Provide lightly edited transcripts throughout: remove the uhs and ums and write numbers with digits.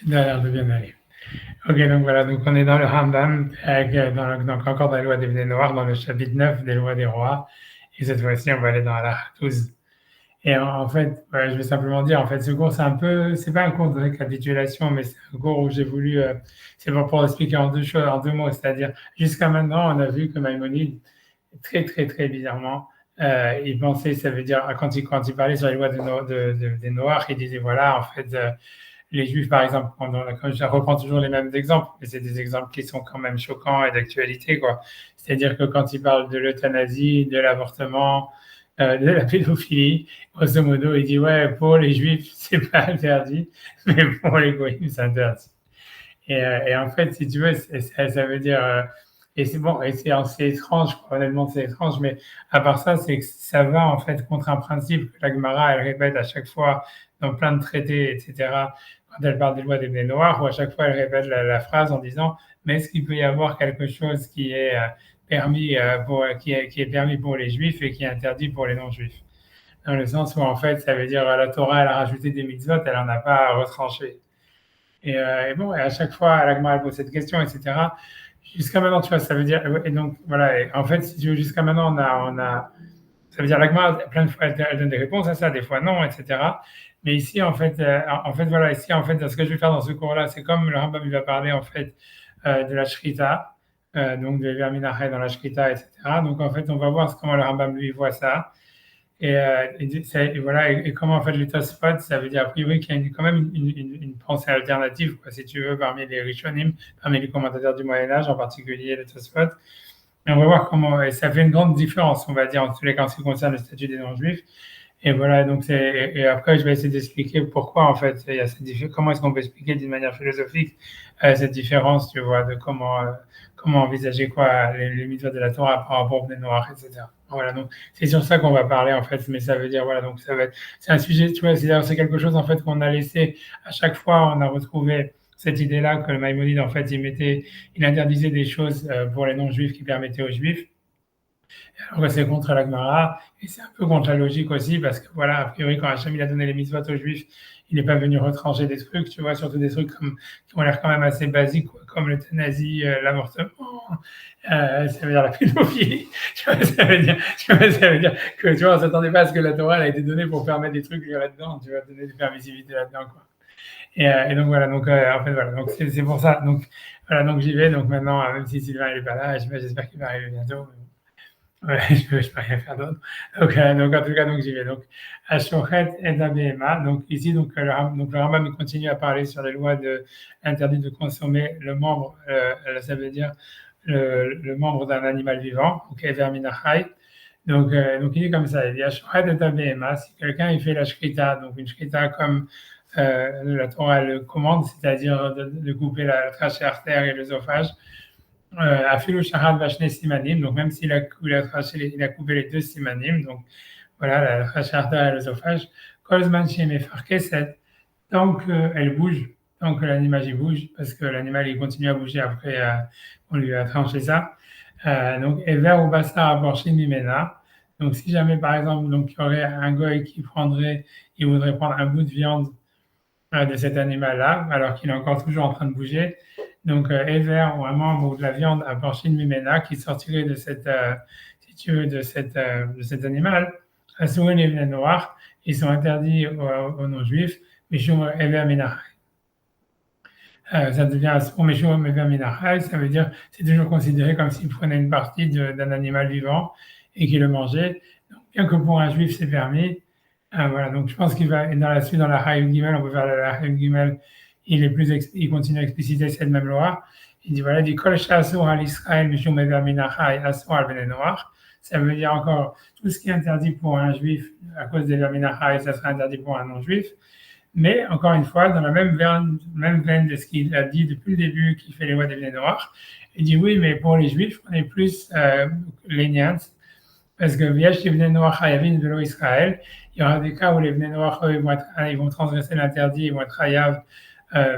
Ça a l'air de bien aller. Ok, donc voilà, donc on est dans le Rambam, donc encore dans la loi des Bnei Noach, dans le chapitre 9 des lois des rois, et cette fois-ci on va aller dans la 12. Et en fait, voilà, je vais simplement dire, en fait, ce cours, c'est pas un cours de récapitulation, mais c'est un cours où j'ai voulu, c'est pour expliquer en deux choses, en deux mots, c'est-à-dire, jusqu'à maintenant, on a vu que Maïmonide, très bizarrement, il pensait, ça veut dire, quand il parlait sur les lois des Noirs, il disait, voilà, en fait, les Juifs, par exemple, quand je reprends toujours les mêmes exemples, mais c'est des exemples qui sont quand même choquants et d'actualité, quoi. C'est-à-dire que quand il parle de l'euthanasie, de l'avortement, de la pédophilie, grosso modo, il dit, ouais, pour les Juifs, c'est pas interdit, mais pour les goïms, c'est interdit. Et en fait, si tu veux, ça veut dire, et c'est bon, et c'est étrange, quoi, honnêtement, c'est étrange, mais à part ça, c'est que ça va en fait contre un principe que la Gemara, elle répète à chaque fois dans plein de traités, etc., quand elle parle des lois des Bnei Noirs, où à chaque fois elle répète la phrase en disant, mais est-ce qu'il peut y avoir quelque chose qui est permis qui est permis pour les Juifs et qui est interdit pour les non-Juifs? Dans le sens où en fait, ça veut dire la Torah, elle a rajouté des mitzvot, elle en a pas retranché. Et bon, et à chaque fois, l'Agma elle pose cette question, etc. Jusqu'à maintenant, tu vois, ça veut dire, et donc voilà, et en fait, si tu veux, jusqu'à maintenant, ça veut dire l'Agma, plein de fois, elle donne des réponses à ça, des fois non, etc. Mais ici, en fait, voilà, ici, en fait, ce que je vais faire dans ce cours-là, c'est comme le Rambam il va parler, en fait, de la Shrita, donc de Verminache dans la Shrita, etc. Donc, en fait, on va voir comment le Rambam, lui, voit ça. Et voilà, et comment en fait les Tosfot, ça veut dire a priori qu'il y a quand même une pensée alternative, quoi, si tu veux, parmi les Rishonim, parmi les commentateurs du Moyen-Âge, en particulier les Tosfot. Et on va voir comment, et ça fait une grande différence, on va dire, en tous les cas, en ce qui concerne le statut des non-juifs. Et voilà, donc et après, je vais essayer d'expliquer pourquoi, en fait, il y a cette différence, comment est-ce qu'on peut expliquer d'une manière philosophique cette différence, tu vois, de comment envisager quoi, les mitzvot de la Torah par rapport aux Bnei Noach, etc. Voilà, donc c'est sur ça qu'on va parler, en fait, mais ça veut dire, voilà, donc ça va être, c'est un sujet, tu vois, c'est quelque chose, en fait, qu'on a laissé, à chaque fois, on a retrouvé cette idée-là que le Maïmonide, en fait, il interdisait des choses pour les non-juifs qui permettaient aux juifs. Alors que c'est contre la Gemara, et c'est un peu contre la logique aussi, parce que voilà, a priori, quand Hachem il a donné les mitzvot aux Juifs, il n'est pas venu retrancher des trucs, tu vois, surtout des trucs qui ont l'air quand même assez basiques, quoi, comme l'euthanasie, l'avortement, ça veut dire la pédophilie, tu vois, ça veut dire que, tu vois, on s'attendait pas à ce que la Torah elle a été donnée pour permettre des trucs là-dedans, tu vois, donner des permissivités là-dedans, quoi. Et donc voilà, donc en fait voilà, donc c'est pour ça, donc voilà, donc j'y vais, donc maintenant, même si Sylvain il est pas là, j'espère qu'il va arriver bientôt. Ouais, je peux rien faire d'autre. Donc en tout cas, donc j'y vais. Donc, Ashochet et Abema. Donc ici, le Rambam il continue à parler sur les lois interdit de consommer le membre, ça veut dire le membre d'un animal vivant, donc Ever Minachai. Donc il dit comme ça, il dit Ashochet et Abema. Si quelqu'un il fait la shkrita, donc une shkrita comme la Torah le commande, c'est-à-dire de couper la trachée artère et l'œsophage, Afilu Shahad Vashne Simanim, donc même s'il a, il a coupé les deux Simanim, donc voilà, la Khasharta et l'œsophage, Kolzman Shemefar Keset, tant qu'elle bouge, tant que l'animal il bouge, parce que l'animal il continue à bouger après on lui a tranché ça. Donc, Ever ou Bassa Aborshi Mimena, donc si jamais par exemple, donc, il y aurait un goy il voudrait prendre un bout de viande de cet animal-là, alors qu'il est encore toujours en train de bouger. Donc, Ever ou un membre de la viande à porcine mimena qui sortirait de si tu veux, de cet animal, souvent les vins noirs, ils sont interdits aux non-juifs, Mishum Ever Menachai. Ça devient Asur Mishum Ever Menachai, ça veut dire c'est toujours considéré comme s'il prenait une partie d'un animal vivant et qu'il le mangeait. Donc, bien que pour un juif c'est permis, voilà, donc je pense qu'il va dans la suite, dans la Hayim Gimel, on peut faire la Hayim Gimel, il continue à expliciter cette même loi. Il dit voilà, il dit Kol Shasur al Israël Mishum Ever Minachai Asur al Bnei Noach. Ça veut dire encore tout ce qui est interdit pour un juif à cause des Minachai, ça sera interdit pour un non-juif. Mais encore une fois, dans la même veine de ce qu'il a dit depuis le début, qui fait les lois des Bnei Noach, il dit oui, mais pour les juifs, on est plus lenient, parce que Viesh les Bnei Noach Hayavin Velo Israël, il y aura des cas où les Bnei Noach ils vont transgresser l'interdit, ils vont être Hayav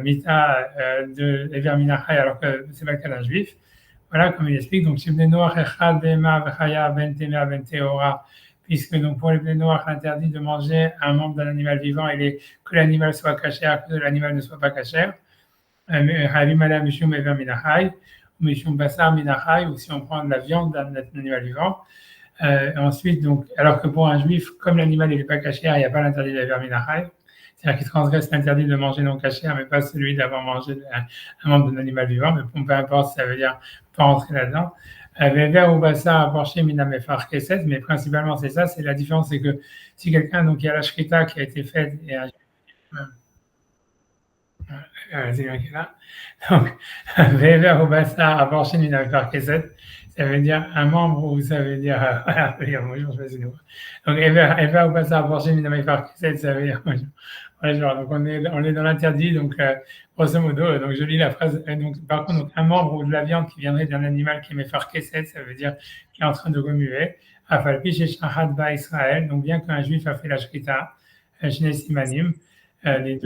Mita de Ever Minachai, alors que c'est pas le cas d'un juif. Voilà, comme il explique. Donc, chez Bnei Noach Echad Bema Vechaya Ben Tema Ben Teora, puisque donc pour les Bnei Noach, l'interdit de manger un membre d'un animal vivant, que l'animal soit cachère, que l'animal ne soit pas cachère. Halim ala mishum ever minachai, ou mishum basar minachai, ou si on prend de la viande d'un animal vivant. Ensuite, donc, alors que pour un juif, comme l'animal n'est pas cachère, il n'y a pas l'interdit de la verminachai, c'est-à-dire qu'il transgresse l'interdit de manger non cachère, mais pas celui d'avoir mangé un membre d'un animal vivant, mais peu importe, ça veut dire pas rentrer là-dedans. Vever ou bassa apporché minamefar keset, mais principalement c'est ça, c'est la différence, c'est que si quelqu'un, donc il y a la shrita qui a été faite, et un c'est bien qu'il est là. Donc, Vever ou bassa apporché minamefar keset, ça veut dire un membre ou ça veut dire, voilà, bonjour, je vais essayer de voir. Donc, Ever ou bassa apporché minamefar keset, ça veut dire bonjour. Ouais, genre, donc on est dans l'interdit, donc grosso modo, donc je lis la phrase. Donc, par contre, donc, un membre ou de la viande qui viendrait d'un animal qui est méfar kesset, ça veut dire qui est en train de remuer. Afalpi chez Shahad ba Israël, donc bien qu'un juif a fait la shrita, Shnei Simanim, les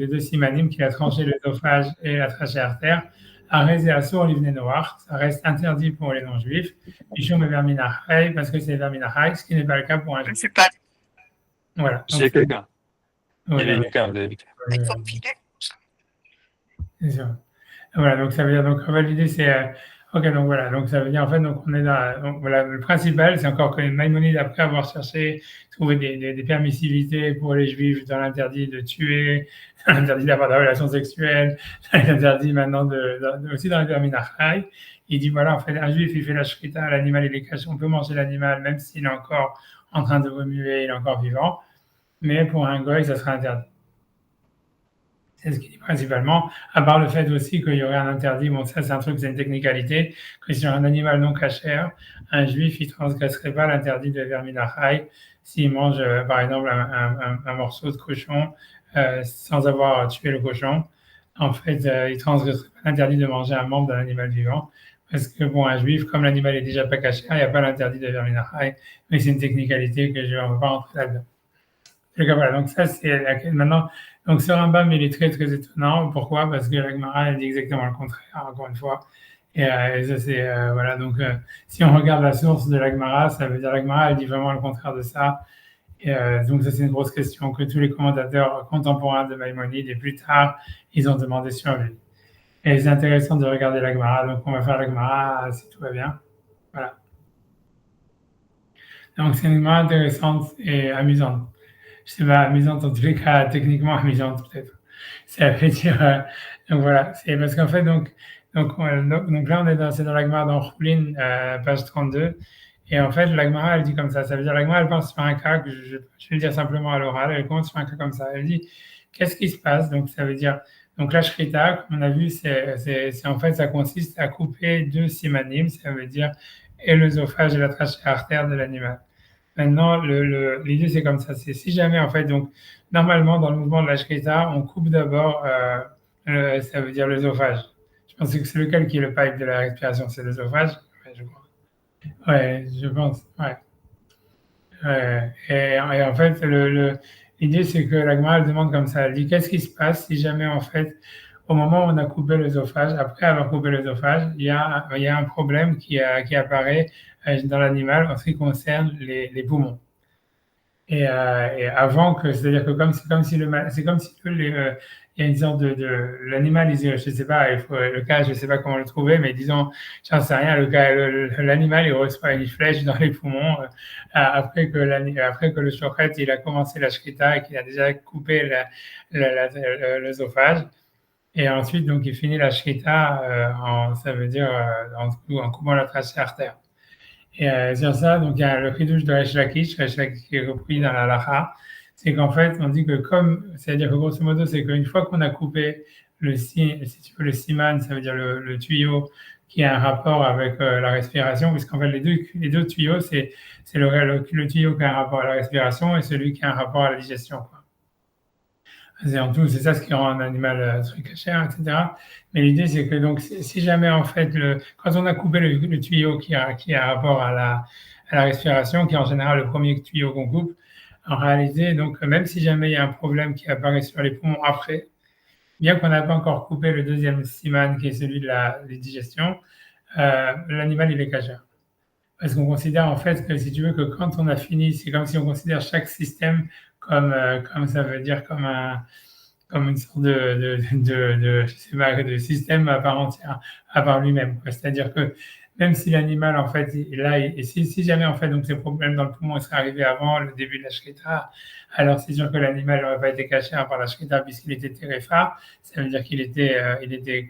deux simanim qu'il a tranché l'œsophage et la trachée artère, Arez et Assour l'ivné noir, ça reste interdit pour les non-juifs, Mishum et Verminachai, parce que c'est Verminachai, ce qui n'est pas le cas pour un juif. Voilà. C'est quelqu'un. Voilà. Il est quelqu'un, vous avez dit. C'est ça. Voilà, donc ça veut dire, donc en fait, l'idée c'est, ok, donc voilà, donc ça veut dire en fait, donc on est dans, donc, voilà, le principal, c'est encore que les Maïmonides, après avoir cherché, trouvé des permissivités pour les Juifs dans l'interdit de tuer, dans l'interdit d'avoir des relations sexuelles, dans l'interdit maintenant aussi dans le Terminachai, il dit voilà, en fait, un Juif, il fait la shrita, l'animal, il est caché, on peut manger l'animal, même s'il est encore en train de remuer, il est encore vivant, mais pour un goy, ça sera interdit. C'est ce qu'il dit principalement, à part le fait aussi qu'il y aurait un interdit, bon ça c'est un truc, c'est une technicalité, que sur un animal non cachère, un juif il ne transgresserait pas l'interdit de verminachai s'il mange par exemple un morceau de cochon sans avoir tué le cochon. En fait, il ne transgresserait pas l'interdit de manger un membre d'un animal vivant, parce que pour un juif, comme l'animal est déjà pas cachère, il n'y a pas l'interdit de verminachai, mais c'est une technicalité que je ne vais pas rentrer là-dedans. Voilà, donc ça c'est maintenant. Donc ce Rambam il est très très étonnant. Pourquoi? Parce que la Gemara elle dit exactement le contraire encore une fois. Et ça c'est voilà, donc si on regarde la source de la Gemara, ça veut dire la Gemara elle dit vraiment le contraire de ça. Et donc ça c'est une grosse question que tous les commentateurs contemporains de Maïmonide et plus tard ils ont demandé sur lui. Et c'est intéressant de regarder la Gemara. Donc on va faire la Gemara si tout va bien. Voilà. Donc c'est une Gemara intéressante et amusante. Je sais pas, amusante en tous les cas, techniquement amusante peut-être. Ça veut dire, donc voilà, c'est parce qu'en fait, donc là, c'est dans la Gemara dans Choulin, page 32, et en fait, la Gemara, elle dit comme ça veut dire, la Gemara, elle pense sur un cas, que je vais le dire simplement à l'oral, elle commence sur un cas comme ça, elle dit, qu'est-ce qui se passe? Donc ça veut dire, donc la shrita, comme on a vu, c'est en fait, ça consiste à couper deux simanim, ça veut dire, et l'œsophage et la trachée artère de l'animal. Maintenant, l'idée, c'est comme ça. C'est si jamais, en fait, donc, normalement, dans le mouvement de la shrita, on coupe d'abord, ça veut dire l'œsophage. Je pense que c'est lequel qui est le pipe de la respiration, c'est l'œsophage. Ouais, je crois. Ouais, je pense. Ouais. Et en fait, l'idée, c'est que la Gemara, elle demande comme ça. Elle dit, qu'est-ce qui se passe si jamais, en fait, au moment où on a coupé l'œsophage, après avoir coupé l'œsophage, il y a un problème qui apparaît dans l'animal en ce qui concerne les poumons. Et avant que, c'est-à-dire que c'est comme si il y a une sorte de l'animal, je sais pas, le cas, je sais pas comment le trouver, mais disons, j'en sais rien, l'animal, il reçoit une flèche dans les poumons, après que le shochet, il a commencé la shkita et qu'il a déjà coupé l'œsophage. Et ensuite, donc, il finit la shkita, ça veut dire, en coupant la trachée artère. Et sur ça, donc il y a le chidouche de Resh Lakish qui est repris dans la Lacha, c'est qu'en fait, on dit que c'est-à-dire que grosso modo, c'est qu'une fois qu'on a coupé le siman, ça veut dire le tuyau qui a un rapport avec la respiration, puisqu'en fait, les deux tuyaux, c'est le tuyau qui a un rapport à la respiration et celui qui a un rapport à la digestion, quoi. En tout, c'est ça ce qui rend un animal cachère, etc. Mais l'idée, c'est que donc, si jamais en fait, quand on a coupé le tuyau qui a rapport à la respiration, qui est en général le premier tuyau qu'on coupe, en réalité, donc même si jamais il y a un problème qui apparaît sur les poumons après, bien qu'on n'a pas encore coupé le deuxième siman qui est celui de la digestion, l'animal il est cachère. Parce qu'on considère en fait que si tu veux que quand on a fini, c'est comme si on considère chaque système comme ça veut dire comme comme une sorte je sais pas, de système à part entière, à part lui-même, quoi. C'est-à-dire que même si l'animal, en fait, et si jamais, en fait, donc ces problèmes dans le poumon seraient arrivés avant le début de la shrita, alors c'est sûr que l'animal n'aurait pas été caché par la shrita puisqu'il était téréphare. Ça veut dire il était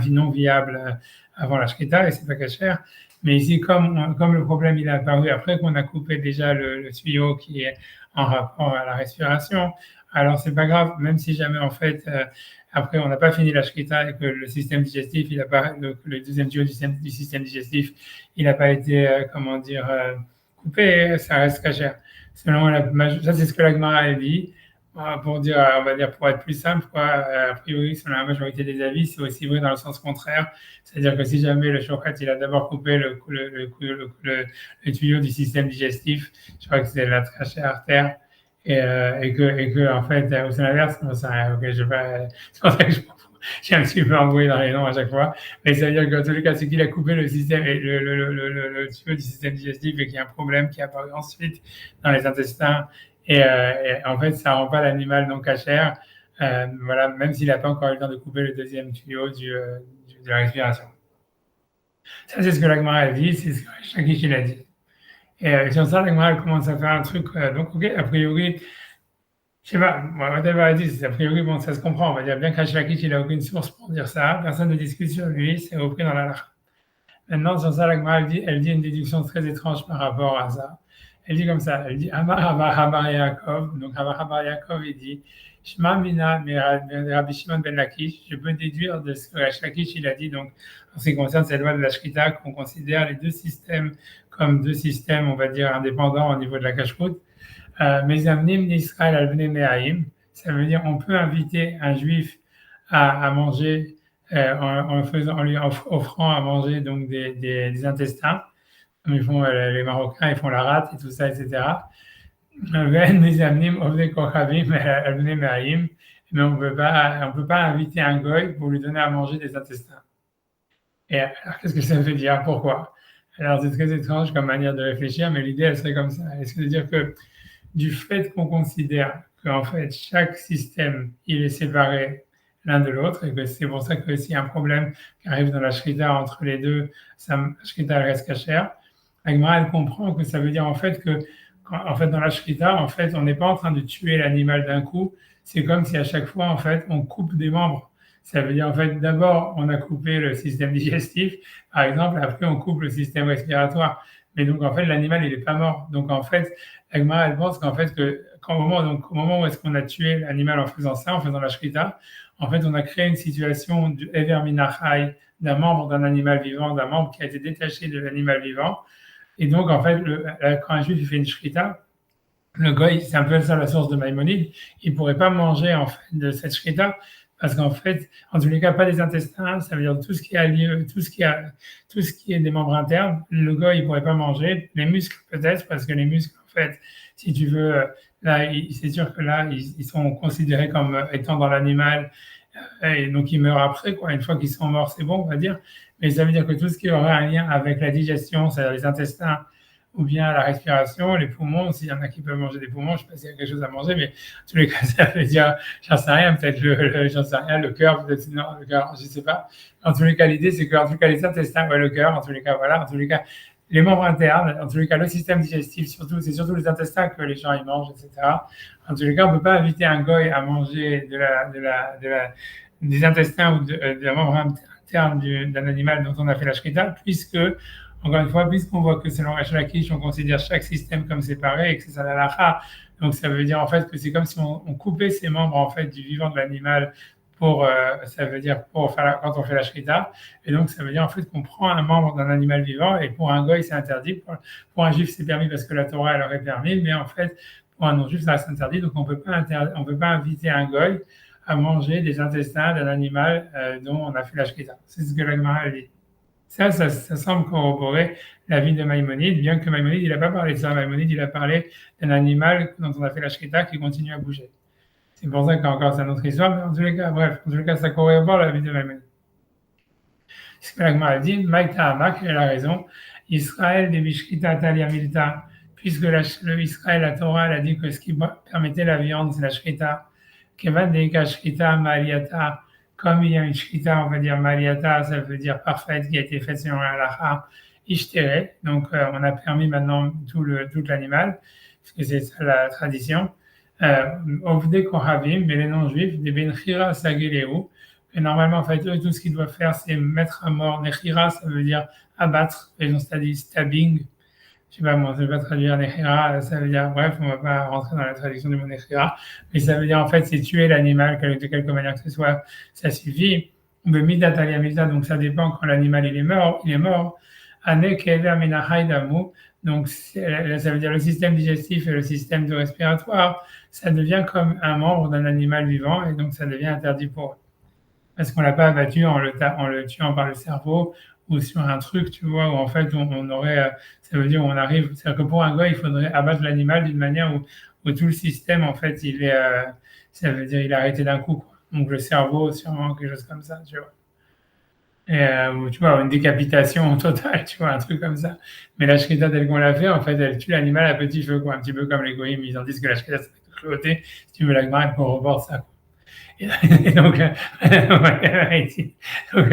non viable avant la shrita et c'est pas caché. Mais ici, comme le problème il est apparu après qu'on a coupé déjà le tuyau qui est en rapport à la respiration, alors c'est pas grave, même si jamais en fait après on n'a pas fini la shkita et que le système digestif, il a pas le deuxième tuyau du système digestif, il n'a pas été comment dire coupé, ça reste cachère. Selon ça c'est ce que la Gemara a dit. Pour dire, on va dire pour être plus simple, quoi, a priori, selon la majorité des avis, c'est aussi vrai dans le sens contraire. C'est-à-dire que si jamais le shochet, il a d'abord coupé le tuyau du système digestif, je crois que c'est la trachée artère, et que en fait, c'est l'inverse, non, c'est rien, ok, je vais pas, c'est pour ça que j'ai un petit peu embrouillé dans les noms à chaque fois, mais ça veut dire qu'en tous les cas, c'est qu'il a coupé le système, le tuyau du système digestif et qu'il y a un problème qui est apparu ensuite dans les intestins, et en fait, ça rend pas l'animal non cachère, voilà, même s'il n'a pas encore eu le temps de couper le deuxième tuyau de la respiration. Ça, c'est ce que la Gemara a dit, c'est ce que Shakish il a dit. Et sur ça, la Gemara commence à faire un truc, donc ok, a priori, je sais pas, whatever a dit, a priori, bon, ça se comprend, on va dire bien qu'Ashlakish, il n'a aucune source pour dire ça, personne ne discute sur lui, c'est repris dans la lacha. Maintenant, sur ça, la Gemara, elle dit une déduction très étrange par rapport à ça. Elle dit comme ça, elle dit Amar Yaakov, donc Amar Yaakov, il dit Shema Mina, Rabbi Shimon ben Lakish, je peux déduire de ce que Lakish il a dit, donc en ce qui concerne cette loi de la Shkita, qu'on considère les deux systèmes comme deux systèmes, on va dire, indépendants au niveau de la cache-route. Mezamnim d'Israël al-Bnei Me'aim, ça veut dire on peut inviter un juif à manger en lui offrant à manger donc des intestins, comme ils font les Marocains, ils font la rate et tout ça, etc. Mais on peut pas inviter un goy pour lui donner à manger des intestins. Et alors, qu'est-ce que ça veut dire? Pourquoi? Alors, c'est très étrange comme manière de réfléchir, mais l'idée, elle serait comme ça. Est-ce que dire que du fait qu'on considère qu'en fait, chaque système, il est séparé l'un de l'autre, et que c'est pour ça que s'il y a un problème qui arrive dans la shrita entre les deux, la shrita reste cachère, Agmara, elle comprend que ça veut dire en fait que en fait, dans la shrita, en fait, on n'est pas en train de tuer l'animal d'un coup. C'est comme si à chaque fois, en fait, on coupe des membres. Ça veut dire, en fait, d'abord, on a coupé le système digestif, par exemple, après, on coupe le système respiratoire. Mais donc, en fait, l'animal, il n'est pas mort. Donc, en fait, Agmara, elle pense qu'en fait, au moment où est-ce qu'on a tué l'animal en faisant ça, en faisant la shrita, en fait, on a créé une situation du Ever Minachai, d'un membre d'un animal vivant, d'un membre qui a été détaché de l'animal vivant. Et donc, en fait, quand un juif fait une shrita, le goy, c'est un peu ça la source de Maïmonide, il ne pourrait pas manger en fait, de cette shrita, parce qu'en fait, en tous les cas, pas des intestins, ça veut dire tout ce qui a lieu, tout ce qui est des membres internes, le goy, il ne pourrait pas manger. Les muscles, peut-être, parce que les muscles, en fait, si tu veux, là, c'est sûr que là, ils sont considérés comme étant dans l'animal, et donc ils meurent après, quoi. Une fois qu'ils sont morts, c'est bon, on va dire. Mais ça veut dire que tout ce qui aurait un lien avec la digestion, c'est-à-dire les intestins, ou bien la respiration, les poumons, s'il y en a qui peuvent manger des poumons, je ne sais pas s'il y a quelque chose à manger, mais en tous les cas, ça veut dire, j'en sais rien, peut-être j'en sais rien, le cœur, peut-être non, le cœur, je ne sais pas. En tous les cas, l'idée, c'est qu'en tous les cas, les intestins, ouais, le cœur, en tous les cas, voilà, en tous les cas, les membres internes, en tous les cas, le système digestif, surtout, c'est surtout les intestins que les gens y mangent, etc. En tous les cas, on ne peut pas inviter un goy à manger des intestins ou de membres internes d'un animal dont on a fait la shrita, puisque, encore une fois, puisqu'on voit que selon Resh Lakish, on considère chaque système comme séparé et que c'est ça la lacha, donc ça veut dire en fait que c'est comme si on coupait ces membres en fait du vivant de l'animal ça veut dire quand on fait la shrita, et donc ça veut dire en fait qu'on prend un membre d'un animal vivant, et pour un goy c'est interdit, pour un juif c'est permis parce que la Torah elle aurait permis, mais en fait pour un non-juif ça reste interdit, donc on peut pas inviter un goy à manger des intestins d'un animal dont on a fait la shrita. C'est ce que la Gemara dit. Ça semble corroborer l'avis de Maïmonide, bien que Maïmonide, il n'a pas parlé de ça. Maïmonide, il a parlé d'un animal dont on a fait la shrita qui continue à bouger. C'est pour ça qu'encore c'est une autre histoire, mais en tous les cas, bref, en tous les cas, ça corrobore l'avis de Maïmonide. Ce que la Gemara dit, Maïta Hamak, elle a raison. Israël des Bishkita Talia Milta, puisque Israël, la Torah, elle a dit que ce qui permettait la viande, c'est la shrita, Kevan Deika Shrita Maliata, comme il y a une Shrita, on va dire Maliata, ça veut dire parfaite, qui a été faite selon la halakha, Ishtere, donc on a permis maintenant tout l'animal, parce que c'est ça la tradition. Ovde Kohavim, mais les non-juifs, des Benchira Sagileu, et normalement, en fait, eux, tout ce qu'ils doivent faire, c'est mettre à mort. Nechira, ça veut dire abattre, et ils ont dit stabbing. Je sais pas, moi, je ne vais pas traduire Nechira, ça veut dire, bref, on ne va pas rentrer dans la traduction du mot Nechira, mais ça veut dire, en fait, c'est tuer l'animal, de quelque manière que ce soit, ça suffit. Le Midat Aliamita, donc ça dépend quand l'animal il est mort. Ane Kever Menachai Damu, donc ça veut dire le système digestif et le système de respiratoire, ça devient comme un membre d'un animal vivant, et donc ça devient interdit pour eux. Parce qu'on l'a pas abattu en le tuant par le cerveau ou sur un truc, tu vois, où en fait on aurait, ça veut dire on arrive, c'est-à-dire que pour un gars, il faudrait abattre l'animal d'une manière où tout le système, en fait, il est, ça veut dire il est arrêté d'un coup, quoi. Donc le cerveau, sûrement quelque chose comme ça, tu vois. Et, ou, tu vois, une décapitation totale, tu vois, un truc comme ça. Mais la shrita telle qu'on l'a fait, en fait, elle tue l'animal à petit feu, quoi, un petit peu comme les goïms, ils en disent que la shrita, c'est de cruauté. Si tu veux la gmara, qu'on reporte ça, quoi. Et donc, voilà,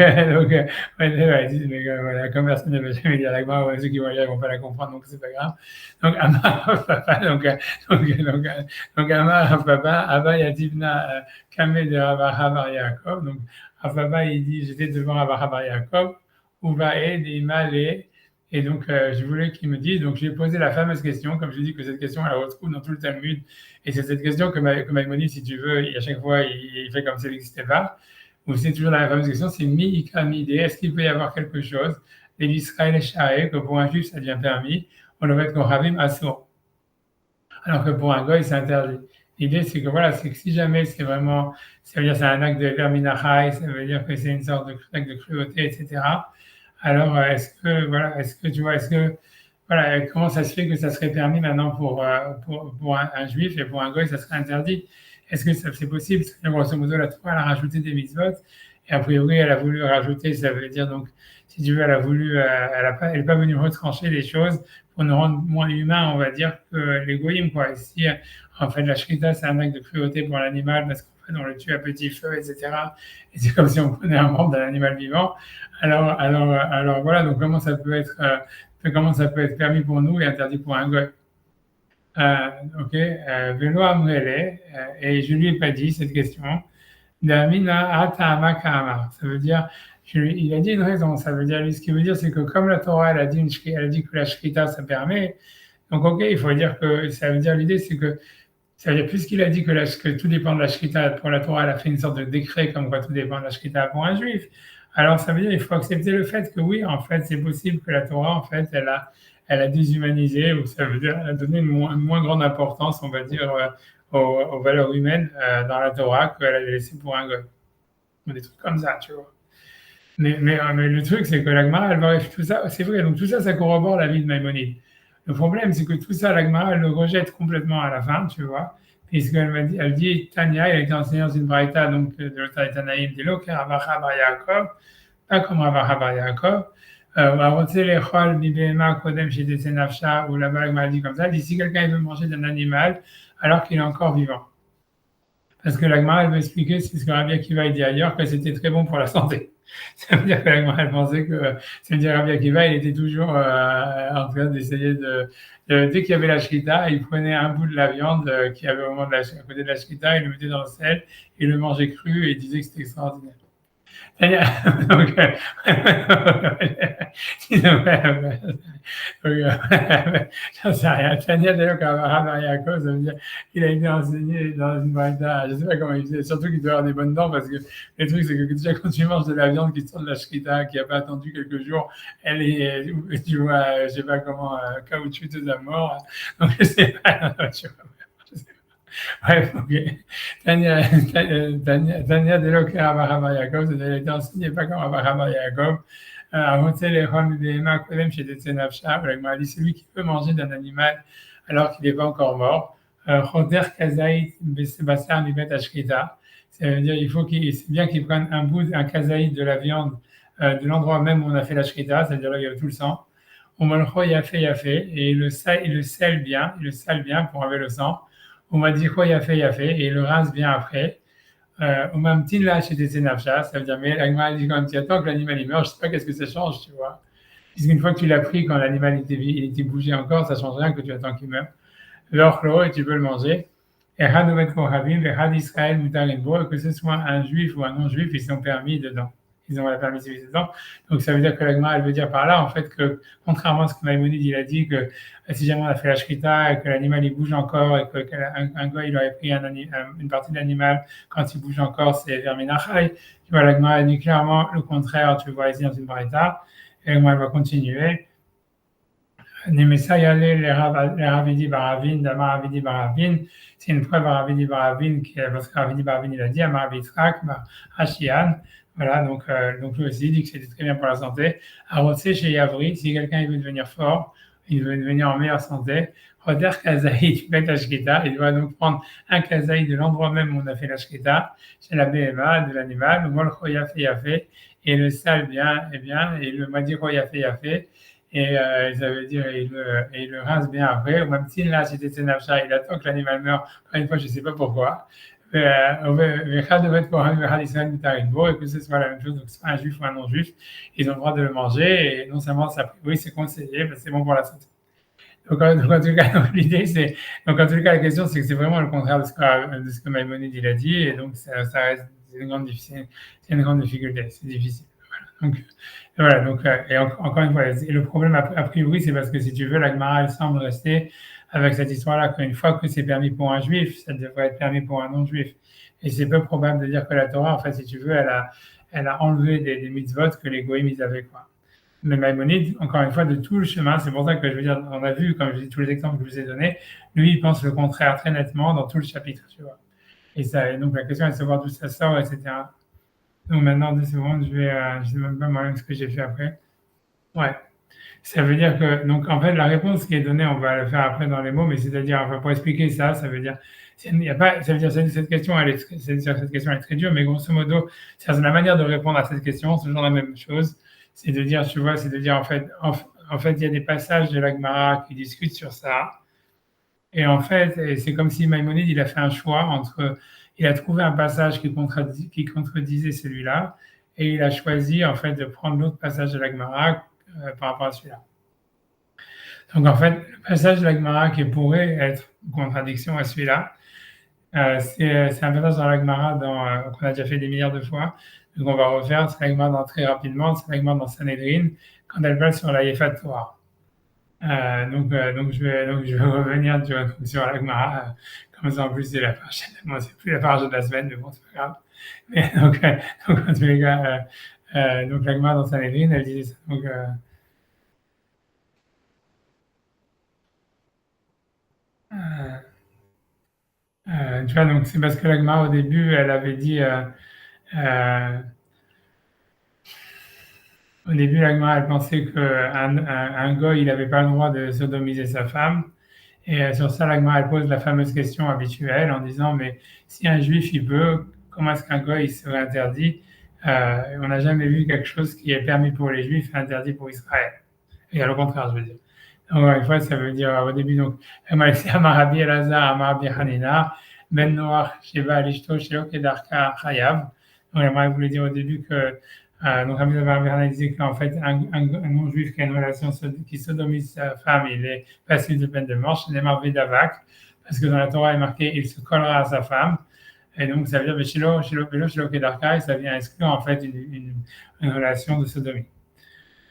comme personne ne veut jamais dire la Gemara, ceux qui vont lire ne vont pas la comprendre, donc c'est pas grave. Donc, Amar Papa, donc Amar Papa, Abba Yativna Kameh de Rabba Bar Yaakov. Donc, Papa, il dit, j'étais devant Rabba Bar Yaakov, Uvae, Deimale. Et donc, je voulais qu'il me dise, donc j'ai posé la fameuse question, comme je dis que cette question, elle la retrouve dans tout le Talmud, et c'est cette question que Maïmonide, si tu veux, à chaque fois, il fait comme si elle n'existait pas, ou c'est toujours la fameuse question, c'est mi ika mi, est-ce qu'il peut y avoir quelque chose, les l'Israël charé, que pour un juif, ça devient permis, on le met comme Ravim Assour, alors que pour un goy, c'est interdit. L'idée, c'est que voilà, c'est que si jamais c'est vraiment, ça veut dire c'est un acte de verminachai, ça veut dire que c'est une sorte d'acte de cruauté, etc. Alors, est-ce que tu vois, voilà, comment ça se fait que ça serait permis maintenant pour un juif et pour un goy, ça serait interdit? Est-ce que c'est possible? Grosso modo, la Torah, elle a rajouté des mitzvot, et a priori, elle a voulu rajouter, ça veut dire donc, si tu veux, elle a voulu, elle n'est pas venue retrancher les choses pour nous rendre moins humains, on va dire, que les goyim, quoi. Et si, en fait, la shrita, c'est un acte de cruauté pour l'animal, parce qu'en fait, on le tue à petit feu, etc. Et c'est comme si on prenait un membre d'un animal vivant. Alors voilà, donc comment ça peut être permis pour nous et interdit pour un goy? Ok, Velo Amrele, et je lui ai pas dit cette question. Damina Atama Kama, ça veut dire, il a dit une raison, ça veut dire, ce qui veut dire, c'est que comme la Torah, elle a dit que la Shrita, ça permet, donc ok, il faut dire que, ça veut dire, l'idée, c'est que, ça veut dire, puisqu'il a dit que tout dépend de la Shrita, pour la Torah, elle a fait une sorte de décret comme quoi tout dépend de la Shrita pour un juif. Alors, ça veut dire qu'il faut accepter le fait que oui, en fait, c'est possible que la Torah, en fait, elle a déshumanisé, ou ça veut dire, elle a donné une moins grande importance, on va dire, aux valeurs humaines dans la Torah qu'elle a laissé pour un goy. Ou des trucs comme ça, tu vois. Mais le truc, c'est que la Gemara, elle va réfléchir tout ça. C'est vrai, donc tout ça, ça corrobore la vie de Maïmonide. Le problème, c'est que tout ça, la Gemara, elle le rejette complètement à la fin, tu vois, elle dit, Tania, elle a été enseignée dans une braïta, donc de l'autorité Tanaïm, dit l'Oker Avacha Bar Yaakov, pas comme Avacha Bar Yaakov, ou là-bas, la Gemara dit comme ça, dit si quelqu'un veut manger d'un animal alors qu'il est encore vivant. Parce que la Gemara, elle veut expliquer, c'est ce que Rabbi Akiva dit ailleurs, que c'était très bon pour la santé. Ça veut dire que la Gemara, elle pensait que, ça veut dire Rabbi Akiva, il était toujours en train d'essayer dès qu'il y avait la shrita, il prenait un bout de la viande qui avait au moment à côté de la shrita, il le mettait dans le sel, il le mangeait cru et il disait que c'était extraordinaire. Donc, j'en sais rien. Tania, d'ailleurs, quand Rabbi Yaakov, ça veut dire qu'il a été enseigné dans une braïta. Je ne sais pas comment il faisait. Surtout qu'il doit avoir des bonnes dents parce que le truc, c'est que déjà, quand tu manges de la viande qui sort de la shrita, qui n'a pas attendu quelques jours, elle est, tu vois, je ne sais pas comment, caoutchouteuse à mort. Donc, je ne sais pas, tu vois. Bref, ok. Tania de l'Oké Abraham Yaakov, ça a été enseigné pas comme Abraham Yaakov. Avant les Rom de Emma Kodem chez Tetsenafsha, dit celui qui peut manger d'un animal alors qu'il n'est pas encore mort. Choder Kazaït Besebasar Nibet Ashkita. Ça veut dire c'est bien qu'il prenne un kazaït de la viande de l'endroit même où on a fait la shrita, c'est-à-dire là où il y a tout le sang. On malcho yafé, et il le sale bien pour enlever le sang. on m'a dit quoi, il a fait, et le rince bien après. Au même titre, là, chez des nafsha, ça veut dire, mais l'animal dit quand tu attends que l'animal il meurt, je sais pas qu'est-ce que ça change, tu vois. Puisqu'une fois que tu l'as pris, quand l'animal il était bougé encore, ça change rien que tu attends qu'il meure. L'orchlo, et tu peux le manger. Et Hadouvet Kohavim, et Had Israël Mutarimbo, que ce soit un juif ou un non-juif, ils sont permis dedans. Ils ont la permissivité dedans. Donc ça veut dire que l'agma, elle veut dire par là, en fait, que contrairement à ce que Maïmonide il a dit, que si jamais on a fait la shrita et que l'animal il bouge encore et qu'un gars il aurait pris une partie de l'animal quand il bouge encore, c'est Verminachai. Tu vois, l'agma a dit clairement le contraire, tu vois ici dans une barita. Et l'agma elle va continuer. Nemesayale, les Ravidi Baravin, d'Amar Ravidi Baravin, c'est une preuve à Ravidi Baravin, parce que Ravidi Baravin il a dit, Amar Vitrak, Hashian, voilà, donc lui aussi dit que c'était très bien pour la santé. Arrosé chez Yavri, si quelqu'un veut devenir fort, il veut devenir en meilleure santé, Roder Kazaï, Bet Ashkita, il doit donc prendre un Kazaï de l'endroit même où on a fait la Shkita, chez la BMA de l'animal, Mol Choyafé Yafé, et le sale bien, et bien, et le Madi Choyafé Yafé, et ça veut dire il le rince bien après. Ou même si là c'était Nafsha, il attend que l'animal meure. Encore une fois, je ne sais pas pourquoi. Et que ce soit la même chose, donc c'est pas un juif ou un non-juif, ils ont le droit de le manger et non seulement ça, oui, c'est conseillé, mais c'est bon pour la santé. Donc, en tout cas, donc en tout cas, la question c'est que c'est vraiment le contraire de ce que Maïmonide il a dit et donc ça reste c'est une grande difficulté, c'est difficile. Voilà, donc, et encore une fois, et le problème a priori, c'est parce que si tu veux, la Gemara, elle semble rester avec cette histoire-là qu'une fois que c'est permis pour un juif, ça devrait être permis pour un non-juif. Et c'est peu probable de dire que la Torah, en fait, si tu veux, elle a enlevé des mitzvot que les goïms, ils avaient, quoi. Le Maïmonide, encore une fois, de tout le chemin, c'est pour ça que je veux dire, on a vu, comme je dis, tous les exemples que je vous ai donnés, lui, il pense le contraire très nettement dans tout le chapitre, tu vois. Et donc, la question est de savoir d'où ça sort, etc. Donc maintenant, 2 secondes, je ne sais même pas moi-même ce que j'ai fait après. Ouais. Ça veut dire que, donc en fait, la réponse qui est donnée, on va le faire après dans les mots, mais c'est-à-dire, enfin, pour expliquer ça, ça veut dire, il y a pas, ça veut dire, cette question, cette question est très dure, mais grosso modo, c'est la manière de répondre à cette question, c'est toujours la même chose. C'est de dire, tu vois, c'est de dire, en fait, il y a des passages de l'Agmara qui discutent sur ça. Et en fait, c'est comme si Maïmonide, il a fait un choix entre, il a trouvé un passage qui contredisait celui-là, et il a choisi, en fait, de prendre l'autre passage de l'Agmara par rapport à celui-là. Donc, en fait, le passage de l'Agmara qui pourrait être une contradiction à celui-là, c'est un passage dans l'Agmara qu'on a déjà fait des milliards de fois. Donc, on va refaire, c'est l'Agmara très rapidement, c'est l'Agmara dans Sanhedrin, quand elle parle sur la Yefat Torah. Donc je vais revenir sur la Gemara. Comme ça, en plus, c'est la page. Moi, c'est plus la page de la semaine, mais bon, c'est pas grave. Mais donc en tous les cas, donc la Gemara dans Sanhedrin, elle disait ça. Donc, tu vois, donc c'est parce que la Gemara, au début, elle avait dit, euh, au début, la Gemara, elle pensait qu'un goy, il n'avait pas le droit de sodomiser sa femme. Et sur ça, l'Agma, elle pose la fameuse question habituelle en disant, mais si un juif, il peut, comment est-ce qu'un goy, il serait interdit On n'a jamais vu quelque chose qui est permis pour les juifs et interdit pour Israël. Et à le contraire, je veux dire. Donc, une fois, ça veut dire au début, donc, Amarabi Elazar, Amarabi Hanina, Ben Noach, Sheba, Alishto, Shelo, Kedarka, Chayav. Donc, j'aimerais vous le dire au début que, donc, Rabbi Bernard disait qu'en fait, un non-juif qui a une relation, qui sodomise sa femme, il est passible de peine de mort, chez les Marvé d'Avak, parce que dans la Torah, il est marqué, il se collera à sa femme. Et donc, ça veut dire, Shelo, Kedarka, et ça vient exclure, en fait, une relation de sodomie.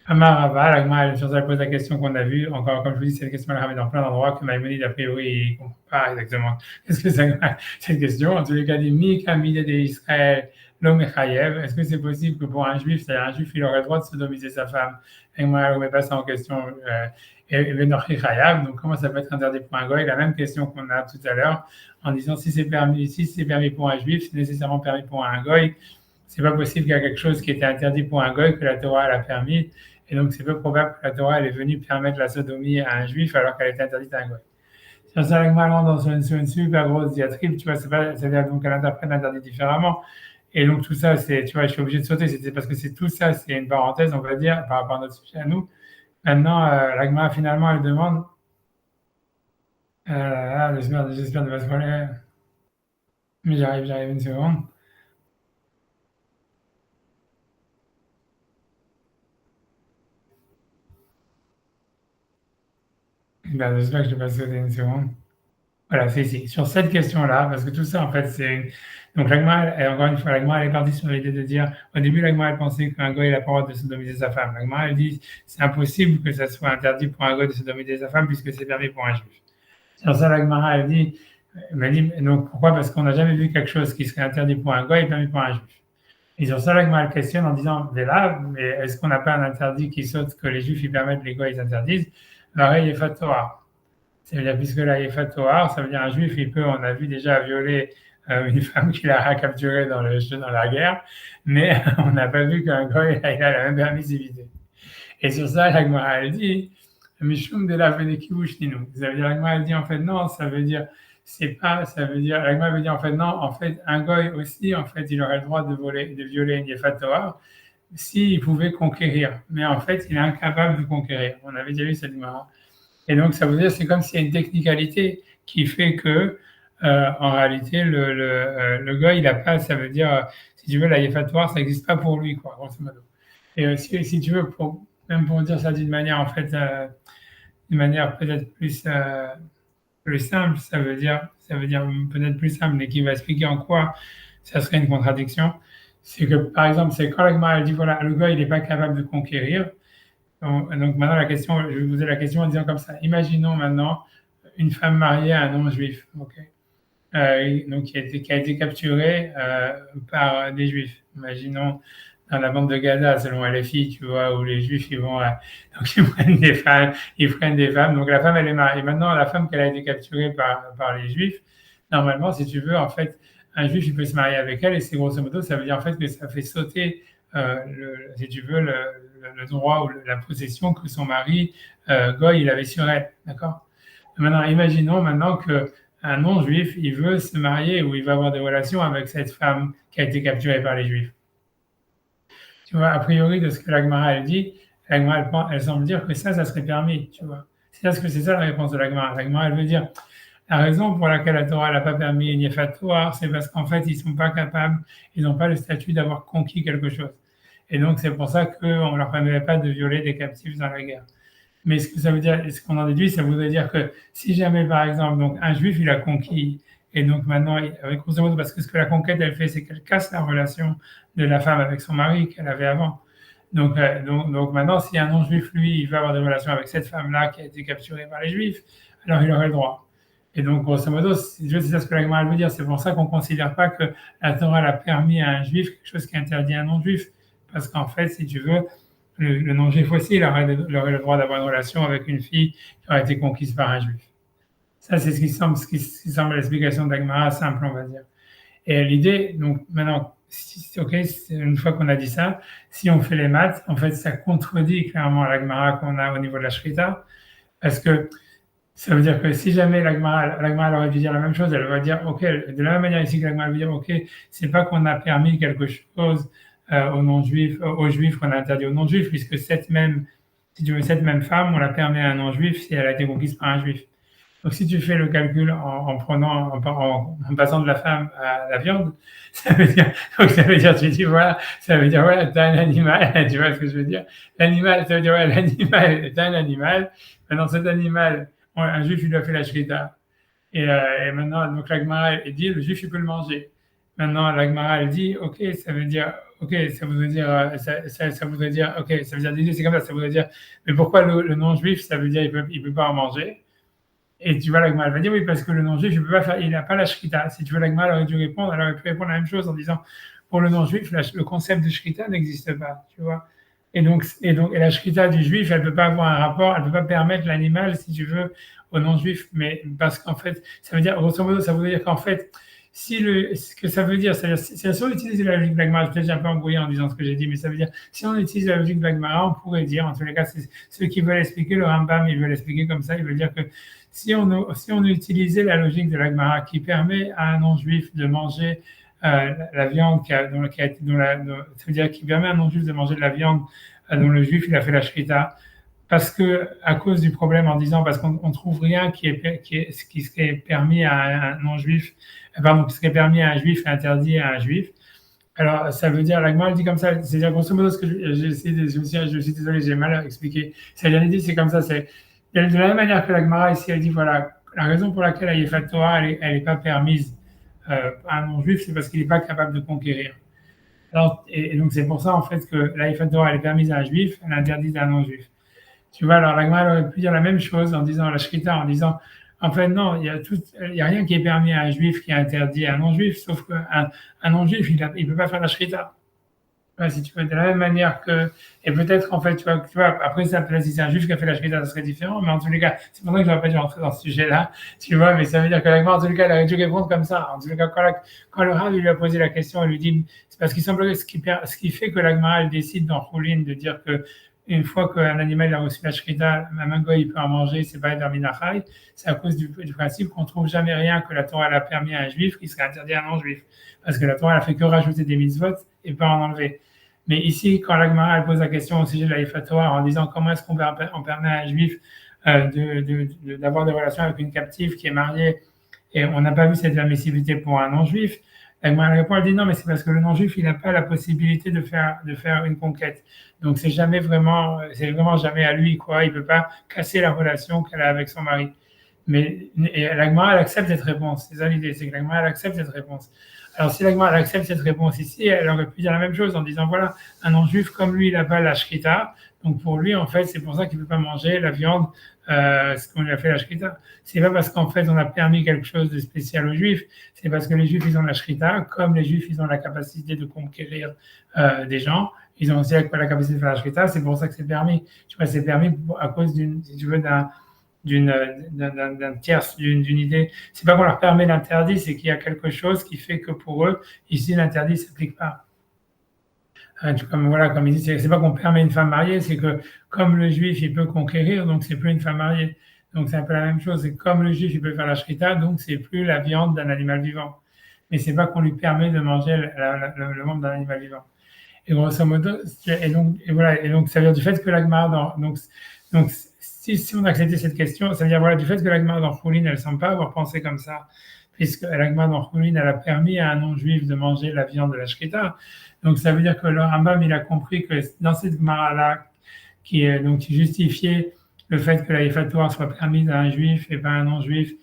Amar Rava, l'Agma, elle pose la question qu'on a vue. Encore, comme je vous dis, cette question, elle ramène dans plein d'endroits que Maïmonide, a priori, il ne comprend pas exactement qu'est-ce que c'est cette question. En tous les cas, dit Mika Mide de Israël, l'homme Chayev. Est-ce que c'est possible que pour un juif, c'est-à-dire un juif, il aurait le droit de sodomiser sa femme? Et moi, elle ne remet pas ça en question. Et Chayav, donc comment ça peut être interdit pour un goy? La même question qu'on a tout à l'heure, en disant si c'est permis pour un juif, c'est nécessairement permis pour un goy. C'est pas possible qu'il y ait quelque chose qui était interdit pour un goy que la Torah a permis. Et donc, c'est peu probable que la Torah elle est venue permettre la sodomie à un juif alors qu'elle était interdite à un goy. Sur ça, l'Agma dans une super grosse diatribe, tu vois, c'est-à-dire donc elle interprète l'interdit différemment. Et donc, tout ça, tu vois, je suis obligé de sauter, c'est parce que c'est tout ça, c'est une parenthèse, on va dire, par rapport à notre sujet à nous. Maintenant, l'Agma, finalement, elle demande, J'espère ne pas spoiler. Mais j'arrive une seconde. Ben, j'espère que je ne vais pas sauter une seconde. Voilà, c'est sur cette question-là, parce que tout ça, en fait, donc l'Agma, encore une fois, l'Agma, elle est partie sur l'idée de dire, au début, l'Agma, elle pensait qu'un gars, il a pas le droit de sodomiser sa femme. L'Agma, elle dit, c'est impossible que ça soit interdit pour un gars de sodomiser sa femme, puisque c'est permis pour un juif. Sur ça, l'Agmara, elle m'a dit, donc pourquoi? Parce qu'on n'a jamais vu quelque chose qui serait interdit pour un gars et permis pour un juif. Et sur ça, l'Agmara, elle questionne en disant, mais là, mais est-ce qu'on n'a pas un interdit qui saute que les juifs, ils permettent, les gars, ils interdisent? La il est Torah. Ça veut dire, puisque là, il est Torah, ça veut dire un juif, il peut, on a vu déjà violer une femme qu'il a capturée dans la guerre, mais on n'a pas vu qu'un gars, il a la même permissivité. Et sur ça, l'Agmara, elle dit, Mishum de la Venekibushninu. Ça veut dire, l'Agmara, elle dit, en fait, non, ça veut dire, c'est pas, ça veut dire, l'Agmara veut dire, en fait, non, en fait, un goy aussi, en fait, il aurait le droit de voler, de violer une Yefat Torah s'il pouvait conquérir. Mais en fait, il est incapable de conquérir. On avait déjà vu cette Agmara. Et donc, ça veut dire, c'est comme s'il y a une technicalité qui fait que, en réalité, le gars, il a pas, ça veut dire, si tu veux, la Yefat Torah, ça n'existe pas pour lui, quoi, grosso modo. Et si tu veux, même pour dire ça d'une manière, en fait, d'une manière peut-être plus simple, ça veut dire peut-être plus simple, mais qui va expliquer en quoi ça serait une contradiction. C'est que, par exemple, c'est quand l'Agma dit, voilà, le gars, il n'est pas capable de conquérir. Donc maintenant, je vais vous poser la question en disant comme ça. Imaginons maintenant une femme mariée à un non-juif, ok? Donc qui a été capturée par des juifs. Imaginons dans la bande de Gaza, selon LFI, tu vois, où les juifs ils vont, donc ils prennent des femmes. Donc la femme elle est mariée. Et maintenant la femme qu'elle a été capturée par les juifs, normalement, si tu veux, en fait, un juif il peut se marier avec elle et c'est grosso modo, ça veut dire en fait que ça fait sauter, si tu veux, le droit ou la possession que son mari Goy il avait sur elle, d'accord? Maintenant, imaginons maintenant que un non-juif, il veut se marier ou il va avoir des relations avec cette femme qui a été capturée par les juifs. Tu vois, a priori, de ce que l'Agmara elle dit, l'Agmara elle semble dire que ça serait permis, tu vois. C'est ça la réponse de l'Agmara. L'Agmara elle veut dire, la raison pour laquelle la Torah n'a pas permis une Yefat, c'est parce qu'en fait, ils ne sont pas capables, ils n'ont pas le statut d'avoir conquis quelque chose. Et donc, c'est pour ça qu'on ne leur permettait pas de violer des captifs dans la guerre. Mais ce que ça veut dire, ce qu'on en déduit, ça voudrait dire que si jamais, par exemple, donc un juif, il a conquis, et donc maintenant, avec grosso modo, parce que ce que la conquête, elle fait, c'est qu'elle casse la relation de la femme avec son mari qu'elle avait avant. Donc maintenant, si un non-juif, lui, il veut avoir des relations avec cette femme-là qui a été capturée par les juifs, alors il aurait le droit. Et donc, grosso modo, c'est ça ce que la Gemara veut dire. C'est pour ça qu'on ne considère pas que la Torah a permis à un juif quelque chose qui interdit à un non-juif. Parce qu'en fait, si tu veux, le non-juif aussi, il aurait le droit d'avoir une relation avec une fille qui aurait été conquise par un juif. Ça, c'est ce qui semble l'explication d'Agmara simple, on va dire. Et l'idée, donc maintenant, ok, une fois qu'on a dit ça, si on fait les maths, en fait, ça contredit clairement l'Agmara qu'on a au niveau de la Shrita, parce que ça veut dire que si jamais l'Agmara aurait dû dire la même chose, elle va dire, ok, de la même manière ici que l'Agmara veut dire, ok, c'est pas qu'on a permis quelque chose aux non-juifs, aux juifs qu'on a interdit aux non-juifs, puisque si tu veux, cette même femme, on la permet à un non-juif si elle a été conquise par un juif. Donc, si tu fais le calcul en passant de la femme à la viande, ça veut dire, tu dis, voilà, ça veut dire, voilà, t'as un animal, tu vois ce que je veux dire? L'animal, ça veut dire, voilà, l'animal est un animal. Maintenant, cet animal, un juif, il lui a fait la shrita. Et maintenant, donc, l'agmara, elle dit, le juif, il peut le manger. Maintenant, l'agmara, elle dit, ok, ça veut dire, ok, ça voudrait dire, ça voudrait dire, ok, ça veut dire, c'est comme ça voudrait dire, mais pourquoi le non-juif, ça veut dire, il peut pas en manger? Et tu vois, l'Agma, elle va dire oui, parce que le non-juif, je peux pas faire, il n'a pas la shrita. Si tu veux, l'Agma, elle aurait dû répondre, elle aurait pu répondre la même chose en disant pour le non-juif, le concept de shrita n'existe pas, tu vois. Et la shrita du juif, elle peut pas avoir un rapport, elle peut pas permettre l'animal, si tu veux, au non-juif, mais parce qu'en fait, ça veut dire, grosso modo, ça veut dire qu'en fait, ce que ça veut dire, c'est-à-dire, si on utilise la logique de l'Agma, peut-être j'ai un peu embrouillé en disant ce que j'ai dit, mais ça veut dire, si on utilise la logique de l'Agma, on pourrait dire, en tous les cas, c'est ceux qui veulent expliquer le Rambam, ils veulent expliquer comme ça, ils veulent dire que si on utilisait la logique de l'Agmara qui permet à un non-juif de manger la viande c'est-à-dire qui permet à un non-juif de manger de la viande dont le juif il a fait la shrita, parce que à cause du problème en disant parce qu'on trouve rien qui serait permis à un non-juif, pardon, qui serait permis à un juif et interdit à un juif. Alors, ça veut dire, la Gemara dit comme ça, c'est-à-dire, grosso modo, ce que je suis désolé, j'ai mal expliqué. C'est-à-dire, dit, c'est comme ça, c'est de la même manière que la Gemara ici, elle dit, voilà, la raison pour laquelle la Yefat Torah, elle est pas permise à un non-juif, c'est parce qu'il n'est pas capable de conquérir. Alors, et donc, c'est pour ça, en fait, que la Yefat Torah, elle est permise à un juif, elle est interdite à un non-juif. Tu vois, alors la Gemara aurait pu dire la même chose en disant la Shrita, en disant, en fait, non, il y a rien qui est permis à un juif qui est interdit à un non-juif, sauf qu'un un non-juif, il peut pas faire la Shrita. Ouais, si tu veux, de la même manière que, et peut-être, en fait, tu vois, après, ça, peut-être, si c'est un juif qui a fait la Shrita, ça serait différent, mais en tous les cas, c'est pour ça que je n'aurais pas dû rentrer dans ce sujet-là, tu vois, mais ça veut dire que la Gemara, en tous les cas, elle aurait dû répondre comme ça. En tous les cas, quand le Rav lui a posé la question, elle lui dit, c'est parce qu'il semblerait ce qui fait que la Gemara, elle décide dans Choulin de dire que une fois qu'un animal a reçu la shrita, même un goy il peut en manger, c'est pas un minachai, c'est à cause du principe qu'on trouve jamais rien que la Torah elle a permis à un juif qui serait interdit à un non-juif. Parce que la Torah elle a fait que rajouter des mitzvot et pas en enlever. Mais ici, quand la Gemara elle pose la question au sujet de la Yefat Torah en disant comment est-ce qu'on permet à un juif d'avoir des relations avec une captive qui est mariée et on n'a pas vu cette permissibilité pour un non-juif, la Gemara répond, elle dit non, mais c'est parce que le non-juif, il n'a pas la possibilité de faire une conquête. Donc c'est vraiment jamais à lui, quoi. Il peut pas casser la relation qu'elle a avec son mari. Mais et la Gemara, elle accepte cette réponse. C'est ça l'idée, c'est que la Gemara, elle accepte cette réponse. Alors si la Gemara, elle accepte cette réponse ici, elle aurait pu dire la même chose en disant voilà, un non-juif comme lui, il n'a pas la shrita, donc pour lui, en fait, c'est pour ça qu'il ne peut pas manger la viande, ce qu'on lui a fait la shrita. C'est pas parce qu'en fait on a permis quelque chose de spécial aux juifs, c'est parce que les juifs ils ont la shrita, comme les juifs ils ont la capacité de conquérir des gens, ils ont aussi la capacité de faire la shrita, c'est pour ça que c'est permis. Tu vois, c'est permis à cause si tu veux, d'un tierce, d'une idée. C'est pas qu'on leur permet l'interdit, c'est qu'il y a quelque chose qui fait que pour eux, ici, l'interdit ne s'applique pas. Comme il dit, c'est pas qu'on permet une femme mariée, c'est que comme le juif, il peut conquérir, donc c'est plus une femme mariée. Donc c'est un peu la même chose. C'est comme le juif, il peut faire la shrita, donc c'est plus la viande d'un animal vivant. Mais c'est pas qu'on lui permet de manger le membre d'un animal vivant. Et grosso modo, et donc ça vient du fait que la Gemara, donc si on acceptait cette question, ça veut dire voilà, du fait que la Gemara dans Choulin, elle ne semble pas avoir pensé comme ça, puisque la Gemara dans Choulin, elle a permis à un non-juif de manger la viande de la Shrita. Donc ça veut dire que le Rambam, il a compris que dans cette Gemara-là, qui justifiait le fait que la Yefat Torah soit permise à un juif et pas à un non-juif,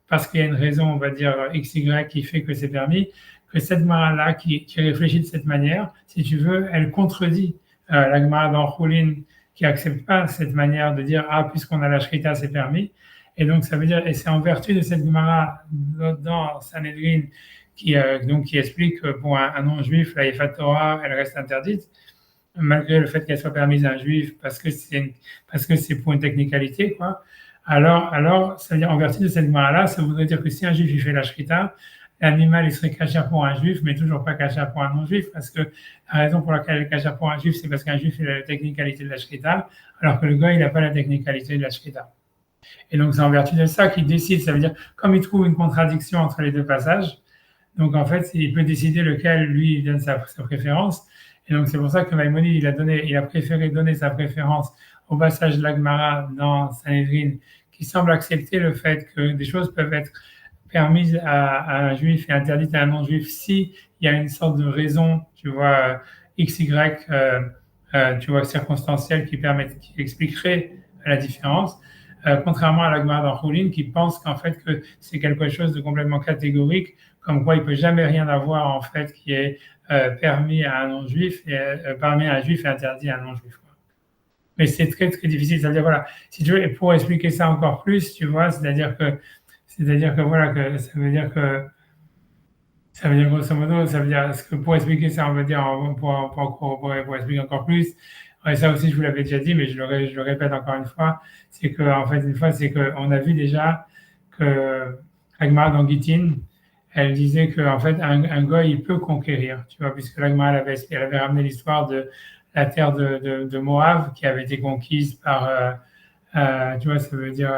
parce qu'il y a une raison, on va dire, XY qui fait que c'est permis, que cette Gemara-là, qui réfléchit de cette manière, si tu veux, elle contredit la Gemara dans Choulin, qui accepte pas cette manière de dire ah puisqu'on a la shrita c'est permis, et donc ça veut dire et c'est en vertu de cette Gemara dans Sanhedrin qui explique que pour un non-juif la Yefat Torah elle reste interdite malgré le fait qu'elle soit permise à un juif parce que c'est pour une technicalité quoi. Alors ça veut dire en vertu de cette Gemara là ça voudrait dire que si un juif il fait la shrita, l'animal il serait caché pour un juif, mais toujours pas caché pour un non-juif, parce que la raison pour laquelle il est caché pour un juif, c'est parce qu'un juif il a la technicalité de la shrita, alors que le gars il n'a pas la technicalité de la shrita. Et donc c'est en vertu de ça qu'il décide, ça veut dire comme il trouve une contradiction entre les deux passages, donc en fait il peut décider lequel lui il donne sa préférence, et donc c'est pour ça que Maïmonide il a préféré donner sa préférence au passage de la Gemara dans Sanhedrin, qui semble accepter le fait que des choses peuvent être permise à un juif et interdite à un non-juif si il y a une sorte de raison, tu vois, XY, tu vois, circonstancielle qui expliquerait la différence, contrairement à la Gemara dans Choulin qui pense qu'en fait que c'est quelque chose de complètement catégorique, comme quoi il peut jamais rien avoir en fait qui est permis à un non-juif et permis à un juif et interdit à un non-juif. Mais c'est très très difficile. C'est-à-dire voilà, si tu veux, et pour expliquer ça encore plus, tu vois, c'est-à-dire que voilà, que ça veut dire grosso modo, ça veut dire, ce que pour expliquer ça, on va dire, pour expliquer encore plus, et ça aussi je vous l'avais déjà dit, mais je le répète encore une fois, c'est que, en fait, une fois, c'est qu'on a vu déjà que Agmar dans Gittin, elle disait que, en fait, un goy, il peut conquérir, tu vois, puisque l'Agmar, elle avait ramené l'histoire de la terre de Moab qui avait été conquise par, tu vois, ça veut dire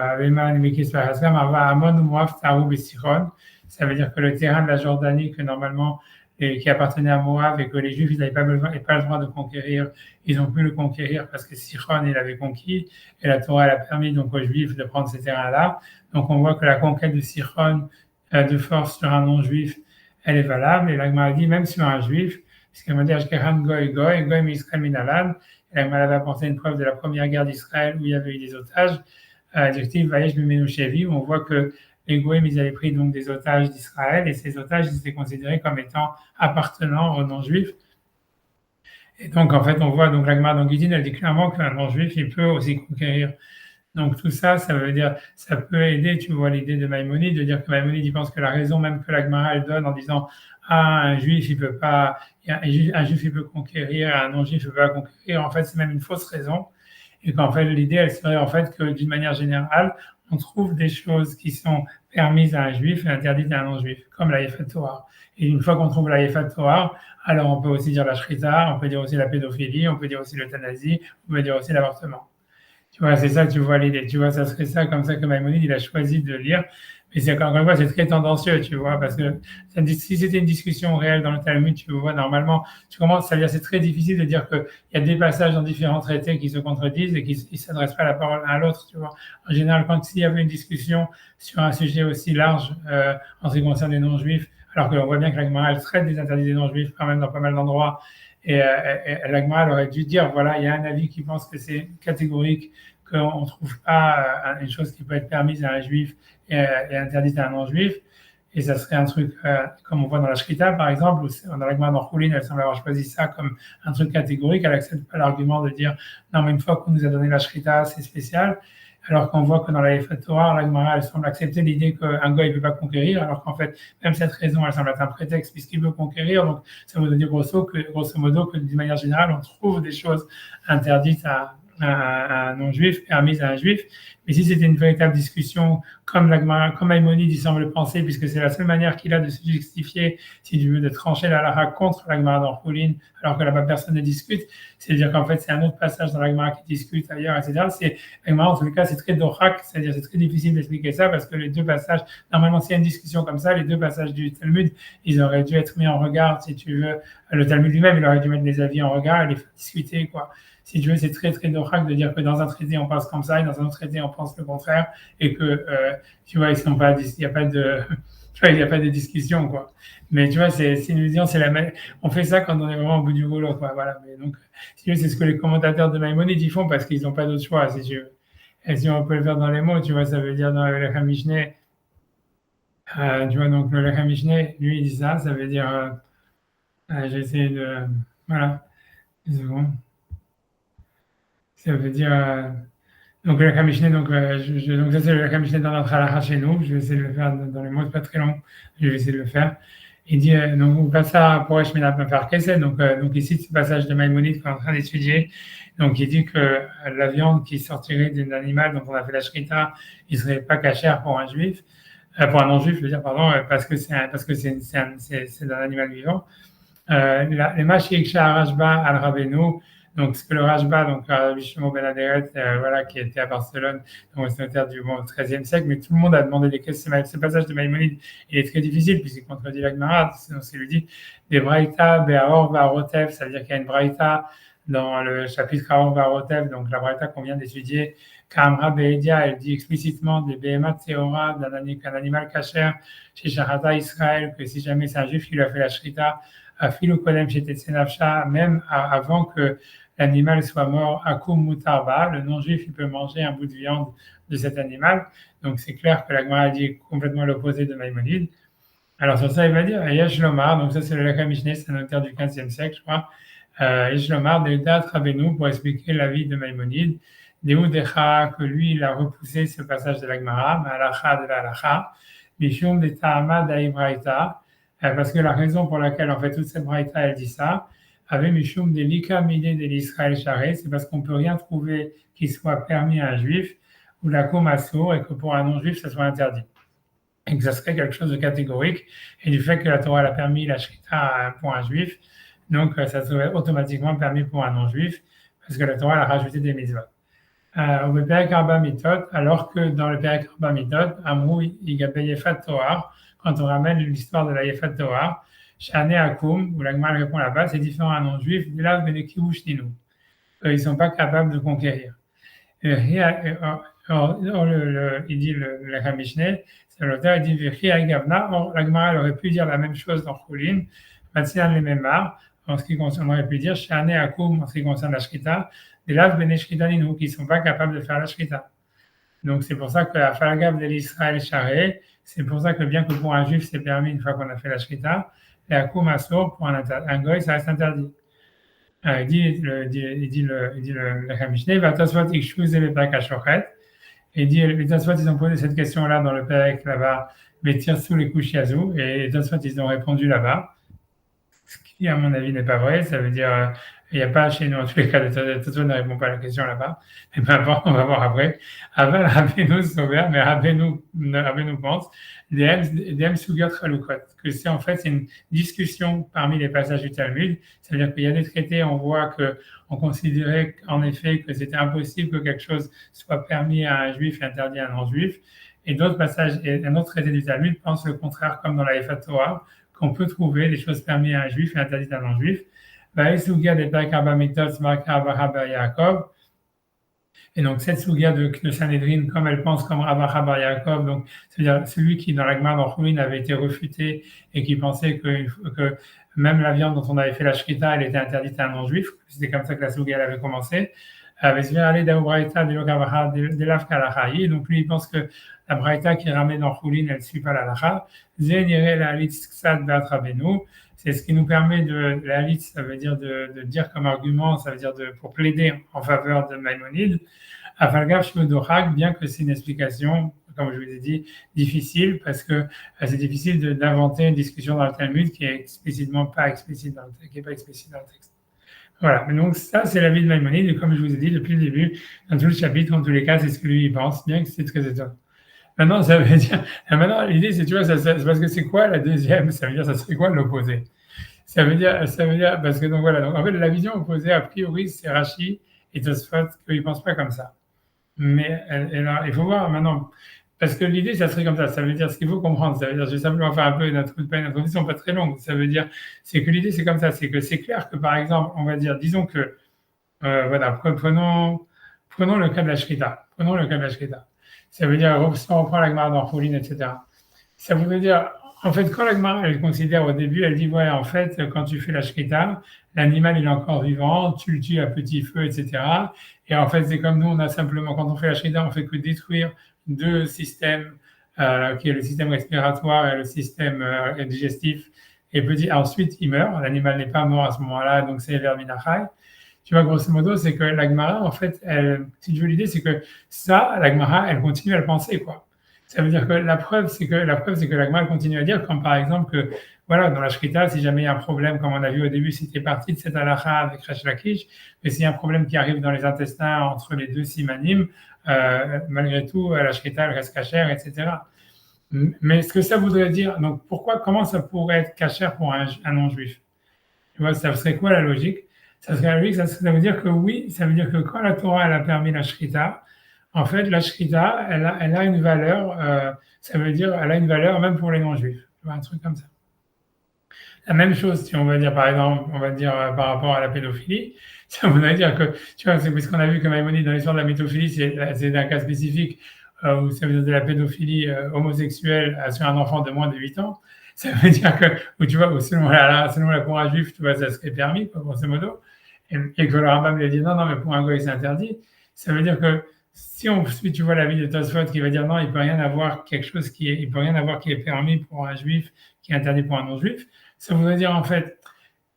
ça veut dire que le terrain de la Jordanie que normalement et qui appartenait à Moab et que les Juifs, ils n'avaient pas besoin et pas le droit de conquérir. Ils ont pu le conquérir parce que Sichon, il avait conquis et la Torah, elle a permis donc aux Juifs de prendre ces terrains-là. Donc on voit que la conquête de Sichon de force sur un non-juif, elle est valable. Et l'Agma dit même sur un juif, puisqu'elle m'a dit Ashkeran Goy Goy, Goy Israël Minalan. Et l'Agma avait apporté une preuve de la première guerre d'Israël où il y avait eu des otages. Adjectif Vayesh Bimenuchevi, où on voit que les Goïms, ils avaient pris donc des otages d'Israël et ces otages, ils étaient considérés comme étant appartenant aux non-juifs. Et donc, en fait, on voit, donc, la Gemara dans Gittin, elle dit clairement qu'un non-juif, il peut aussi conquérir. Donc, tout ça, ça veut dire, ça peut aider, tu vois, l'idée de Maïmonide, de dire que Maïmonide, il pense que la raison même que la Gemara, elle donne en disant, ah, un juif, il peut pas, un juif, il peut conquérir, un non-juif, il peut pas conquérir. En fait, c'est même une fausse raison. Et qu'en fait, l'idée, elle serait en fait que d'une manière générale, on trouve des choses qui sont permises à un juif et interdites à un non-juif, comme la Yefat Torah. Et une fois qu'on trouve la Yefat Torah, alors on peut aussi dire la shrita, on peut dire aussi la pédophilie, on peut dire aussi l'euthanasie, on peut dire aussi l'avortement. Tu vois, c'est ça, tu vois l'idée. Tu vois, ça serait ça, comme ça que Maïmonide, il a choisi de lire. Mais c'est encore une fois, c'est très tendancieux, tu vois, parce que si c'était une discussion réelle dans le Talmud, tu vois, normalement, tu commences, ça veut dire c'est très difficile de dire qu'il y a des passages dans différents traités qui se contredisent et qui ne s'adressent pas la parole l'un à l'autre, tu vois. En général, quand s'il y avait une discussion sur un sujet aussi large en ce qui concerne les non-juifs, alors qu'on voit bien que la Gemara, elle traite des interdits des non-juifs quand même dans pas mal d'endroits, et la Gemara, elle aurait dû dire, voilà, il y a un avis qui pense que c'est catégorique, qu'on ne trouve pas une chose qui peut être permise à un juif et interdite à un non-juif. Et ça serait un truc, comme on voit dans la Shrita, par exemple, où dans la Gemara d'Orchoulin, elle semble avoir choisi ça comme un truc catégorique. Elle n'accepte pas l'argument de dire, non, mais une fois qu'on nous a donné la Shrita, c'est spécial. Alors qu'on voit que dans la Yefat Torah, la Gemara, elle semble accepter l'idée qu'un gars, il ne peut pas conquérir, alors qu'en fait, même cette raison, elle semble être un prétexte puisqu'il veut conquérir. Donc, ça veut dire grosso modo que d'une manière générale, on trouve des choses interdites à un non-juif, permise à un juif. Mais si c'était une véritable discussion, comme Maïmonide, il semble penser, puisque c'est la seule manière qu'il a de se justifier, si tu veux, de trancher la halakha contre la Gemara d'Orchoulin, alors que là-bas personne ne discute, c'est-à-dire qu'en fait c'est un autre passage dans la Gemara qui discute ailleurs, etc. C'est, la Gemara, en tous les cas, c'est très dorak, c'est-à-dire c'est très difficile d'expliquer ça, parce que les deux passages, normalement s'il y a une discussion comme ça, les deux passages du Talmud, ils auraient dû être mis en regard, si tu veux, le Talmud lui-même, il aurait dû mettre les avis en regard et les faire discuter, quoi. Si tu veux, c'est très, très dorak de dire que dans un traité, on pense comme ça, et dans un autre traité, on pense le contraire, et que, tu vois, il n'y a pas de, tu vois, il n'y a pas de discussion, quoi. Mais tu vois, c'est une vision, c'est la même, on fait ça quand on est vraiment au bout du boulot, quoi, voilà. Mais donc, si tu veux, c'est ce que les commentateurs de Maïmonide, ils font parce qu'ils n'ont pas d'autre choix, si tu veux. Et si on peut le faire dans les mots, tu vois, ça veut dire dans le Lechem Mishneh, tu vois, donc le Lechem Mishneh, lui, il dit ça veut dire, j'ai essayé de, voilà, une seconde. Ça veut dire, donc le Kamishné, donc, donc ça c'est le Kamishné dans notre halakha chez nous. Je vais essayer de le faire dans les mots, c'est pas très long. Je vais essayer de le faire. Il dit, donc on passe ça pour Eshmina faire Kesed. Donc ici, ce passage de Maïmonide qu'on est en train d'étudier. Donc il dit que la viande qui sortirait d'un animal dont on a fait la shrita, il serait pas cachère pour un juif, pour un non-juif, je veux dire, pardon, parce que c'est un animal vivant. Les Mashik Shah Rajba al Rabbeinu, donc ce que le Rajba, donc Bishmo Ben Aderet, voilà, qui était à Barcelone, donc c'est notaire du XIIIe siècle, mais tout le monde a demandé des questions. Ce passage de Maïmonide, il est très difficile puisqu'il contredit la Gemara, sinon c'est lui dit des Braïta, Be'aor, Ba'arotev, ça veut dire qu'il y a une Braïta dans le chapitre Aor Ba'arotev, donc la Braïta qu'on vient d'étudier, Kamra Be'edia, elle dit explicitement des Behemat Teora, qu'un animal cachère chez Shahata Israël, que si jamais c'est un juif qui lui a fait la Shrita, Afil ou Kodem chez Tetsenafsha, même avant que l'animal soit mort, Akum Mutarba, le non-juif, il peut manger un bout de viande de cet animal. Donc c'est clair que la Gemara dit complètement l'opposé de Maïmonide. Alors sur ça, il va dire Yesh Lomar, donc ça c'est le Lechem Mishneh, c'est un auteur du XVe siècle, je crois. Yesh Lomar, Dedat Rabbeinu, pour expliquer la vie de Maïmonide. Deu Decha, que lui, il a repoussé ce passage de la Gemara, Ma'alacha de la Halacha, Mishum de Ta'ama d'Aïbraïta, parce que la raison pour laquelle, en fait, toute cette braïta, elle dit ça, avec Mishum de l'Ika Midé de l'Israël Charé, c'est parce qu'on ne peut rien trouver qui soit permis à un juif, ou la Komasso, et que pour un non-juif, ça soit interdit. Et que ça serait quelque chose de catégorique, et du fait que la Torah a permis la Shrita pour un juif, donc ça serait automatiquement permis pour un non-juif, parce que la Torah a rajouté des mitzvot. Au Perek Arba Mitot, alors que dans le Perek Arba Mitot, Amrou Igabé Yefat Torah, quand on ramène l'histoire de la Yefat Torah, Shane Akum, où la Gemara répond là-bas, c'est différent à un non-juif, de là, Benekivush Ninu. Ils ne sont pas capables de conquérir. Il dit le Mishneh, c'est l'auteur, il dit Or, la Gemara aurait pu dire la même chose dans Choulin, Matsian le Memar, en ce qui concerne, on aurait pu dire Shane Akum, en ce qui concerne la Shrita, des Lav Bene Shrita Ninu, qui ne sont pas capables de faire la Shrita. Donc, c'est pour ça que la Falagav de l'Israël Charé, c'est pour ça que bien que pour un juif, c'est permis une fois qu'on a fait la Shrita, et Akum Asor, pour un goy, ça reste interdit. Il dit le Mishneh, va Tosfot Ikshuz et le Perek HaShochet. Et il dit, les Tosfot, ils ont posé cette question-là dans le Perek là-bas, mais tire sous les couches Yazou, et les Tosfot, ils ont répondu là-bas. Ce qui, à mon avis, n'est pas vrai. Ça veut dire, il n'y a pas chez nous, en tous les cas, les Tosfot ne répond pas à la question là-bas. Mais peu importe, on va voir après. Aval Rabbeinu Sober, mais Rabbeinu pense, Dem Sugyot Chalukot, que c'est en fait une discussion parmi les passages du Talmud. Ça veut dire qu'il y a des traités, on voit qu'on considérait en effet que c'était impossible que quelque chose soit permis à un juif et interdit à un non-juif. Et d'autres passages, et un autre traité du Talmud pense le contraire, comme dans la Efat Torah, qu'on peut trouver des choses permises à un juif et interdites à un non-juif. Et donc, cette sougia de Sanhedrin, comme elle pense comme Rabba Bar Yaakov, donc, c'est-à-dire celui qui, dans la Gemara dans Choulin, avait été refuté et qui pensait que même la viande dont on avait fait la shrita, elle était interdite à un non-juif. C'était comme ça que la sougia avait commencé. Donc, lui, il pense que la braïta qui ramène dans Choulin, elle ne suit pas la lacha. C'est ce qui nous permet la liste, ça veut dire de dire comme argument, ça veut dire pour plaider en faveur de Maïmonide. Bien que c'est une explication, comme je vous ai dit, difficile, parce que c'est difficile d'inventer une discussion dans le Talmud qui est pas explicite dans le texte. Voilà, donc ça c'est l'avis de Maïmonide, et comme je vous ai dit depuis le début, dans tout le chapitre, en tous les cas, c'est ce que lui il pense, bien que c'est très étonnant. Maintenant, ça veut dire, maintenant l'idée c'est, tu vois, c'est parce que c'est quoi la deuxième, ça veut dire, ça serait quoi l'opposé? Ça veut dire, parce que donc voilà, donc en fait la vision opposée a priori c'est Rashi et Tosfot qu'ils ne pensent pas comme ça. Mais alors, il faut voir maintenant, parce que l'idée ça serait comme ça veut dire ce qu'il faut comprendre, ça veut dire, je vais simplement faire un peu une introduction pas très longue, ça veut dire, c'est que l'idée c'est comme ça, c'est que c'est clair que par exemple, on va dire, disons que, voilà, prenons le cas de la Shrita, ça veut dire, si on reprend la Gemara dans Choulin, etc., ça voudrait dire, en fait, quand la Gemara, elle considère au début, elle dit, ouais, en fait, quand tu fais la Shrita, l'animal, il est encore vivant, tu le tues à petit feu, etc. Et en fait, c'est comme nous, on a simplement, quand on fait la Shrita, on fait que détruire deux systèmes, qui est le système respiratoire et le système digestif. Et ensuite, il meurt. L'animal n'est pas mort à ce moment-là, donc c'est Verminachai. Tu vois, grosso modo, c'est que la Gemara, en fait, si tu veux l'idée, c'est que ça, la Gemara, elle continue à le penser, quoi. Ça veut dire que la preuve, c'est que la Gemara continue à dire, comme par exemple que, voilà, dans la Shrita, si jamais il y a un problème, comme on a vu au début, c'était parti de cette halakha avec Resh Lakish, mais s'il y a un problème qui arrive dans les intestins entre les deux simanim, malgré tout, la Shrita, elle reste cachère, etc. Mais ce que ça voudrait dire, donc comment ça pourrait être cachère pour un non-juif? Tu vois, ça serait quoi la logique? Ça serait la logique, ça veut dire que oui, ça veut dire que quand la Torah, elle a permis la Shrita, en fait, la Shrita, elle a une valeur, ça veut dire, elle a une valeur même pour les non-juifs. Tu vois, un truc comme ça. La même chose, si on va dire, par exemple, par rapport à la pédophilie, ça voudrait dire que, tu vois, c'est parce qu'on a vu que Maïmonide, dans l'histoire de la pédophilie, c'est un cas spécifique, où ça veut dire de la pédophilie homosexuelle sur un enfant de moins de 8 ans. Ça veut dire que, ou tu vois, selon la Torah juive, tu vois, ça serait permis, quoi, grosso modo. Et que le Rambam lui a dit, non, mais pour un goy, c'est interdit. Ça veut dire que, si on suit, tu vois, l'avis de Tosfot qui va dire non, il peut rien avoir qui est permis pour un juif, qui est interdit pour un non-juif, ça voudrait dire en fait,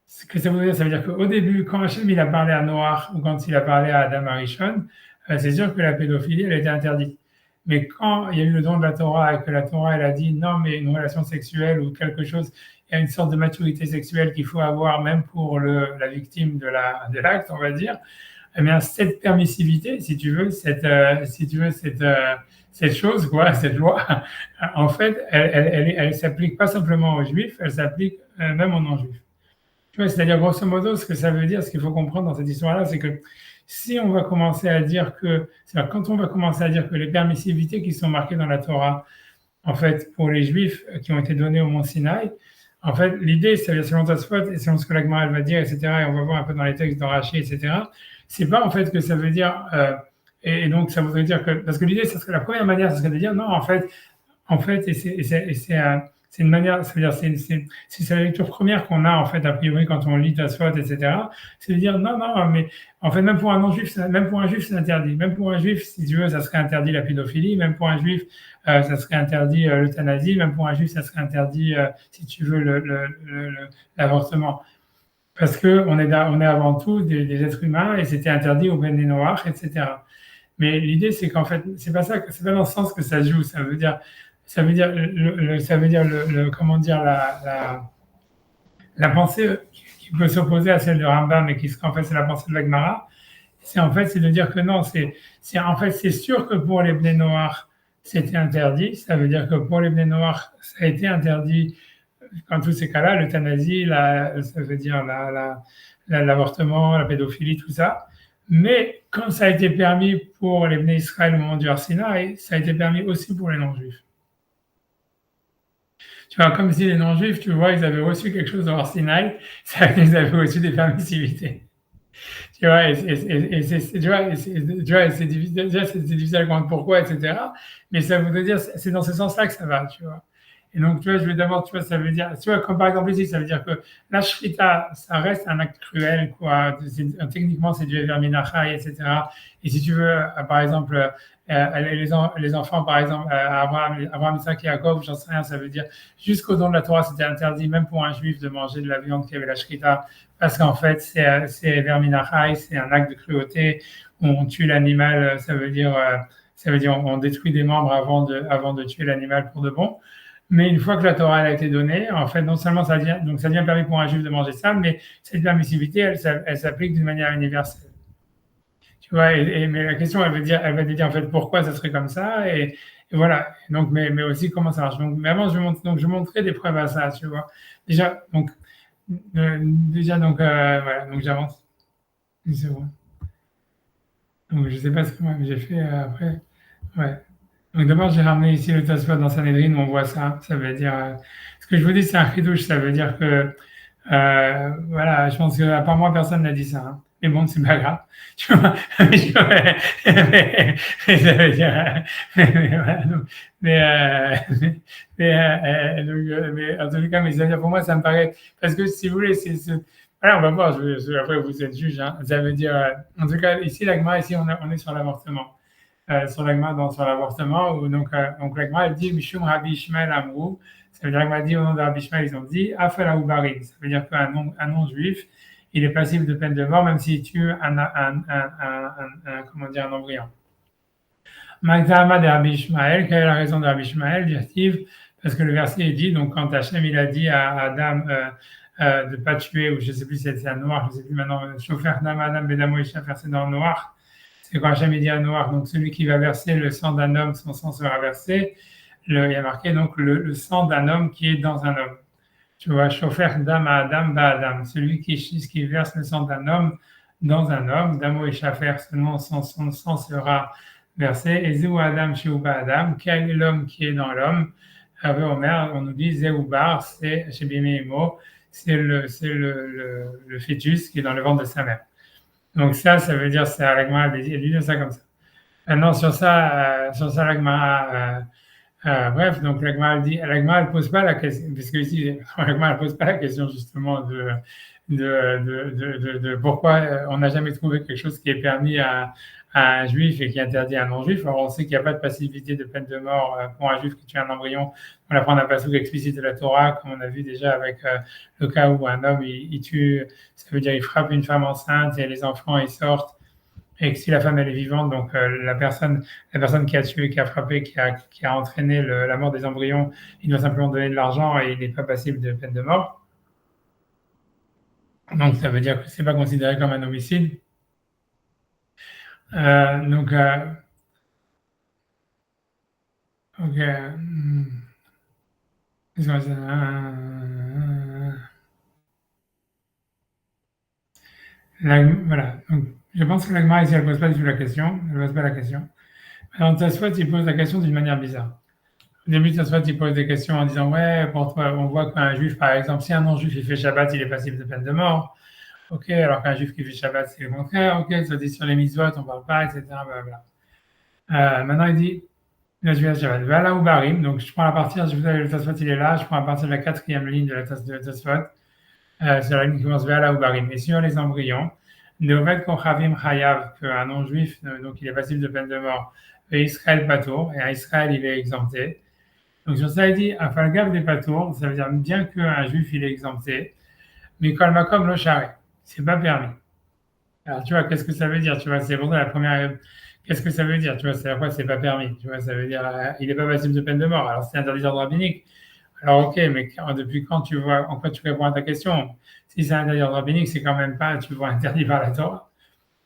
ce que ça veut dire qu'au début, quand Hachem il a parlé à Noach ou quand il a parlé à Adam Arishon, c'est sûr que la pédophilie, elle était interdite. Mais quand il y a eu le don de la Torah et que la Torah, elle a dit non, mais une relation sexuelle ou quelque chose, il y a une sorte de maturité sexuelle qu'il faut avoir même pour la victime de l'acte, on va dire. Eh bien, cette permissivité, si tu veux, cette chose, quoi, cette loi, en fait, elle s'applique pas simplement aux juifs, elle s'applique même aux non-juifs. Tu vois, c'est-à-dire, grosso modo, ce que ça veut dire, ce qu'il faut comprendre dans cette histoire-là, c'est que si on va commencer à dire c'est-à-dire quand on va commencer à dire que les permissivités qui sont marquées dans la Torah, en fait, pour les juifs qui ont été donnés au Mont Sinaï, En fait, l'idée, c'est selon Tosfot et selon ce que la Gemara elle va dire, etc., et on va voir un peu dans les textes de Rashi, etc., c'est pas en fait que ça veut dire, et donc ça voudrait dire que, parce que l'idée, ça serait la première manière, ça serait de dire, non, en fait, c'est une manière, ça veut dire, c'est la lecture première qu'on a, en fait, a priori, quand on lit Tosfot, etc., c'est de dire, non, non, mais en fait, même pour un non-juif, même pour un juif, c'est interdit. Même pour un juif, si tu veux, ça serait interdit la pédophilie. Même pour un juif, ça serait interdit l'euthanasie. Même pour un juif, ça serait interdit, si tu veux, l'avortement. Parce que on est avant tout des êtres humains et c'était interdit au Ben Noach, etc. Mais l'idée, c'est qu'en fait, c'est pas ça, c'est pas dans ce sens que ça se joue. Ça veut dire, comment dire, la pensée qui peut s'opposer à celle de Rambam, mais qui en fait, c'est la pensée de la Gemara. C'est de dire que non, en fait, c'est sûr que pour les Bnei Noach, c'était interdit. Ça veut dire que pour les Bnei Noach, ça a été interdit dans tous ces cas-là, l'euthanasie, ça veut dire l'avortement, la pédophilie, tout ça. Mais quand ça a été permis pour les Bnei Israël au moment du Har Sinaï, ça a été permis aussi pour les non-juifs. Tu vois, comme si les non-juifs, tu vois, ils avaient reçu quelque chose au Har Sinaï, ils avaient reçu des permissivités. Tu vois, c'est difficile, déjà, c'est difficile à comprendre pourquoi, etc. Mais ça voudrait dire, c'est dans ce sens-là que ça va, tu vois. Et donc, tu vois, je vais d'abord, tu vois, ça veut dire, tu vois, comme par exemple ici, ça veut dire que la shrita, ça reste un acte cruel, quoi. Techniquement, c'est du verminachai, etc. Et si tu veux, par exemple, les enfants, par exemple, Abraham, Isaac et Jacob, j'en sais rien, ça veut dire, jusqu'au don de la Torah, c'était interdit, même pour un juif, de manger de la viande qui avait la shrita, parce qu'en fait, c'est verminachai, c'est un acte de cruauté, où on tue l'animal, ça veut dire, on détruit des membres avant de tuer l'animal pour de bon. Mais une fois que la Torah elle a été donnée, en fait, non seulement ça devient permis pour un juif de manger ça, mais cette permissivité, elle s'applique d'une manière universelle. Tu vois, mais la question, elle va te dire en fait pourquoi ça serait comme ça, et voilà. Donc, mais aussi comment ça marche. Donc, mais avant, je montrais des preuves à ça, tu vois. Donc, voilà, donc j'avance. C'est bon. Donc, je sais pas ce que moi j'ai fait après. Ouais. Donc d'abord, j'ai ramené ici le Tosfot dans Sanhedrin où on voit ça. Ça veut dire, ce que je vous dis, c'est un chidouche. Ça veut dire que, voilà, je pense que à part moi, personne n'a dit ça, hein. Mais bon, c'est pas grave. Tu vois, mais ça veut dire, voilà, mais en tout cas, mais ça veut dire pour moi, ça me paraît, parce que si vous voulez, voilà, on va voir. Après, vous êtes juge, hein. Ça veut dire, en tout cas, ici, la Gemara, ici, on est sur l'avortement. Sur l'agma sur l'avortement, où donc l'agma elle dit Mishum Rabbi Ishmael Amrou, ça veut dire l'agma dit au nom de Rabbi Ishmael, ils ont dit Afala Ubarim, ça veut dire qu'un non-juif, il est passible de peine de mort même s'il tue comment dire, un embryon. Magdama de Rabbi Ishmael, quelle est la raison de Rabbi Ishmael? Dit parce que le verset dit, donc quand Hachem il a dit à Adam de ne pas tuer, ou je ne sais plus si c'est un noir, je ne sais plus maintenant, Shofer Dam Adam Bedamo Isha, c'est dans le noir. C'est quand Hachem dit à Noach, donc celui qui va verser le sang d'un homme, son sang sera versé. Il y a marqué donc le sang d'un homme qui est dans un homme. Tu vois, Shofer Dam Adam Ba Adam, celui qui verse le sang d'un homme dans un homme, Damo et Shafer, son sang sera versé. Et Zéou Adam Sheuba Adam, quel est l'homme qui est dans l'homme? Avec Omer, on nous dit Zéoubar, c'est chez Biméimo, c'est le fœtus qui est dans le ventre de sa mère. Donc ça veut dire, c'est l'agma, il dit ça comme ça. Maintenant, sur ça l'agma, bref, donc l'agma, elle pose pas la question, puisque ici, l'agma, elle pose pas la question justement de pourquoi on n'a jamais trouvé quelque chose qui est permis à un juif et qui est interdit à un non-juif. Alors, on sait qu'il n'y a pas de passivité de peine de mort pour un juif qui tue un embryon. On apprend un passage explicite de la Torah, comme on a vu déjà avec le cas où un homme, il tue, ça veut dire il frappe une femme enceinte et les enfants, ils sortent. Et que si la femme, elle est vivante, donc la personne qui a tué, qui a frappé, qui a entraîné la mort des embryons, il doit simplement donner de l'argent et il n'est pas passible de peine de mort. Donc, ça veut dire que c'est pas considéré comme un homicide. Donc, ok. Voilà. Donc, je pense que l'agma ici, elle ne pose pas du tout la question. Elle ne pose pas la question. Alors, Tosfot, il pose la question d'une manière bizarre. Au début, Tosfot, il pose des questions en disant, ouais, pour toi, on voit qu'un juif, par exemple, si un non-juif, il fait Shabbat, il est passible de peine de mort. Ok, alors qu'un juif qui fait Shabbat, c'est le contraire. Ok, ça dit sur les mitzvot, on parle pas, etc. Blablabla. Maintenant, il dit, là, je vais Shabbat. Vala ou Barim. Donc, je prends à partir, je vous avez le Tosfot, il est là. Je prends à partir de la quatrième ligne de la Tosfot. C'est la ligne qui commence Vala ou Barim. Et sur les embryons, Neovet Kochavim Chayav, qu'un non-juif, donc il est passible de peine de mort, et Israël Patour, et à Israël, il est exempté. Donc, sur ça, il dit, Afalgav des Patour, ça veut dire bien qu'un juif, il est exempté, mais Kolmakom lo charé, c'est pas permis. Alors, tu vois, qu'est-ce que ça veut dire? Tu vois, c'est pour ça la première. Qu'est-ce que ça veut dire? Tu vois, c'est à quoi c'est pas permis? Tu vois, ça veut dire, il n'est pas passible de peine de mort. Alors, c'est interdit d'ordre rabbinique. Alors, ok, mais depuis quand tu vois, en quoi tu réponds à ta question? Si c'est interdit d'ordre rabbinique, c'est quand même pas, tu vois, interdit par la Torah.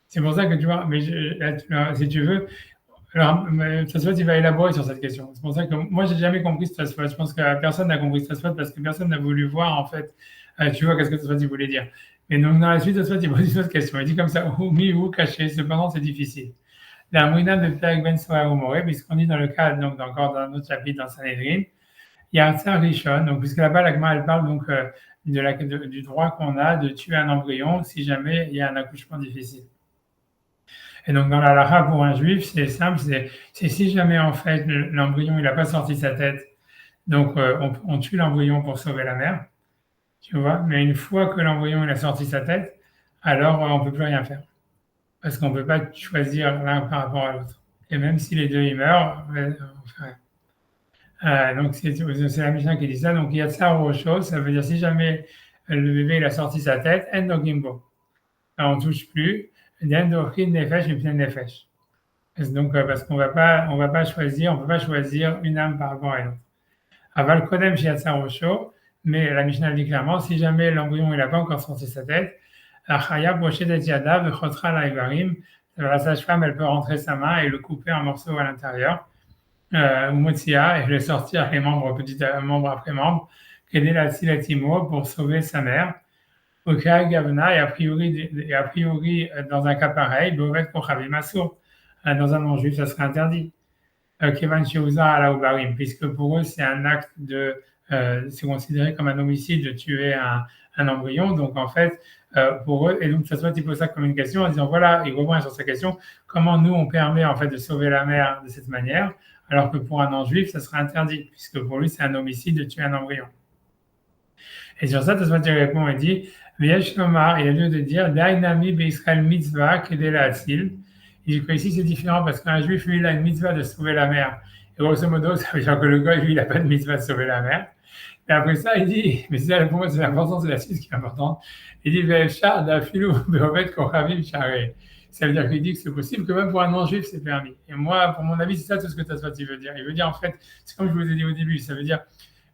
C'est pour ça que tu vois, mais si tu veux, alors, Tosfot, il va élaborer sur cette question. C'est pour ça que moi, j'ai jamais compris ce Tosfot. Je pense que personne n'a compris ce Tosfot parce que personne n'a voulu voir, en fait, tu vois, qu'est-ce que Tosfot, il voulait dire. Et donc, dans la suite, Tosfot, il pose une autre question. Il dit comme ça, ou mis ou caché, cependant, c'est difficile. La mouina de Perek Ben Soa ou Moré, puisqu'on dit dans le cadre, donc, encore dans un autre chapitre dans Sanhedrin, il y a un Tsar Rishon, donc, puisque là-bas, l'Agma, elle parle donc du droit qu'on a de tuer un embryon si jamais il y a un accouchement difficile. Et donc, dans la halakha, pour un juif, c'est simple, c'est si jamais, en fait, l'embryon, il n'a pas sorti sa tête, donc on tue l'embryon pour sauver la mère, tu vois, mais une fois que l'embryon, il a sorti sa tête, alors on ne peut plus rien faire, parce qu'on ne peut pas choisir l'un par rapport à l'autre. Et même si les deux, ils meurent, on fait rien. Donc, c'est la Mishnah qui dit ça. Donc, il y a ça autre chose, ça veut dire si jamais le bébé, il a sorti sa tête, en dogimbo. On ne touche plus, d'endochin nefesh et plein nefesh. Donc, parce qu'on on va pas choisir, on peut pas choisir une âme par rapport à l'autre. Aval kodem shiatsa rosho, mais la Mishnah dit clairement, si jamais l'embryon il n'a pas encore sorti sa tête, achaya boshedet yada v'chotra laivarim, la sage-femme elle peut rentrer sa main et le couper en morceaux à l'intérieur, ou motia et le sortir les membres membre après membre, qu'aider la silatimo pour sauver sa mère. Au cas Gavna et a priori dans un cas pareil, bovet kochavim asur. Dans un non-juif, ça serait interdit. Kevan Sheuza à la Ubarim, puisque pour eux, c'est un acte c'est considéré comme un homicide de tuer un embryon. Donc, en fait, pour eux, et donc, ça soit il pose ça comme une question en disant, voilà, il revient sur sa question, comment nous, on permet, en fait, de sauver la mère de cette manière, alors que pour un non-juif, ça serait interdit, puisque pour lui, c'est un homicide de tuer un embryon. Et sur ça, Tosfot répond et dit, V'yesh lomar, il y a lieu de dire, Dainami be'Israël mitzvah kedel ha'atzil. Il dit que ici c'est différent parce qu'un juif, lui, il a une mitzvah de sauver la mère. Et grosso modo, ça veut dire que le gars, lui, il n'a pas de mitzvah de sauver la mère. Et après ça, il dit, mais c'est pour moi, c'est important, c'est la suite qui est importante. Il dit, Ve'efshar da'afilu be'ovet kochavim sharei. Ça veut dire qu'il dit que c'est possible que même pour un non-juif, c'est permis. Et moi, pour mon avis, c'est ça tout ce que Tosfot veut dire. Il veut dire, en fait, c'est comme je vous ai dit au début, ça veut dire,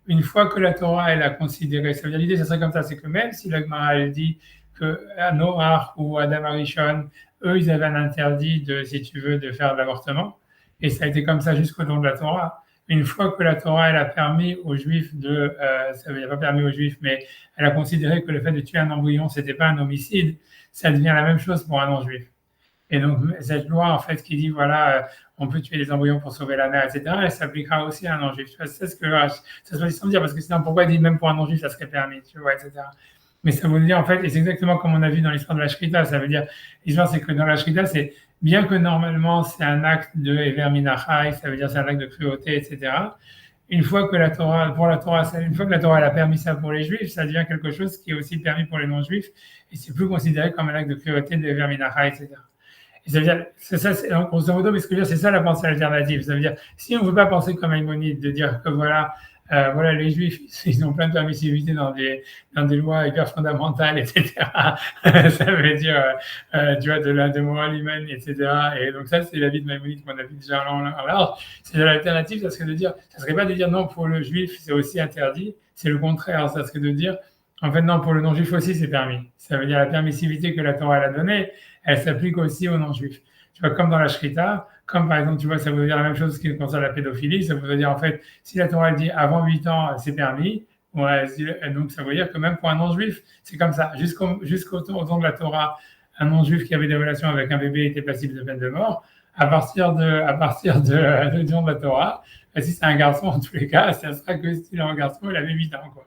une fois que la Torah, elle a considéré, ça veut dire l'idée, ça serait comme ça, c'est que même si la Gemara, elle dit que Noach ou Adam Arishon, eux, ils avaient un interdit de, si tu veux, de faire de l'avortement, et ça a été comme ça jusqu'au don de la Torah. Une fois que la Torah, elle a permis aux Juifs ça veut dire pas permis aux Juifs, mais elle a considéré que le fait de tuer un embryon, c'était pas un homicide, ça devient la même chose pour un non-juif. Et donc, cette loi, en fait, qui dit, voilà, on peut tuer les embryons pour sauver la mère, etc., elle s'appliquera aussi à un non-juif. C'est ce que ça se passe sans dire, parce que sinon, pourquoi il dit même pour un non-juif, ça serait permis, tu vois, etc. Mais ça veut dire, en fait, et c'est exactement comme on a vu dans l'histoire de la Shrita, ça veut dire, l'histoire, c'est que dans la Shrita, c'est bien que normalement, c'est un acte de Ever Minachai, ça veut dire c'est un acte de cruauté, etc. Une fois que la Torah, une fois que la Torah elle a permis ça pour les Juifs, ça devient quelque chose qui est aussi permis pour les non-juifs, et c'est plus considéré comme un acte de cruauté de Ever Minachai, etc. Et ça veut dire, c'est ça, grosso modo, mais ce que je veux dire, c'est ça la pensée alternative. Ça veut dire, si on ne veut pas penser comme Maïmonide, de dire que voilà, les Juifs, ils ont plein de permissivité dans des lois hyper fondamentales, etc. Ça veut dire, tu vois, de morale humaine, etc. Et donc ça, c'est l'avis de Maïmonide qu'on a vu déjà en large. C'est l'alternative, ça serait pas de dire non, pour le Juif, c'est aussi interdit. C'est le contraire, ça serait de dire, en fait, non, pour le non-juif aussi, c'est permis. Ça veut dire la permissivité que la Torah a donnée, elle s'applique aussi aux non-juifs. Tu vois, comme dans la Shrita, comme par exemple, tu vois, ça veut dire la même chose qui concerne la pédophilie, ça veut dire en fait, si la Torah dit avant 8 ans, c'est permis, ouais, donc ça veut dire que même pour un non-juif, c'est comme ça. Jusqu'au temps de la Torah, un non-juif qui avait des relations avec un bébé était passible de peine de mort. disons, de la Torah, si c'est un garçon, en tous les cas, ça sera que s'il est un garçon, il avait 8 ans, quoi.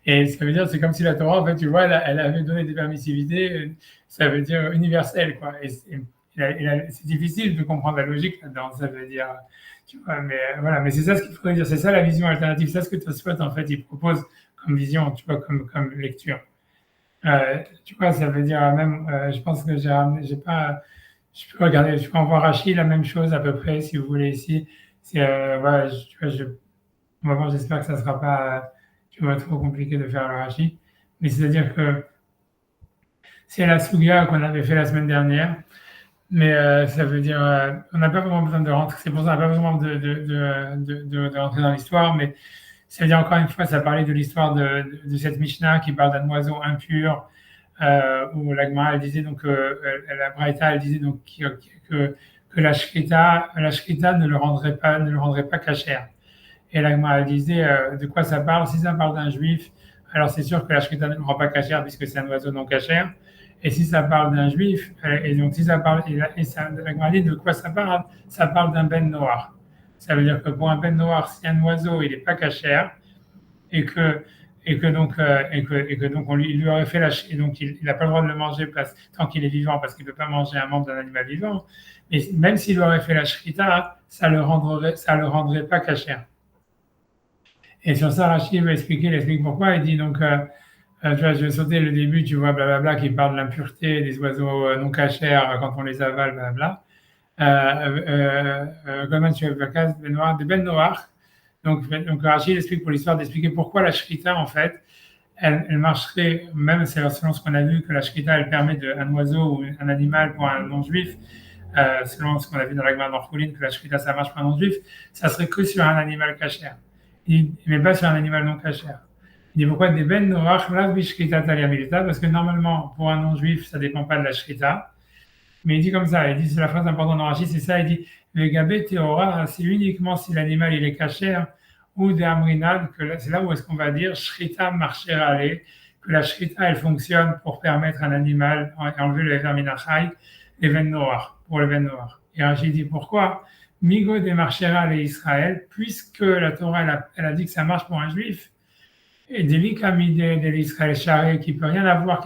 Et ça veut dire, c'est comme si la Torah, en fait, tu vois, elle avait donné des permissivités, ça veut dire universelles, quoi. Et c'est difficile de comprendre la logique là-dedans, ça veut dire, tu vois, mais voilà, mais c'est ça ce qu'il faudrait dire, c'est ça la vision alternative, c'est ça ce que Tosfot, en fait, il propose comme vision, tu vois, comme lecture. Tu vois, ça veut dire même, je pense que j'ai pas, je peux regarder, je peux en voir Rachid, la même chose à peu près, si vous voulez ici. C'est, voilà, tu vois, on va voir, j'espère que ça sera pas, tu vois, trop compliqué de faire le Rachid. Mais c'est-à-dire que c'est la Sugia qu'on avait fait la semaine dernière, mais ça veut dire, on n'a pas vraiment besoin de rentrer, c'est pour ça qu'on n'a pas besoin de rentrer dans l'histoire, mais ça veut dire encore une fois, ça parlait de l'histoire de cette Mishnah qui parle d'un oiseau impur, où la Gemara elle disait donc, la Braïta elle disait donc que la shrita ne le rendrait pas cachère. Et la Gemara elle disait de quoi ça parle? Si ça parle d'un juif, alors c'est sûr que la shrita ne le rend pas cachère puisque c'est un oiseau non cachère. Et si ça parle d'un juif, et donc si ça parle, et ça, la Gemara dit de quoi ça parle? Ça parle d'un ben noir. Ça veut dire que pour un ben noir, si un oiseau il n'est pas cachère, et que et que donc il lui aurait fait lâcher, et donc il n'a pas le droit de le manger tant qu'il est vivant parce qu'il ne peut pas manger un membre d'un animal vivant. Mais même s'il lui aurait fait la shrita, ça le rendrait pas cachère. Et sur ça, Rachid va expliquer, il explique pourquoi. Il dit donc, tu vois, je vais sauter le début, tu vois, blablabla, qui parle de l'impureté des oiseaux non cachères quand on les avale, blabla. Comment tu as des Ben Noach. Donc Rachid explique pour l'histoire d'expliquer pourquoi la shrita, en fait, elle marcherait, même selon ce qu'on a vu, que la shrita, elle permet un oiseau ou un animal pour un non-juif, selon ce qu'on a vu dans la Gemara d'Orcholine, que la shrita, ça marche pour un non-juif, ça serait que sur un animal cachère, mais pas sur un animal non cachère. Il dit pourquoi des ben noach, la shrita talia milita, parce que normalement, pour un non-juif, ça ne dépend pas de la shrita. Mais il dit comme ça, il dit, c'est la phrase importante dans Rachid, c'est ça, il dit, le gabé théora, c'est uniquement si l'animal il est cachère, ou des amrinad, que c'est là où est-ce qu'on va dire, shrita marcherale, que la shrita, elle fonctionne pour permettre à un animal, enlever le verminachai, les veines noires, pour les veines noires. Et Rachid dit pourquoi? Migo des marcherale et Israël, puisque la Torah, elle a dit que ça marche pour un juif, et des likamidé de l'Israël charé qui peut rien avoir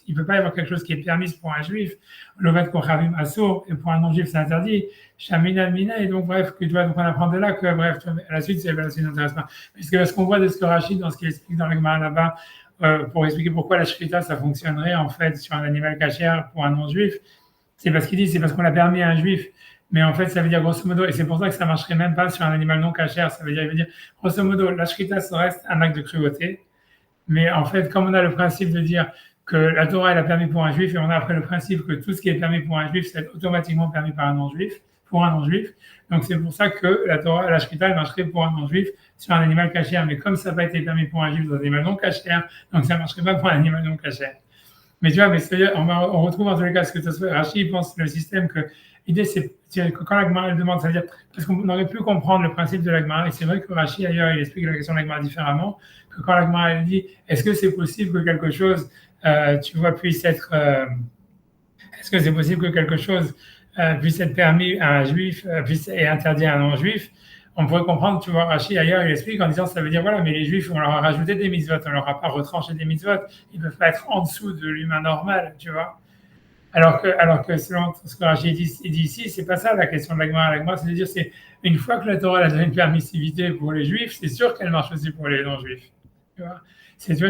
il peut pas y avoir quelque chose qui est permis pour un juif, le fait qu'on chavim assour, et pour un non-juif c'est interdit, chamina mina, et donc bref, que tu vois, donc on apprend de là que bref, à la suite, la suite n'intéresse pas. Puisque ce qu'on voit de ce que Rachid, dans ce qu'il explique dans le Gemara là-bas, pour expliquer pourquoi la shrita, ça fonctionnerait en fait sur un animal cachère pour un non-juif, c'est parce qu'il dit, c'est parce qu'on l'a permis à un juif. Mais en fait, ça veut dire grosso modo, et c'est pour ça que ça marcherait même pas sur un animal non cachère, ça veut dire, il veut dire, grosso modo, la shrita, ça reste un acte de cruauté. Mais en fait, comme on a le principe de dire que la Torah, elle a permis pour un juif, et on a après le principe que tout ce qui est permis pour un juif, c'est automatiquement permis par un non-juif, pour un non-juif. Donc c'est pour ça que la Torah, la shrita, elle marcherait pour un non-juif sur un animal cachère. Mais comme ça n'a pas été permis pour un juif dans un animal non cachère, donc ça marcherait pas pour un animal non cachère. Mais tu vois, mais c'est-à-dire, on retrouve en tous les cas ce que Rachid pense le système que l'idée c'est que quand la Gemara demande, ça veut dire parce qu'on aurait pu comprendre le principe de la Gemara, et c'est vrai que Rachid ailleurs il explique la question de la Gemara différemment, que quand la Gemara dit est-ce que c'est possible que quelque chose, tu vois, puisse être, est-ce que c'est possible que quelque chose puisse être permis à un juif et interdit à un non-juif? On pourrait comprendre, tu vois, Rachid ailleurs, il explique en disant ça veut dire voilà, mais les juifs, on leur a rajouté des mitzvot, on leur a pas retranché des mitzvot, ils peuvent pas être en dessous de l'humain normal, tu vois. Alors que selon ce que Rachid dit ici, c'est pas ça la question de l'agma. L'agma, c'est de dire c'est une fois que la Torah a donné une permissivité pour les juifs, c'est sûr qu'elle marche aussi pour les non-juifs. Tu vois,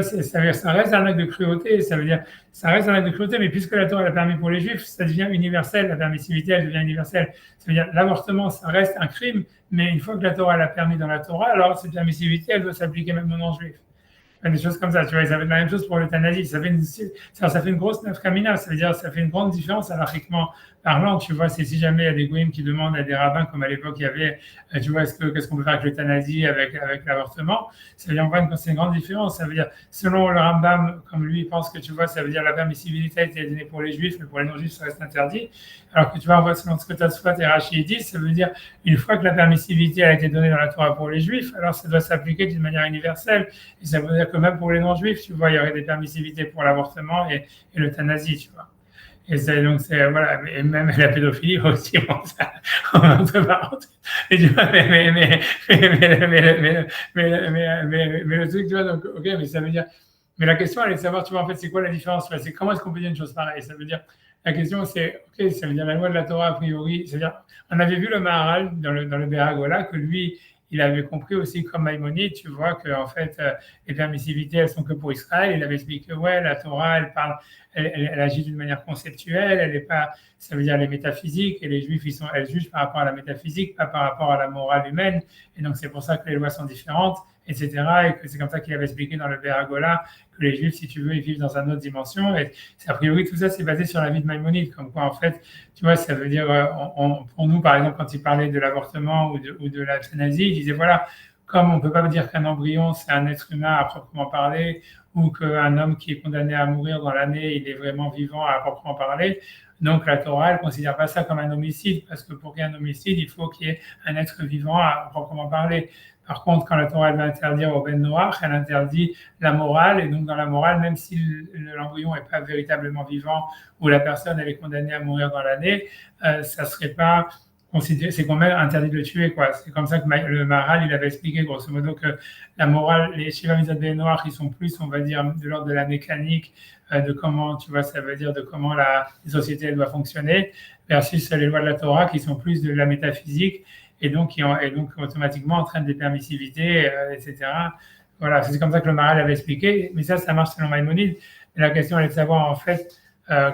ça reste un acte de cruauté, ça veut dire, ça reste un acte de cruauté, mais puisque la Torah l'a permis pour les juifs, ça devient universel, la permissivité, elle devient universelle. Ça veut dire, l'avortement, ça reste un crime, mais une fois que la Torah l'a permis dans la Torah, alors cette permissivité, elle doit s'appliquer même aux non-juifs. Des choses comme ça, tu vois, ça fait la même chose pour l'euthanasie, ça fait une grosse nafkamina, ça veut dire, ça fait une grande différence anarchiquement parlant, tu vois, c'est si jamais il y a des goïms qui demandent à des rabbins, comme à l'époque il y avait, tu vois, qu'est-ce qu'on peut faire avec l'euthanasie, avec l'avortement, ça veut dire, on voit que c'est une grande différence, ça veut dire, selon le Rambam, comme lui, il pense que, tu vois, ça veut dire la permissibilité a été donnée pour les juifs, mais pour les non-juifs, ça reste interdit, alors que tu vois, on voit selon ce que Tosfot et Rachid disent, ça veut dire, une fois que la permissibilité a été donnée dans la Torah pour les juifs, alors ça doit s'appliquer d'une manière universelle, et ça veut dire que même pour les non-juifs, tu vois, il y aurait des permissivités pour l'avortement et l'euthanasie, tu vois. Et donc, voilà, et même la pédophilie aussi, bon, ça, entre parenthèses. Et tu vois, mais le truc, tu vois, donc, ok, mais ça veut dire, mais la question, elle est de savoir, tu vois, en fait, c'est quoi la différence? C'est comment est-ce qu'on peut dire une chose pareille? Ça veut dire, la question, c'est, ok, ça veut dire la loi de la Torah, a priori, c'est-à-dire, on avait vu le Maharal dans le Béragola, que lui, il avait compris aussi, comme Maïmonide, tu vois, que, en fait, les permissivités, elles sont que pour Israël. Il avait expliqué, ouais, la Torah, elle parle, elle agit d'une manière conceptuelle, elle n'est pas, ça veut dire les métaphysiques, et les juifs, elles jugent par rapport à la métaphysique, pas par rapport à la morale humaine, et donc c'est pour ça que les lois sont différentes, etc., et que c'est comme ça qu'il avait expliqué dans le Béragola, que les juifs, si tu veux, ils vivent dans une autre dimension, et a priori, tout ça, c'est basé sur la vie de Maïmonide, comme quoi, en fait, tu vois, ça veut dire, pour nous, par exemple, quand il parlait de l'avortement ou de l'euthanasie, il disait, voilà, comme on ne peut pas dire qu'un embryon, c'est un être humain à proprement parler, ou qu'un homme qui est condamné à mourir dans l'année, il est vraiment vivant à proprement parler. Donc la Torah, elle ne considère pas ça comme un homicide, parce que pour qu'il y ait un homicide, il faut qu'il y ait un être vivant à proprement parler. Par contre, quand la Torah elle va interdire au Ben Noach, elle interdit la morale, et donc dans la morale, même si l'embryon n'est pas véritablement vivant, ou la personne elle est condamnée à mourir dans l'année, ça serait pas c'est quand même interdit de le tuer, quoi. C'est comme ça que le Maharal, il avait expliqué, grosso modo, que la morale, les Shiva Mitzvot noirs, ils sont plus, on va dire, de l'ordre de la mécanique, de comment, tu vois, ça veut dire de comment la société, elle doit fonctionner, versus les lois de la Torah, qui sont plus de la métaphysique, et donc automatiquement entraînent des permissivités, etc. Voilà, c'est comme ça que le Maharal avait expliqué, mais ça marche selon Maïmonide. Mais la question, elle est de savoir, en fait,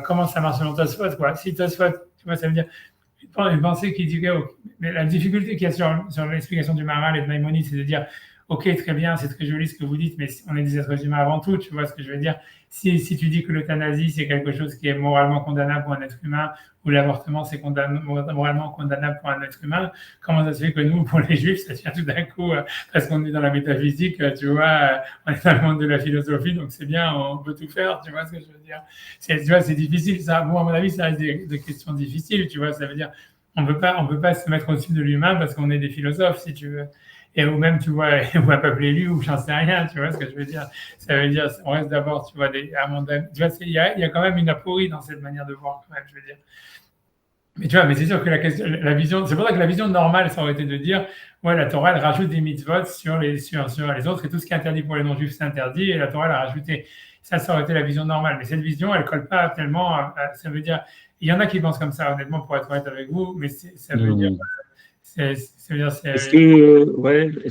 comment ça marche selon Tosfot, quoi. Si Tosfot, tu vois, ça veut dire une pensée qui dit que mais la difficulté qu'il y a sur l'explication du Maharal et de Maïmonide, c'est de dire ok, très bien, c'est très joli ce que vous dites, mais on est des êtres humains avant tout, tu vois ce que je veux dire. Si tu dis que l'euthanasie, c'est quelque chose qui est moralement condamnable pour un être humain, ou l'avortement, c'est moralement condamnable pour un être humain, comment ça se fait que nous, pour les juifs, ça vient tout d'un coup, parce qu'on est dans la métaphysique, tu vois, on est dans le monde de la philosophie, donc c'est bien, on peut tout faire, tu vois ce que je veux dire. Tu vois, c'est difficile, ça. Moi, à mon avis, ça reste des questions difficiles, tu vois, ça veut dire, on peut pas se mettre au-dessus de l'humain parce qu'on est des philosophes, si tu veux. Et ou même, tu vois, ou un peuple élu, ou j'en sais rien, tu vois ce que je veux dire. Ça veut dire, on reste d'abord, tu vois, tu vois, il y a quand même une aporie dans cette manière de voir, quand même, je veux dire. Mais tu vois, mais c'est sûr que la vision, c'est pour ça que la vision normale, ça aurait été de dire, ouais, la Torah, elle rajoute des mitzvot sur les autres, et tout ce qui est interdit pour les non-juifs, c'est interdit, et la Torah, elle a rajouté. Ça aurait été la vision normale. Mais cette vision, elle colle pas tellement ça veut dire, il y en a qui pensent comme ça, honnêtement, pour être honnête avec vous, mais ça veut dire, est-ce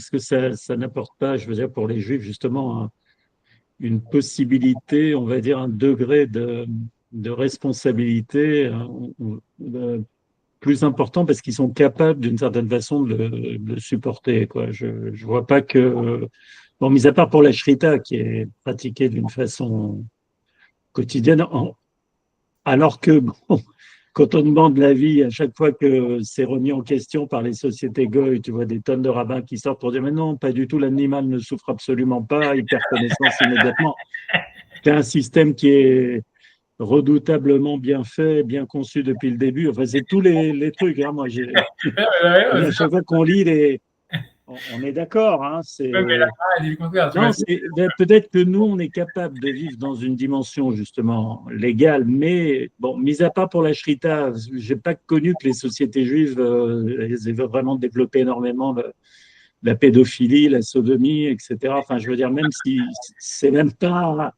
que ça n'apporte pas, je veux dire, pour les Juifs, justement, une possibilité, on va dire, un degré de responsabilité plus important parce qu'ils sont capables, d'une certaine façon, de le supporter, quoi. Je ne vois pas que. Bon, mis à part pour la shrita, qui est pratiquée d'une façon quotidienne, alors que, bon, quand on demande l'avis, à chaque fois que c'est remis en question par les sociétés goy, tu vois des tonnes de rabbins qui sortent pour dire mais non, pas du tout, l'animal ne souffre absolument pas, il perd connaissance immédiatement. C'est un système qui est redoutablement bien fait, bien conçu depuis le début. Enfin, c'est tous les trucs. Hein. Moi, à chaque fois qu'on lit on est d'accord. Hein, mais la Torah, elle dit le contraire, tu vois. non, peut-être que nous, on est capable de vivre dans une dimension justement légale, mais bon, mis à part pour la shrita, j'ai pas connu que les sociétés juives elles aient vraiment développé énormément la pédophilie, la sodomie, etc. Enfin, je veux dire, même si c'est même pas,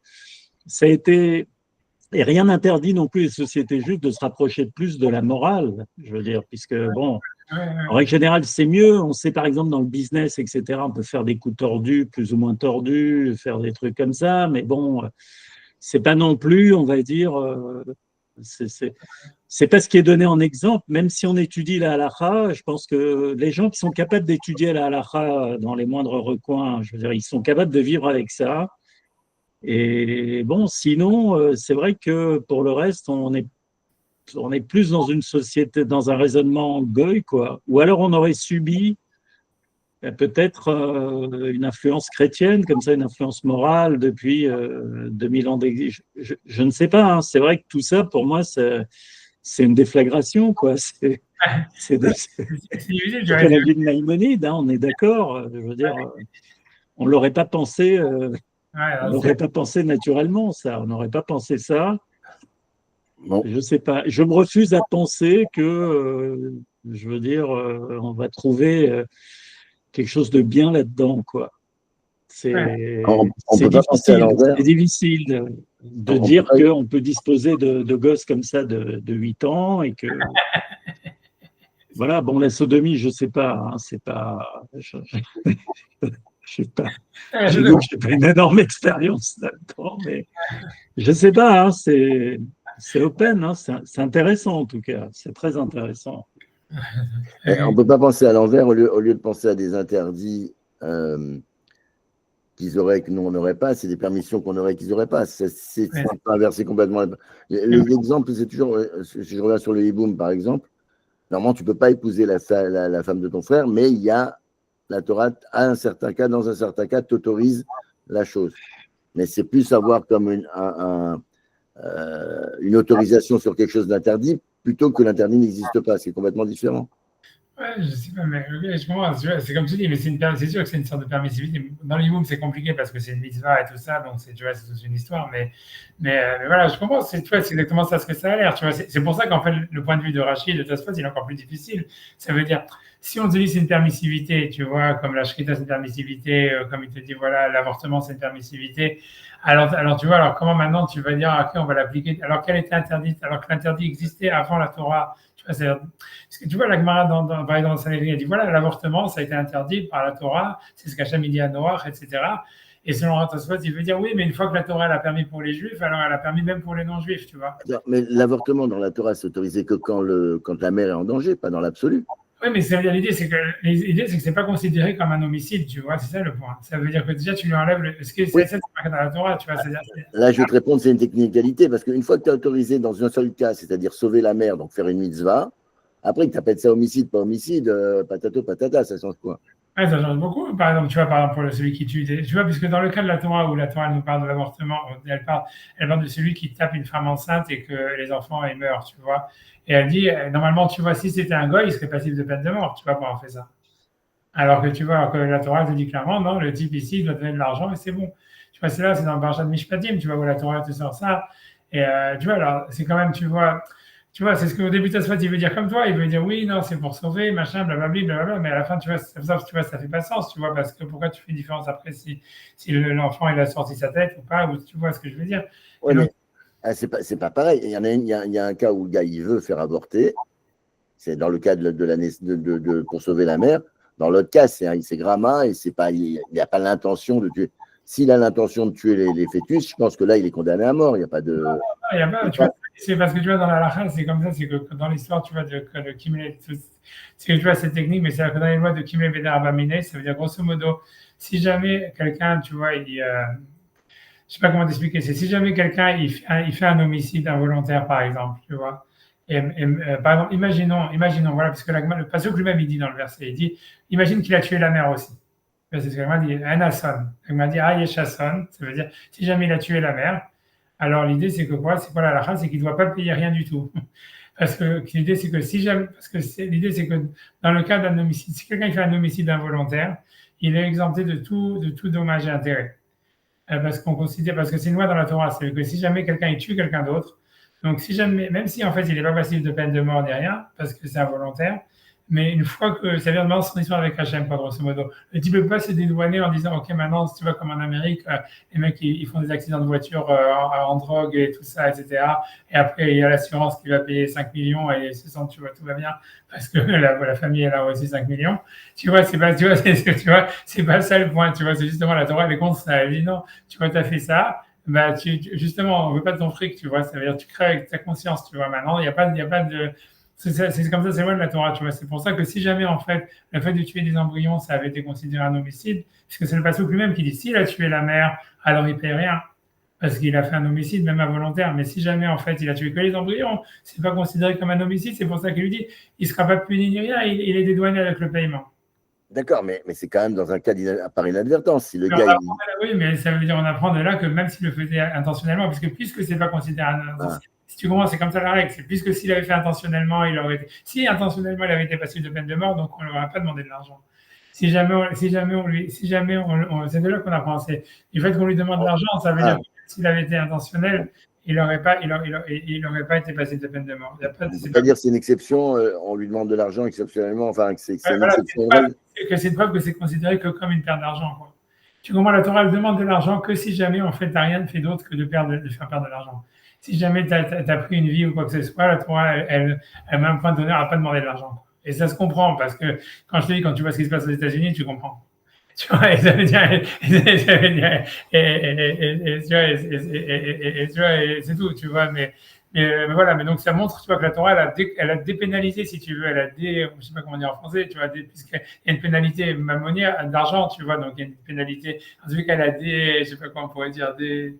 ça a été et rien n'interdit non plus les sociétés juives de se rapprocher plus de la morale, je veux dire, puisque bon, en règle générale, c'est mieux. On sait par exemple dans le business, etc., on peut faire des coups tordus, plus ou moins tordus, faire des trucs comme ça, mais bon, c'est pas non plus, on va dire, c'est pas ce qui est donné en exemple. Même si on étudie la halakha, je pense que les gens qui sont capables d'étudier la halakha dans les moindres recoins, je veux dire, ils sont capables de vivre avec ça. Et bon, sinon, c'est vrai que pour le reste, on est plus dans une société, dans un raisonnement goy, quoi. Ou alors on aurait subi peut-être une influence chrétienne, comme ça, une influence morale depuis 2000 ans d'exil. Je ne sais pas, hein. C'est vrai que tout ça, pour moi, c'est une déflagration, quoi. C'est difficile, tu vois. la vie de Maïmonide, hein, on est d'accord. Je veux dire, on l'aurait pas pensé, on l'aurait pas pensé naturellement, ça. On n'aurait pas pensé ça. Bon, Je sais pas. Je me refuse à penser que, je veux dire, on va trouver quelque chose de bien là-dedans, quoi. Ouais. on peut pas penser à l'envers. C'est difficile de On peut dire pas. qu'on peut disposer de gosses comme ça de 8 ans et que, voilà, bon, la sodomie, je sais pas, hein, c'est pas, je sais pas, Ouais, j'avoue que j'ai pas une énorme expérience là-dedans, mais je sais pas, hein, c'est open, hein, c'est intéressant en tout cas, c'est très intéressant. On peut pas penser à l'envers au lieu de penser à des interdits qu'ils auraient que nous on n'aurait pas, c'est des permissions qu'on aurait qu'ils n'auraient pas. C'est ouais. pas inverser complètement. L'exemple, c'est toujours, si je reviens sur le hiboum par exemple, normalement tu peux pas épouser la femme de ton frère, mais il y a la Torah, à un certain cas, dans un certain cas, t'autorise la chose. Mais c'est plus avoir comme une autorisation sur quelque chose d'interdit plutôt que l'interdit n'existe pas. C'est complètement différent. Ouais, je sais pas, mais ok, je comprends. C'est comme tu dis, mais c'est sûr que c'est une sorte de permissivité. Dans l'imoum, c'est compliqué parce que c'est une mitzvah et tout ça, donc c'est, tu vois, c'est toute une histoire. Mais voilà, je comprends. Tu vois, c'est exactement ça ce que ça a l'air. Tu vois, c'est pour ça qu'en fait, le point de vue de Rachid, de Tosfot, il est encore plus difficile. Ça veut dire, si on te dit c'est une permissivité, tu vois, comme la shrita c'est une permissivité, comme il te dit, voilà, l'avortement c'est une permissivité. Alors tu vois, alors comment maintenant tu vas dire, ok, on va l'appliquer, alors qu'elle était interdite, alors que l'interdit existait avant la Torah. Tu vois, parce que tu vois, la Gemara par exemple, dans Sanhedrin, elle dit voilà, l'avortement, ça a été interdit par la Torah, c'est ce qu'Hachem dit à Noach, etc. Et selon Tosfot, il veut dire oui, mais une fois que la Torah l'a permis pour les Juifs, alors elle a permis même pour les non-Juifs, tu vois. Mais l'avortement dans la Torah, c'est autorisé que quand la mère est en danger, pas dans l'absolu. Oui, mais l'idée, c'est que c'est pas considéré comme un homicide, tu vois, c'est ça le point. Ça veut dire que déjà, tu lui enlèves ce que Oui. c'est pas dans la Torah, tu vois. Là, je vais te répondre, c'est une technicalité, parce qu'une fois que tu es autorisé dans un seul cas, c'est-à-dire sauver la mère, donc faire une mitzvah, après que tu appelles ça homicide, pas homicide, patato, patata, ça change quoi? Ouais, ça change beaucoup. Par exemple, pour celui qui tue, tu vois, puisque dans le cas de la Torah, où la Torah elle nous parle de l'avortement, elle parle de celui qui tape une femme enceinte et que les enfants ils meurent, tu vois. Et elle dit, normalement, tu vois, si c'était un goy, il serait passible de peine de mort, tu vois, pour en faire ça. Alors que tu vois, alors que la Torah te dit clairement, non, le type ici, il doit donner de l'argent et c'est bon. Tu vois, c'est là, c'est dans le Parashat Mishpatim, tu vois, où la Torah te sort ça. Et tu vois, alors, c'est quand même, tu vois, c'est ce qu'au début de il veut dire comme toi, il veut dire oui, non, c'est pour sauver, machin, blablabla, blablabla, mais à la fin, tu vois, ça fait pas sens, tu vois, parce que pourquoi tu fais une différence après si l'enfant, il a sorti sa tête ou pas, ou tu vois ce que je veux dire. Oui, mais c'est pas pareil. Il y a un cas où le gars, il veut faire avorter, c'est dans le cas pour sauver la mère. Dans l'autre cas, c'est Grama et il n'a pas l'intention de tuer. S'il a l'intention de tuer les fœtus, je pense que là, il est condamné à mort. Il n'y a pas de. Il y a pas, tu vois, c'est parce que tu vois, dans la lacha, c'est comme ça, c'est que dans l'histoire, tu vois, de Kimle, c'est que tu vois, cette technique, mais c'est que dans les lois de Kimle Beder Abamine, ça veut dire grosso modo, si jamais quelqu'un, tu vois, je sais pas comment t'expliquer, c'est si jamais quelqu'un, il fait un homicide involontaire, par exemple, tu vois, par exemple, imaginons, voilà, parce que le pasuk lui-même, il dit dans le verset, il dit, imagine qu'il a tué la mère aussi. C'est ce que dit, un asson. Il m'a dit, ah, yeshasson, ça veut dire, si jamais il a tué la mère, alors l'idée c'est que quoi? C'est quoi la halakha? C'est qu'il ne doit pas payer rien du tout. Parce que l'idée c'est que si jamais, l'idée c'est que dans le cas d'un homicide, si quelqu'un fait un homicide involontaire, il est exempté de tout dommage et intérêt. Parce que c'est une loi dans la Torah, c'est que si jamais quelqu'un il tue quelqu'un d'autre, donc si jamais, même si en fait il n'est pas passible de peine de mort ni rien, parce que c'est involontaire, mais une fois que ça vient de son histoire avec Hachem, grosso modo, le type ne peut pas se dédouaner en disant, OK, maintenant, tu vois, comme en Amérique, les mecs, ils font des accidents de voiture en drogue et tout ça, etc. Et après, il y a l'assurance qui va payer 5 millions et ils se sentent, tu vois, tout va bien parce que la famille, elle a aussi 5 millions. Tu vois, c'est pas, tu vois, c'est pas ça le point, tu vois, c'est justement la Torah, elle est contre ça. Elle dit, non, tu vois, tu as fait ça, bah, justement, on veut pas de ton fric, tu vois, ça veut dire, tu crées avec ta conscience, tu vois, maintenant, il y a pas de, c'est comme ça, c'est loin de la Torah, tu vois. C'est pour ça que si jamais, en fait, le fait de tuer des embryons, ça avait été considéré un homicide, puisque c'est le passouk lui-même qui dit, s'il a tué la mère, alors il ne paye rien, parce qu'il a fait un homicide, même involontaire. Mais si jamais, en fait, il a tué que les embryons, c'est pas considéré comme un homicide, c'est pour ça qu'il lui dit, il ne sera pas puni ni rien, il est dédouané avec le paiement. D'accord, mais c'est quand même dans un cas par inadvertance. Si le Alors, gars. oui, mais ça veut dire, on apprend de là que même s'il le faisait intentionnellement, parce que puisque c'est pas considéré un si tu comprends, c'est comme ça la règle. C'est puisque s'il avait fait intentionnellement, il aurait été. Si intentionnellement, il avait été passible de peine de mort, donc on ne lui aurait pas demandé de l'argent. Si jamais c'est de là qu'on apprend. C'est du fait qu'on lui demande de l'argent, ça veut dire que s'il avait été intentionnel, il n'aurait pas été passible de peine de mort. C'est-à-dire c'est une exception, on lui demande de l'argent exceptionnellement, enfin c'est une exception. C'est une preuve que c'est considéré que comme une perte d'argent, quoi. Tu comprends, la Torah, elle demande de l'argent que si jamais, en fait, tu n'as rien fait d'autre que de faire perdre de l'argent. Si jamais tu as pris une vie ou quoi que ce soit, la Torah, elle met un point d'honneur à ne pas demander de l'argent. Et ça se comprend, parce que quand je te dis, quand tu vois ce qui se passe aux États-Unis, tu comprends. Tu vois, et ça veut dire, c'est tout, tu vois, mais voilà, mais donc ça montre, tu vois, que la Torah, elle a dépénalisé, si tu veux, je sais pas comment dire en français, tu vois, puisqu'il y a une pénalité mammonière d'argent, tu vois, donc il y a une pénalité, en tout cas, je sais pas comment on pourrait dire, je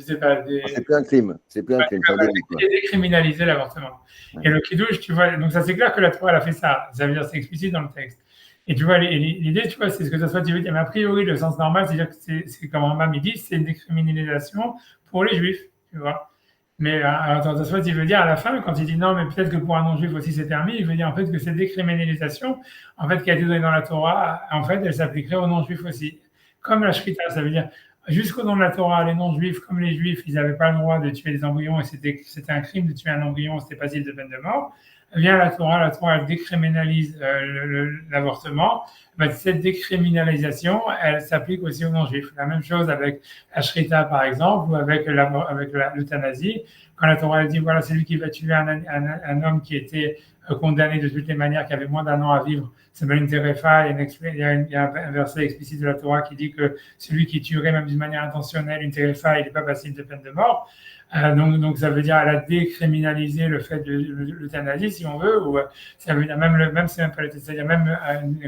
sais pas, c'est plus un crime, c'est plus un crime, c'est un délit, quoi. Décriminaliser l'avortement. Ouais. Et le kidouche, tu vois, donc ça c'est clair que la Torah, elle a fait ça, ça veut dire c'est explicite dans le texte. Et tu vois, l'idée, tu vois, c'est ce que ça soit, tu veux dire, mais a priori, le sens normal, c'est-à-dire que c'est comme Rambam il dit, c'est une décriminalisation pour les juifs, tu vois. Mais ça soit, il veut dire à la fin, quand il dit non, mais peut-être que pour un non-juif aussi c'est permis, il veut dire en fait que cette décriminalisation, en fait, qui a été donnée dans la Torah, en fait, elle s'appliquerait aux non-juifs aussi. Comme la Shrita, ça veut dire, jusqu'au nom de la Torah, les non-juifs, comme les juifs, ils n'avaient pas le droit de tuer des embryons et c'était un crime de tuer un embryon, c'était passible de peine de mort. Vient la Torah elle décriminalise l'avortement. Ben, cette décriminalisation, elle s'applique aussi aux non-juifs. La même chose avec la Shrita, par exemple, ou avec l'euthanasie. Quand la Torah elle dit, voilà, c'est lui qui va tuer un homme qui était condamné de toutes les manières, qui avait moins d'un an à vivre, c'est une terefa, il y a un verset explicite de la Torah qui dit que celui qui tuerait même d'une manière intentionnelle une terefa, il n'est pas passible de peine de mort. Donc ça veut dire elle a décriminalisé le fait de l'euthanasie si on veut, ou ça veut dire même c'est même pas l'euthanasie, c'est-à-dire même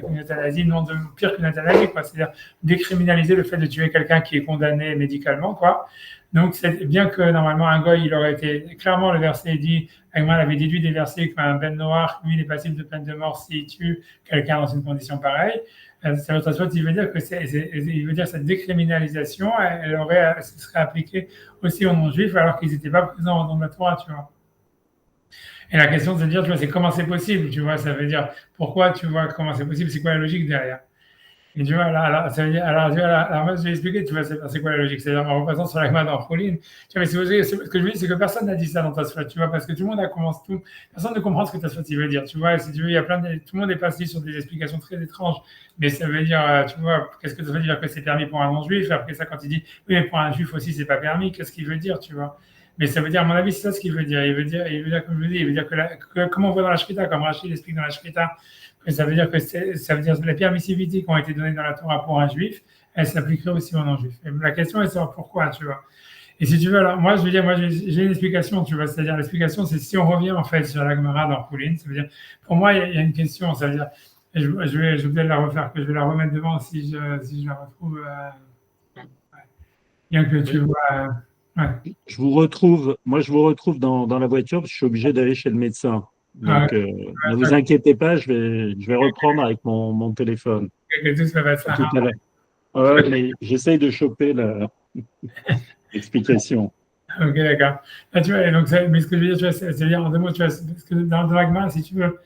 une euthanasie non de pire qu'une euthanasie, quoi, c'est-à-dire décriminaliser le fait de tuer quelqu'un qui est condamné médicalement, quoi. Donc c'est bien que normalement un goy il aurait été clairement le verset dit, Agman avait déduit des versets qu'un ben noir lui il est passible de peine de mort s'il tue quelqu'un dans une condition pareille. Ça veut dire, il veut dire que il veut dire cette décriminalisation, elle serait appliquée aussi aux non-juifs alors qu'ils n'étaient pas présents dans la Torah, tu vois. Et la question de se dire, tu vois, c'est comment c'est possible, tu vois, ça veut dire pourquoi, tu vois, comment c'est possible, c'est quoi la logique derrière. Et tu vois, ça veut dire, alors moi je vais expliquer, tu vois, c'est quoi la logique, c'est-à-dire en représentant sur la main dans Pauline, tu vois, mais ce que je veux dire, c'est que personne n'a dit ça dans Tosfot, tu vois, parce que tout le monde a commencé personne ne comprend ce que Tosfot il veut dire, tu vois, si tu veux, il y a tout le monde est passé sur des explications très étranges, mais ça veut dire, tu vois, qu'est-ce que ça veut dire que c'est permis pour un non-juif, après ça, quand il dit, oui, mais pour un juif aussi, c'est pas permis, qu'est-ce qu'il veut dire, tu vois. Mais ça veut dire, à mon avis, c'est ça ce qu'il veut dire. Il veut dire, comme je le dis, il veut dire comme on voit dans la Shrita, comme Rachid explique dans la Shrita, que ça veut dire que les permissivités qui ont été données dans la Torah pour un juif, elles s'appliqueraient aussi aux non-juifs. Et la question est de savoir pourquoi, tu vois. Et si tu veux, alors, moi, je veux dire, j'ai une explication, tu vois. C'est-à-dire, l'explication, c'est si on revient, en fait, sur la Gemara dans Poulin, ça veut dire, pour moi, il y a une question, ça veut dire, et je vais peut-être la refaire, que je vais la remettre devant si je la retrouve. Bien que tu vois. Ouais. Moi, je vous retrouve dans la voiture parce que je suis obligé d'aller chez le médecin. Donc, ne vous inquiétez pas, je vais reprendre avec mon téléphone. Que tout ça va se faire. Ouais, mais j'essaye de choper l'explication. Ok, d'accord. Là, tu vois, donc, mais ce que je veux dire, tu vois, c'est dire en deux mots, tu vois, parce que dans l'agma, si tu veux,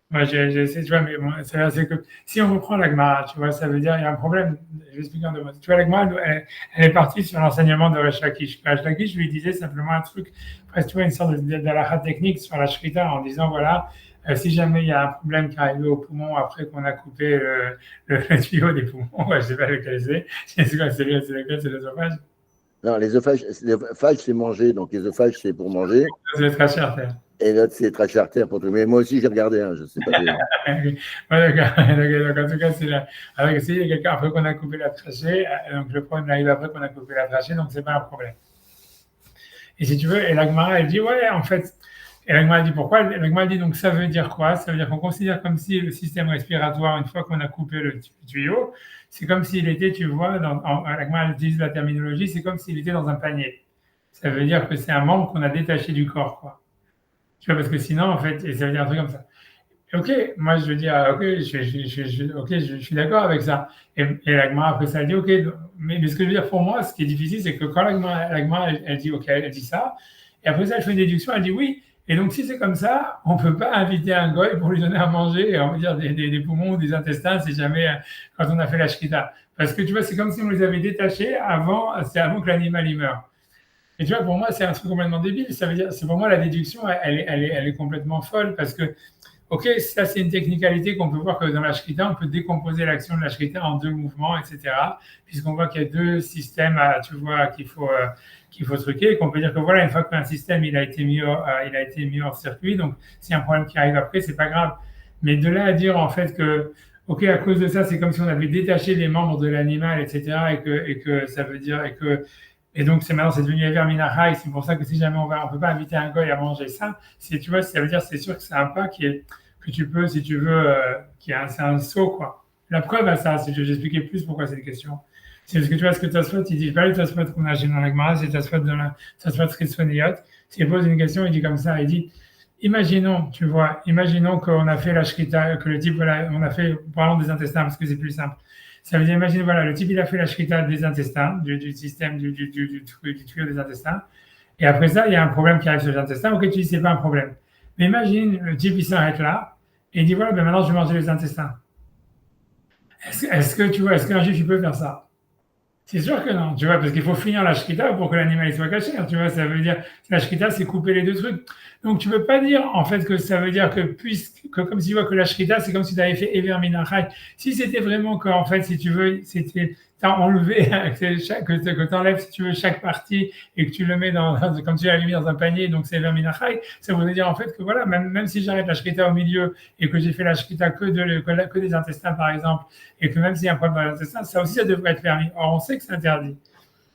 moi, j'essaie, tu vois, mais bon, c'est que si on reprend l'agma, tu vois, ça veut dire, il y a un problème, je vais expliquer en deux mots. Tu vois, l'agma, elle est partie sur l'enseignement de Resh Lakish. Resh Lakish lui disait simplement un truc, presque, tu vois, une sorte d'alakha technique sur la shrita en disant, voilà, si jamais il y a un problème qui arrive au poumon après qu'on a coupé le tuyau des poumons, je ne sais pas lequel c'est quoi, c'est l'œsophage. Non, l'œsophage, c'est manger, donc l'œsophage, c'est pour manger. C'est très cher, et l'autre, c'est trachée artère pour tout. Mais moi aussi, j'ai regardé, je ne sais pas. Ouais, d'accord. Donc, en tout cas, c'est là. Avec il y a quelqu'un après qu'on a coupé la trachée, donc le problème arrive après qu'on a coupé la trachée, donc c'est pas un problème. Et si tu veux, et l'Agmara, elle dit, ouais, en fait, et l'Agmara dit pourquoi? L'Agmara dit, donc ça veut dire quoi? Ça veut dire qu'on considère comme si le système respiratoire, une fois qu'on a coupé le tuyau, c'est comme s'il était, tu vois, l'Agmara utilise la terminologie, c'est comme s'il était dans un panier. Ça veut dire que c'est un membre qu'on a détaché du corps, quoi. Tu vois, parce que sinon, en fait, ça veut dire un truc comme ça. Ok, moi je veux dire, ok, je suis d'accord avec ça. Et l'Agmara après ça, elle dit, ok, mais ce que je veux dire pour moi, ce qui est difficile, c'est que quand l'Agmara elle dit, ok, elle dit ça, et après ça, elle fait une déduction, elle dit oui. Et donc, si c'est comme ça, on ne peut pas inviter un goy pour lui donner à manger, on va dire des poumons ou des intestins, si jamais, quand on a fait la shrita. Parce que tu vois, c'est comme si on les avait détachés avant que l'animal y meure. Et tu vois, pour moi, c'est un truc complètement débile. Ça veut dire, c'est pour moi, la déduction, elle est complètement folle parce que, ok, ça, c'est une technicalité qu'on peut voir que dans la Shrita, on peut décomposer l'action de la Shrita en deux mouvements, etc. Puisqu'on voit qu'il y a deux systèmes, tu vois, qu'il faut truquer, et qu'on peut dire que voilà, une fois qu'un système, il a été mis hors circuit, donc s'il y a un problème qui arrive après, c'est pas grave. Mais de là à dire, en fait, que, ok, à cause de ça, c'est comme si on avait détaché les membres de l'animal, etc. Et que ça veut dire, et donc, maintenant, c'est devenu Ever Minachai. C'est pour ça que si jamais on peut pas inviter un goy à manger ça, tu vois, ça veut dire, c'est sûr que c'est un pas que tu peux, si tu veux, c'est un saut, quoi. La preuve à ça, c'est que j'expliquais plus pourquoi c'est une question. C'est parce que tu vois, ce que Tosfot, il dit, pas le Tosfot qu'on a chez dans la Gemara, c'est Tosfot dans la Tosfot Chitsoniot. S'il pose une question, il dit comme ça, il dit, imaginons, tu vois, imaginons qu'on a fait la Shrita, que le type, voilà, on a fait, parlons des intestins parce que c'est plus simple. Ça veut dire, imagine, voilà, le type, il a fait la shrita des intestins, du système, du tuyau des intestins. Et après ça, il y a un problème qui arrive sur les intestins. Ok, tu dis, c'est pas un problème. Mais imagine, le type, il s'arrête là et il dit, voilà, ben maintenant, je vais manger les intestins. Est-ce que tu vois, est-ce qu'un juif, il peut faire ça? C'est sûr que non, tu vois, parce qu'il faut finir la shrita pour que l'animal soit caché. Tu vois, ça veut dire, la shrita, c'est couper les deux trucs. Donc, tu ne peux pas dire, en fait, que ça veut dire que comme si tu vois que la shrita, c'est comme si tu avais fait Ever Minachai. Si c'était vraiment que, en fait, si tu veux, t'as enlevé, que tu enlèves, si tu veux, chaque partie et que tu le mets comme tu l'avais mis dans un panier, donc c'est Ever Minachai, ça voudrait dire, en fait, que voilà, même si j'arrête la shrita au milieu et que j'ai fait la shrita que des intestins, par exemple, et que même s'il y a un problème dans l'intestin, ça aussi, ça devrait être permis. Or, on sait que c'est interdit.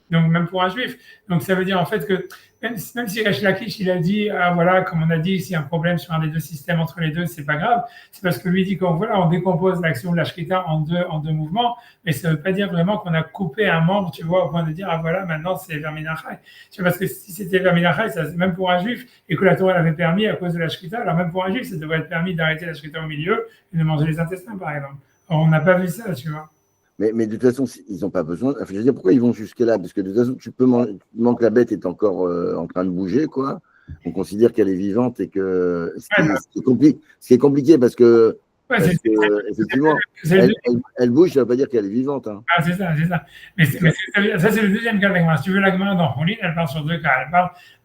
Donc, même pour un juif. Donc, ça veut dire en fait que même si Resh Lakish, il a dit, ah, voilà, comme on a dit, s'il y a un problème sur un des deux systèmes entre les deux, c'est pas grave. C'est parce que lui dit qu'on voilà, on décompose l'action de la Shrita en deux mouvements, mais ça veut pas dire vraiment qu'on a coupé un membre, tu vois, au point de dire, ah, voilà, maintenant c'est Verminachai. Tu vois, parce que si c'était Verminachai, même pour un juif, et que la Torah l'avait permis à cause de la Shrita, alors même pour un juif, ça devrait être permis d'arrêter la Shrita au milieu et de manger les intestins, par exemple. Or, on n'a pas vu ça, tu vois. Mais de toute façon, ils n'ont pas besoin. Enfin, je veux dire, pourquoi ils vont jusque-là? Parce que de toute façon, tu manques que la bête est encore en train de bouger, quoi. On considère qu'elle est vivante et que ce qui est compliqué parce que, Ouais, effectivement, elle bouge, ça ne veut pas dire qu'elle est vivante. Hein. Ah, c'est ça, c'est ça. Mais ça, c'est le deuxième cas de l'agma. Si tu veux, l'agma dans Roulin, elle parle sur deux cas.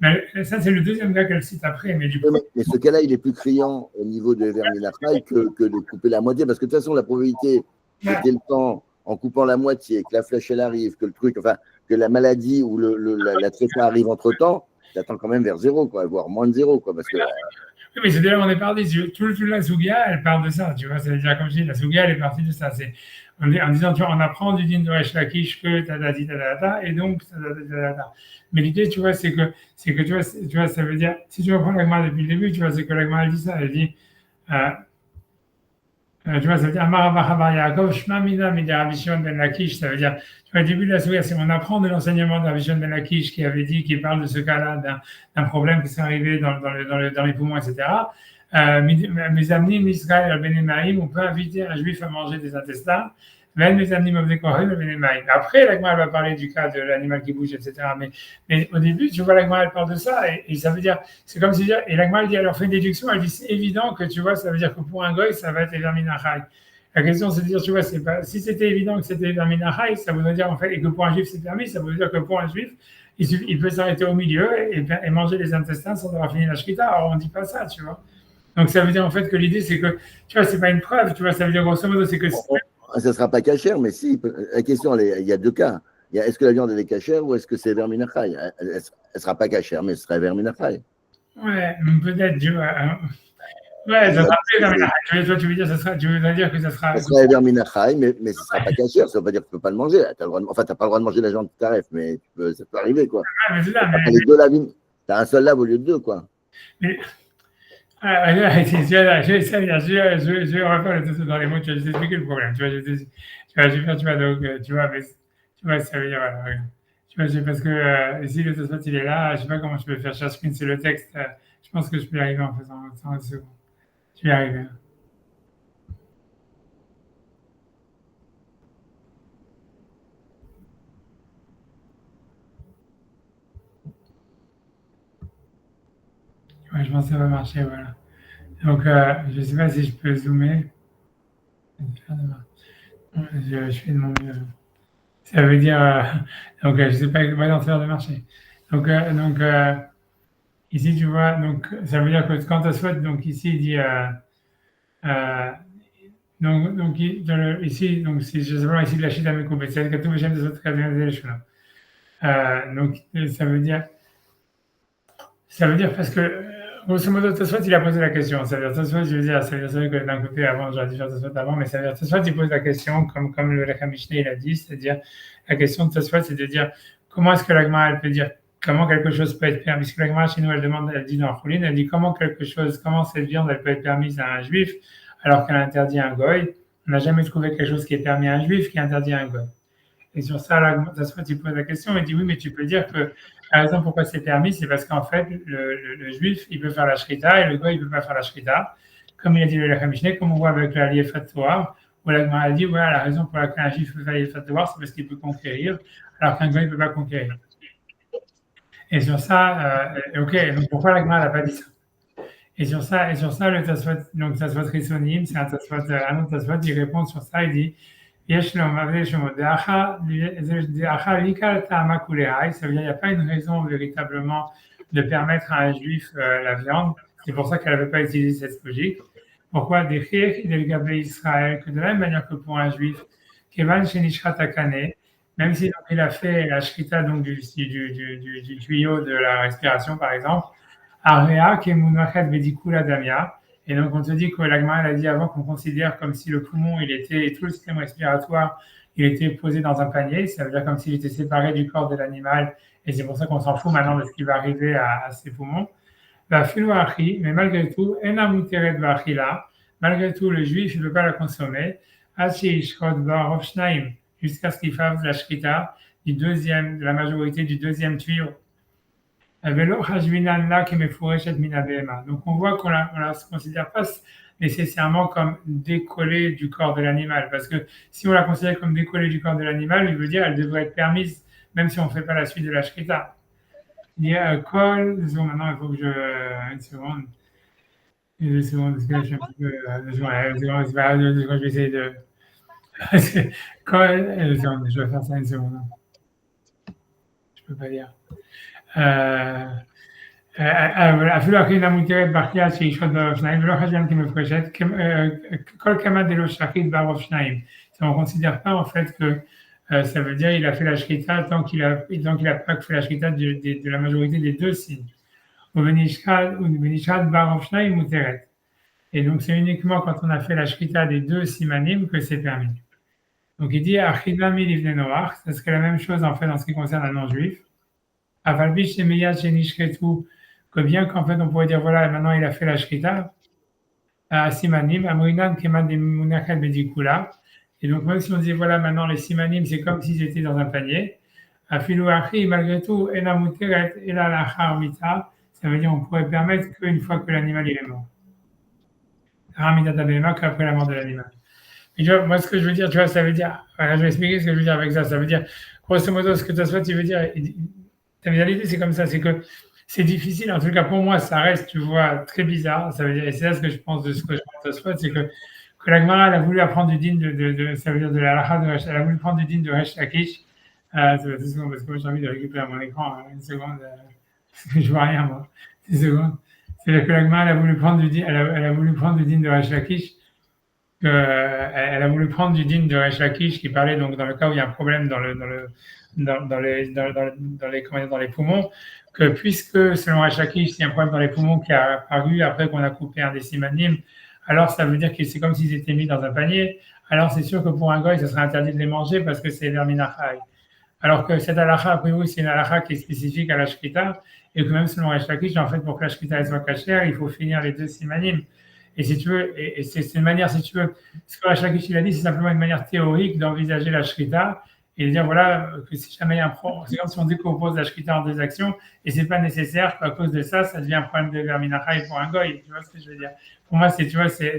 Mais ça, c'est le deuxième cas qu'elle cite après. Mais ce cas-là, il est plus criant au niveau de Verminachai que de couper la moitié, parce que de toute façon, la probabilité que tu aies le temps, en coupant la moitié, que la flèche, elle arrive, que le truc, enfin, que la maladie ou la tréfa arrive entre-temps, tu attends quand même vers zéro, quoi, voire moins de zéro, quoi, parce que... Oui, mais c'est déjà on est parti. Toute la Sougia, elle parle de ça. Tu vois, c'est déjà comme je dis, la Sougia, elle est partie de ça. C'est en disant, tu vois, on apprend du din de Resh Lakish que et donc Mais l'idée, tu vois, c'est que tu vois, ça veut dire, si tu reprends l'agma depuis le début, tu vois, c'est que l'agma, elle dit ça, elle dit, tu vois, ça veut dire Amar Bar Yaakov, Shma Mina Mida Rabbi Shimon ben Lakish, ça veut dire, tu vois, au début de la Souga, c'est on apprend de l'enseignement de Rabbi Shimon ben Lakish qui avait dit, qui parle de ce cas-là, d'un problème qui s'est arrivé dans les poumons, etc. Mes amis, Israël, Al-Benemaïm, on peut inviter un juif à manger des intestins. Même mes amis Al-Benemaïm. Après, l'agma, elle va parler du cas de l'animal qui bouge, etc. Mais au début, tu vois, l'agma, elle parle de ça, et ça veut dire, c'est comme si, et l'agma, elle dit, elle leur fait une déduction, elle dit, c'est évident que, tu vois, ça veut dire que pour un goy, ça va être Verminachai. La question, c'est de dire, tu vois, c'est pas, si c'était évident que c'était Verminachai, ça voudrait dire, en fait, et que pour un juif, c'est permis, ça voudrait dire que pour un juif, il peut s'arrêter au milieu et manger les intestins sans avoir fini la shkita. Alors, on ne dit pas ça, tu vois. Donc, ça veut dire, en fait, que l'idée, c'est que, tu vois, c'est pas une preuve, tu vois, ça veut dire, grosso modo, c'est que. Ça ne sera pas cachère, mais si. La question, il y a deux cas. Est-ce que la viande, elle est cachère ou est-ce que c'est verminachai? Elle ne sera pas cachère, mais ce sera verminachai. Ouais, peut-être, tu vois. Ouais, ça sera verminachai. Toi, tu veux dire que ça sera. Ça sera verminachai, mais ce ne sera pas cachère. Ça ne veut pas dire que tu ne peux pas le manger. Tu n'as pas le droit de manger la viande qui t'arrête, mais ça peut arriver, quoi. Ouais, mais c'est ça. Tu as un seul lave au lieu de deux, quoi. Mais. Je vais refaire dans les mots, tu vas expliquer le problème. Tu vois, ça veut dire, voilà, tu vois, parce que ici, le Tosfot, il est là, je ne sais pas comment je peux faire screen sur le texte, je pense que je peux y arriver en faisant 100 secondes. Je vais y arriver. Ouais, je pense que ça va marcher, voilà. Donc, je ne sais pas si je peux zoomer. Je fais de mon mieux. Ça veut dire, donc je ne sais pas, va dans faire de marché. Donc, ici, tu vois, donc, ça veut dire que quand Tosfot, donc ici, il dit, donc ici, donc, si je sais pas, ici, de la chita mekoubet, c'est que tout le de Tosfot kadem zeleshuna. Donc, ça veut dire parce que, grosso modo, Tosfot, il a posé la question. Ça veut dire, Tosfot, je veux dire, ça veut dire que d'un côté, avant, j'aurais dû faire Tosfot avant, mais ça veut dire, Tosfot, il pose la question, comme le Lechem Mishneh, il a dit, c'est-à-dire, la question de Tosfot, c'est de dire, comment est-ce que la Gemara, elle peut dire, comment quelque chose peut être permis? Puisque la Gemara, chez nous, elle demande, elle dit dans Choulin, elle dit, comment cette viande, elle peut être permise à un juif, alors qu'elle interdit à un goy? On n'a jamais trouvé quelque chose qui est permis à un juif qui est interdit à un goy. Et sur ça, là, Tosfot, il pose la question, il dit, oui, mais tu peux dire que la raison pourquoi c'est permis, c'est parce qu'en fait, le juif, il peut faire la shrita et le goy, il ne peut pas faire la shrita. Comme il a dit le Lechem Mishneh, comme on voit avec la Liefat Torah, où la Gemara a dit, voilà, la raison pour laquelle un juif peut faire la Liefat Torah, c'est parce qu'il peut conquérir, alors qu'un goy ne peut pas conquérir. Et sur ça, ok, donc pourquoi la Gemara n'a pas dit ça? Et sur ça, le Tosfot, donc Tosfot Rissonim, c'est un autre Tosfot, il répond sur ça, il dit, ça veut dire qu'il n'y a pas une raison véritablement de permettre à un juif la viande. C'est pour ça qu'elle n'avait pas utilisé cette logique. Pourquoi Israël, que de la même manière que pour un juif, même si donc, il a fait la shrita donc, du tuyau de la respiration, par exemple, Area Kemunachet Vedikula Damia. Et donc, on te dit que l'Agma a dit avant qu'on considère comme si le poumon, tout le système respiratoire, il était posé dans un panier. Ça veut dire comme s'il était séparé du corps de l'animal. Et c'est pour ça qu'on s'en fout maintenant de ce qui va arriver à ses poumons. La filouachi, mais malgré tout, enamuteret vachila. Malgré tout, le juif, il ne peut pas la consommer. Jusqu'à ce qu'il fasse la shrita de la majorité du deuxième tuyau. Donc on voit qu'on ne se considère pas nécessairement comme décollée du corps de l'animal, parce que si on la considère comme décollée du corps de l'animal, il veut dire qu'elle devrait être permise, même si on ne fait pas la suite de la shrita. Il y a un col, maintenant il faut que une seconde, parce que je suis un petit peu, je vais essayer de, col, je vais faire ça une seconde, je peux pas dire. אפילו הכי מותרת באכילה שישחוט בערוב שניים ולא חשבתי מפרשת כל כמה דלא שחית בערוב שניים. On ne considère pas en fait que ça veut dire il a fait la shrita tant qu'il a pas fait la shrita de la majorité des deux signes. Et donc c'est uniquement quand on a fait la shrita des deux simanim que c'est permis. Donc il dit achidami livne noach, ça serait la même chose en fait en ce qui concerne un non-juif. Avalbish shemeyad shenishketu, que bien qu'en fait on pourrait dire voilà maintenant il a fait la shrita à simanim amrinan keman de munachat bedikula. Et donc même si on disait voilà maintenant les simanim c'est comme s'ils étaient dans un panier, afilu achi malgré tout enamuteret ela lachar mita, ça veut dire on pourrait permettre qu'une fois que l'animal il est mort. Ramita tabema qu'après la mort de l'animal. Et tu vois, moi ce que je veux dire, tu vois, ça veut dire, voilà, je vais expliquer ce que je veux dire avec ça. Ça veut dire, grosso modo, ce que tu veux dire, ta médialité c'est comme ça, c'est que c'est difficile, en tout cas pour moi, ça reste, tu vois, très bizarre. Ça veut dire, et c'est là ce que je pense de ce que je pense de Tosfot, c'est que la Gemara, elle a voulu apprendre du din ça veut dire de la halakha, elle a voulu prendre du din de Resh Lakish. Parce que moi j'ai envie de récupérer mon écran, une seconde, parce que je vois rien moi, une seconde. C'est-à-dire que la Gemara, elle a voulu prendre du din, elle a voulu prendre du din de Resh Lakish, elle a voulu prendre du din de Resh Lakish qui parlait donc dans le cas où il y a un problème dans les poumons, que puisque selon Resh Lakish, il y a un problème dans les poumons qui a apparu après qu'on a coupé un des simanim, alors ça veut dire que c'est comme s'ils étaient mis dans un panier. Alors c'est sûr que pour un goy, ce serait interdit de les manger parce que c'est verminachai. Alors que cette halakha, a priori, c'est une halakha qui est spécifique à la shrita, et que même selon Resh Lakish, en fait, pour que la shrita soit cachère, il faut finir les deux simanim. Et si tu veux, et c'est une manière, si tu veux, ce que Resh Lakish il a dit, c'est simplement une manière théorique d'envisager la shrita et de dire voilà que si jamais il y a un problème, c'est comme si on décompose la shrita en deux actions et c'est pas nécessaire qu'à cause de ça, ça devient un problème de verminachai pour un goy. Tu vois ce que je veux dire? Pour moi, tu vois, ça veut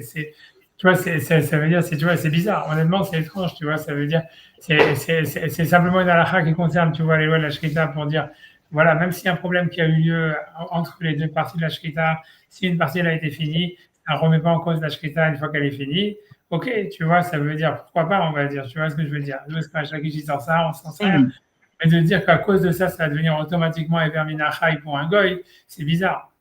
dire, tu vois, c'est bizarre. Honnêtement, c'est étrange, tu vois, ça veut dire, c'est simplement une halakha qui concerne, tu vois, les lois de la shrita pour dire voilà, même s'il y a un problème qui a eu lieu entre les deux parties de la shrita, si une partie elle a été finie, ça ne remet pas en cause la shrita une fois qu'elle est finie. Ok, tu vois, ça veut dire pourquoi pas, on va dire. Tu vois ce que je veux dire? Nous, c'est pas chaque qui sort ça, on s'en sert. Mais de dire qu'à cause de ça, ça va devenir automatiquement Ever Minachai pour un goy, c'est bizarre.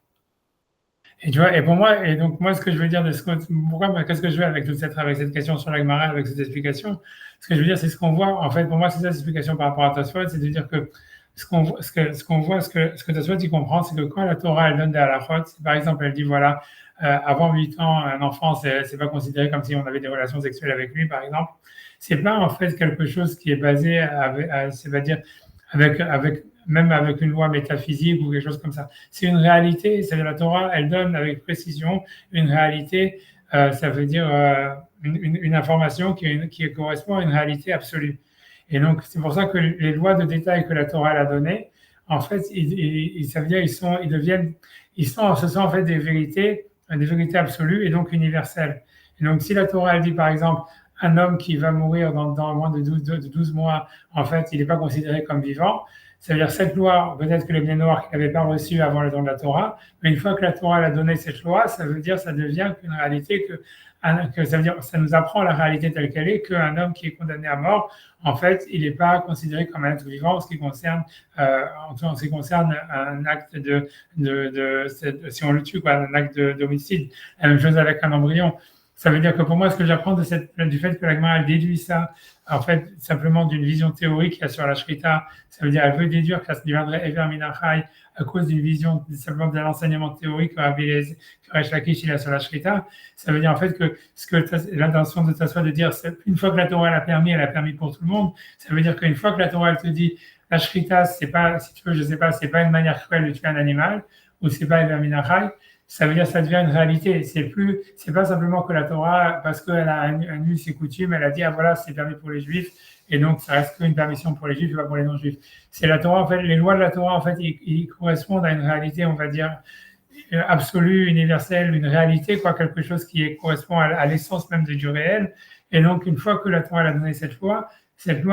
Et tu vois, et pour moi, et donc moi, ce que je veux dire de ce pourquoi, qu'est-ce que je veux avec avec cette question sur la Gemara, avec cette explication, ce que je veux dire, c'est ce qu'on voit. En fait, pour moi, c'est ça l'explication par rapport à Tosfot, c'est de dire que ce qu'on voit, ce que Tosfot il comprend, c'est que quand la Torah elle donne des halachot, par exemple, elle dit voilà, avant 8 ans, un enfant, c'est pas considéré comme si on avait des relations sexuelles avec lui, par exemple. C'est pas en fait quelque chose qui est basé, c'est-à-dire même avec une loi métaphysique ou quelque chose comme ça. C'est une réalité, c'est la Torah, elle donne avec précision une réalité, ça veut dire une information qui correspond à une réalité absolue. Et donc, c'est pour ça que les lois de détail que la Torah elle a données, en fait, ça veut dire ils sont en fait des vérités absolues et donc universelles. Et donc, si la Torah elle dit par exemple un homme qui va mourir dans moins de 12 mois, en fait, il n'est pas considéré comme vivant. Ça veut dire cette loi, peut-être que les Bnei Noach n'avaient pas reçu avant le don de la Torah, mais une fois que la Torah a donné cette loi, ça veut dire, ça devient qu'une réalité, que ça veut dire, ça nous apprend la réalité telle qu'elle est, qu'un homme qui est condamné à mort, en fait, il n'est pas considéré comme un être vivant en ce qui concerne, un acte si on le tue, quoi, un acte d'homicide. La même chose avec un embryon. Ça veut dire que pour moi, ce que j'apprends du fait que la Gemara déduit ça, en fait, simplement d'une vision théorique qu'il y a sur la Shrita, ça veut dire qu'elle veut déduire que ça deviendrait Ever Minachai à cause d'une vision simplement de l'enseignement théorique que Resh Lakish il a sur la Shrita. Ça veut dire en fait que l'intention de Tosfot de dire une fois que la Torah elle a permis pour tout le monde. Ça veut dire qu'une fois que la Torah elle te dit la Shrita, c'est pas, si tu veux, je sais pas, c'est pas une manière cruelle de tuer un animal ou c'est pas Ever Minachai. Ça veut dire que ça devient une réalité. C'est pas simplement que la Torah, parce qu'elle a annulé ses coutumes, elle a dit, ah voilà, c'est permis pour les Juifs, et donc ça reste qu'une permission pour les Juifs et pas pour les non-Juifs. C'est la Torah, en fait, les lois de la Torah, en fait, ils correspondent à une réalité, on va dire, absolue, universelle, une réalité, quoi, quelque chose qui correspond à l'essence même du réel. Et donc, une fois que la Torah a donné cette loi,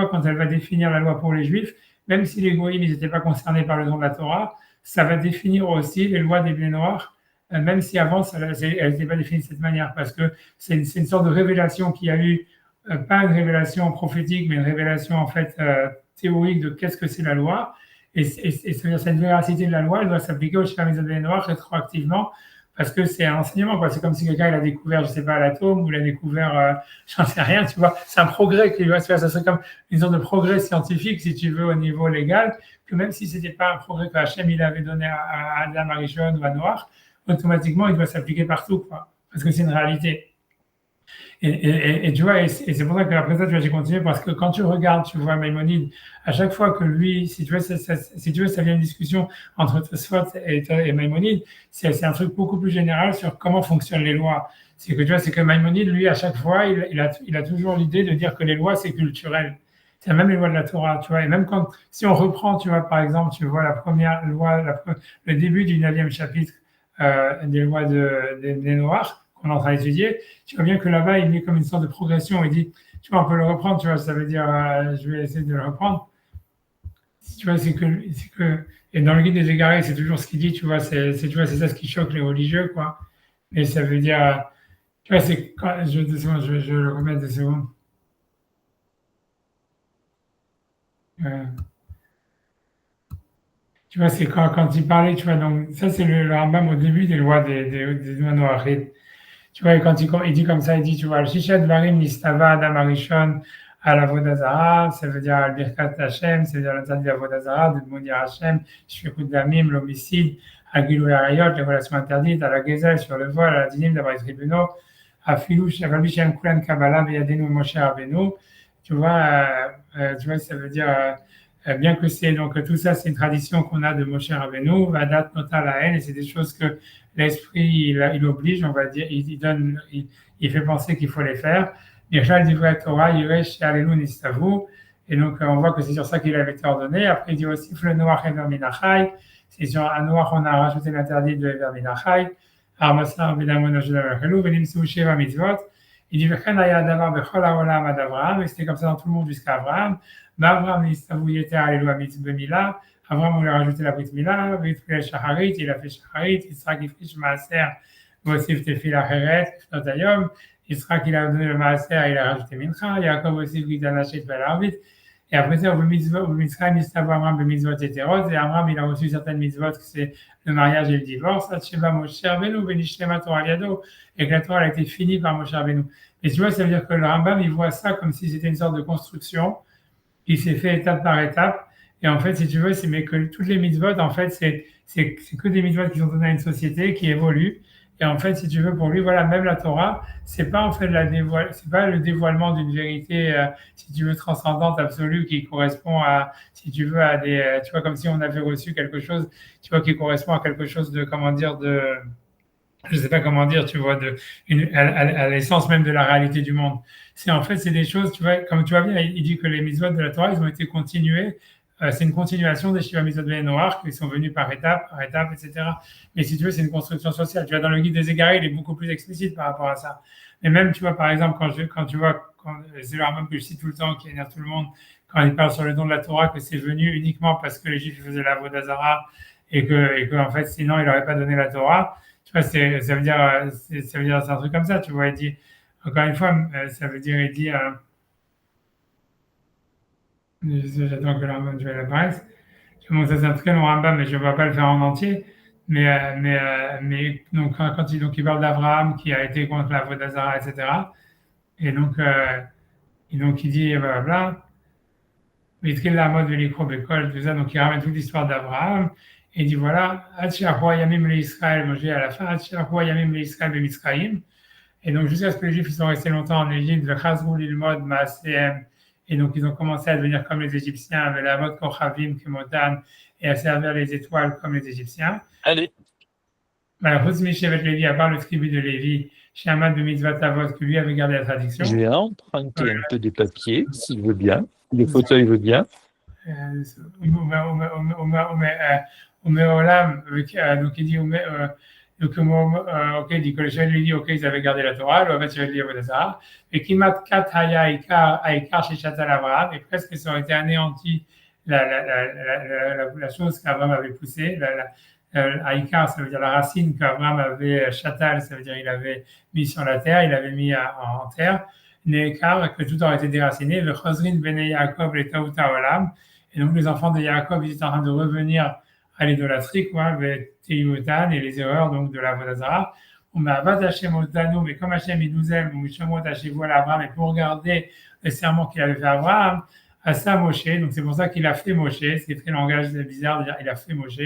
quand elle va définir la loi pour les Juifs, même si les Goïms n'étaient pas concernés par le don de la Torah, ça va définir aussi les lois des Bnei Noach, même si avant, elle n'était pas définie de cette manière, parce que c'est une sorte de révélation qui a eu, pas une révélation prophétique, mais une révélation en fait théorique de qu'est-ce que c'est la loi. Et cette véracité de la loi, elle doit s'appliquer au Shema Mitzvot Bnei Noach rétroactivement, parce que c'est un enseignement, quoi. C'est comme si quelqu'un il a découvert, je sais pas, l'atome, ou il a découvert, j'en sais rien, tu vois. C'est un progrès qui doit se faire. Ça serait comme une sorte de progrès scientifique, si tu veux, au niveau légal, que même si c'était pas un progrès que Hachem il avait donné à Adam Arishon ou à Noach, automatiquement, il doit s'appliquer partout, quoi, parce que c'est une réalité. Et tu vois, et c'est pour ça que après ça, tu vois, j'ai continué, parce que quand tu regardes, tu vois Maïmonide, à chaque fois que lui, si tu veux, ça vient une discussion entre Tosfot et Maïmonide, c'est un truc beaucoup plus général sur comment fonctionnent les lois. C'est que tu vois, c'est que Maïmonide, lui, à chaque fois, il a toujours l'idée de dire que les lois, c'est culturel. C'est même les lois de la Torah, tu vois. Et même si on reprend, tu vois, par exemple, tu vois la première loi, le début du 9e chapitre, des lois des Noirs qu'on est en train d'étudier, tu vois bien que là-bas, il met comme une sorte de progression. Il dit, tu vois, on peut le reprendre, tu vois, ça veut dire, je vais essayer de le reprendre. Tu vois, et dans le guide des égarés, c'est toujours ce qu'il dit, tu vois, c'est ça ce qui choque les religieux, quoi. Et ça veut dire, tu vois, c'est quand, je le remets 2 secondes. Tu vois, c'est quand il parlait, tu vois, donc ça c'est le Rambam au début des lois des lois noachides. Tu vois, et quand il dit comme ça, il dit, tu vois, le Shishat Varim Nistava Adam Arishon à la Vodazara, ça veut dire al Birkat Hashem, ça veut dire l'interdit de la Vodazara, de Mounir Hashem, Shfichut Damim, l'homicide, à Gilou Arayot, les relations interdites, à la Gezel, sur le vol, à la Dinim, d'avoir les tribunaux, à Filou, Shavalbi Shem Kulan Kabbalah, Beyadenu, Moshe Rabbeinu. Tu vois, ça veut dire, bien que c'est donc tout ça, c'est une tradition qu'on a de Moshe Rabbeinu, Vadat Nota Lahen, et c'est des choses que l'esprit il oblige, on va dire, il fait penser qu'il faut les faire. Mirchal Divrei Torah, Yiresh Alelu Nistavu, et donc on voit que c'est sur ça qu'il avait été ordonné. Après il dit aussi le Noach Ever Minachai, c'est sur un Noach on a rajouté l'interdit de Ever Minachai. Armasar Bedamon Ajudavachelu, Venimsu Sheva Mitzvot. Il dit Vechen Aya Davar Bechol Haolam Ad Avraham, et c'était comme ça dans tout le monde jusqu'à Abraham. Abraham Nistavu Yeter Alelu Mitzvah Mila. Abraham, on lui a rajouté la Brit Mila, Shacharit, il a fait Shacharit, Yitzhak Ifrish Maaser, Vosif Tefil Acheret, Knotayom, Yitzhak il a donné le Maaser, il a rajouté Mincha, Yaakov Vosif Gidanachet Velarvit, Et après ça, au Mitzrayim, Nistav Amram b'mitzvot heterot, et Amram, il a reçu certaines mitzvot, que c'est le mariage et le divorce, Ad sheba Moshe Rabbeinu v'nishlema Torah al yado, et que la Torah a été finie par Moshe Rabbeinu. Et tu vois, ça veut dire que le Rambam, il voit ça comme si c'était une sorte de construction, qui s'est fait étape par étape. Et en fait, si tu veux, mais que toutes les mitzvot, en fait, c'est que des mitzvot qui sont données à une société qui évolue. Et en fait, si tu veux, pour lui, voilà, même la Torah, c'est pas en fait c'est pas le dévoilement d'une vérité, si tu veux, transcendante, absolue, qui correspond à, si tu veux, à des, tu vois, comme si on avait reçu quelque chose, tu vois, qui correspond à quelque chose de, comment dire, je sais pas comment dire, tu vois, à l'essence même de la réalité du monde. C'est en fait, c'est des choses, tu vois, comme tu vois bien, il dit que les mitzvot de la Torah, ils ont été continués. C'est une continuation des Shiva Mitzvot Ben Noach, qui sont venus par étapes, etc. Mais si tu veux, c'est une construction sociale. Tu vois, dans le guide des égarés, il est beaucoup plus explicite par rapport à ça. Mais même, tu vois, par exemple, quand tu vois, c'est le Rambam que je cite tout le temps, qui énerve tout le monde, quand il parle sur le don de la Torah, que c'est venu uniquement parce que les Juifs faisaient la Avodah Zarah et que, en fait, sinon, il n'aurait pas donné la Torah. Tu vois, ça veut dire, c'est un truc comme ça, tu vois. Il dit, encore une fois, ça veut dire, il dit, j'attends que le Rambam je vais l'apparaisse. Bon, ça c'est un très long Rambam, mais je ne vais pas le faire en entier. Mais donc, quand il parle d'Abraham qui a été contre la Avodah Zarah, etc. Et donc, il dit, blablabla, Vitril la mode de l'école, tout ça. Donc, il ramène toute l'histoire d'Abraham. Et il dit, voilà, Hatshiachua Yamim le Israël, moi j'ai à la fin, Hatshiachua Yamim le Israël Bemitzrayim. Et donc, jusqu'à ce que les Juifs ils sont restés longtemps en Égypte, le Chazrou l'ilmod Maasehem. Et donc, ils ont commencé à devenir comme les Égyptiens, avec la mode Kochavim, Kemotan, et à servir les étoiles comme les Égyptiens. Allez. Hozmi Shevet Lévi, à part le tribu de Lévi, Shamad de Mitzvat Avot, que lui avait gardé la tradition. Je vais emprunter un peu des papiers, s'il veut bien. Le fauteuil veut bien. Donc il dit, ok, il dit que le Shevet Lévi, ok, ils avaient gardé la Torah, le Shevet Lévi avait ça, et Kimat Kat Haya Aikar chez Chatal Abraham, et presque ça aurait été anéanti la chose qu'Abraham avait poussée, Aïkar, ça veut dire la racine qu'Abraham avait, Chatal, ça veut dire il avait mis sur la terre, il avait mis en terre, Nekar, que tout aurait été déraciné, le Chosrin Bene Yaakov, les Taouta Olam, et donc les enfants de Yaakov, ils étaient en train de revenir à l'idolâtrie, quoi, avec Teyutan et les erreurs donc de la Avodah Zarah. Mais comme Hachem il nous aime, vous à Abraham, et pour garder le serment qu'il avait fait à Abraham, à ça Moshe, donc c'est pour ça qu'il a fait Moshe, ce qui est très langage bizarre de dire il a fait Moshe,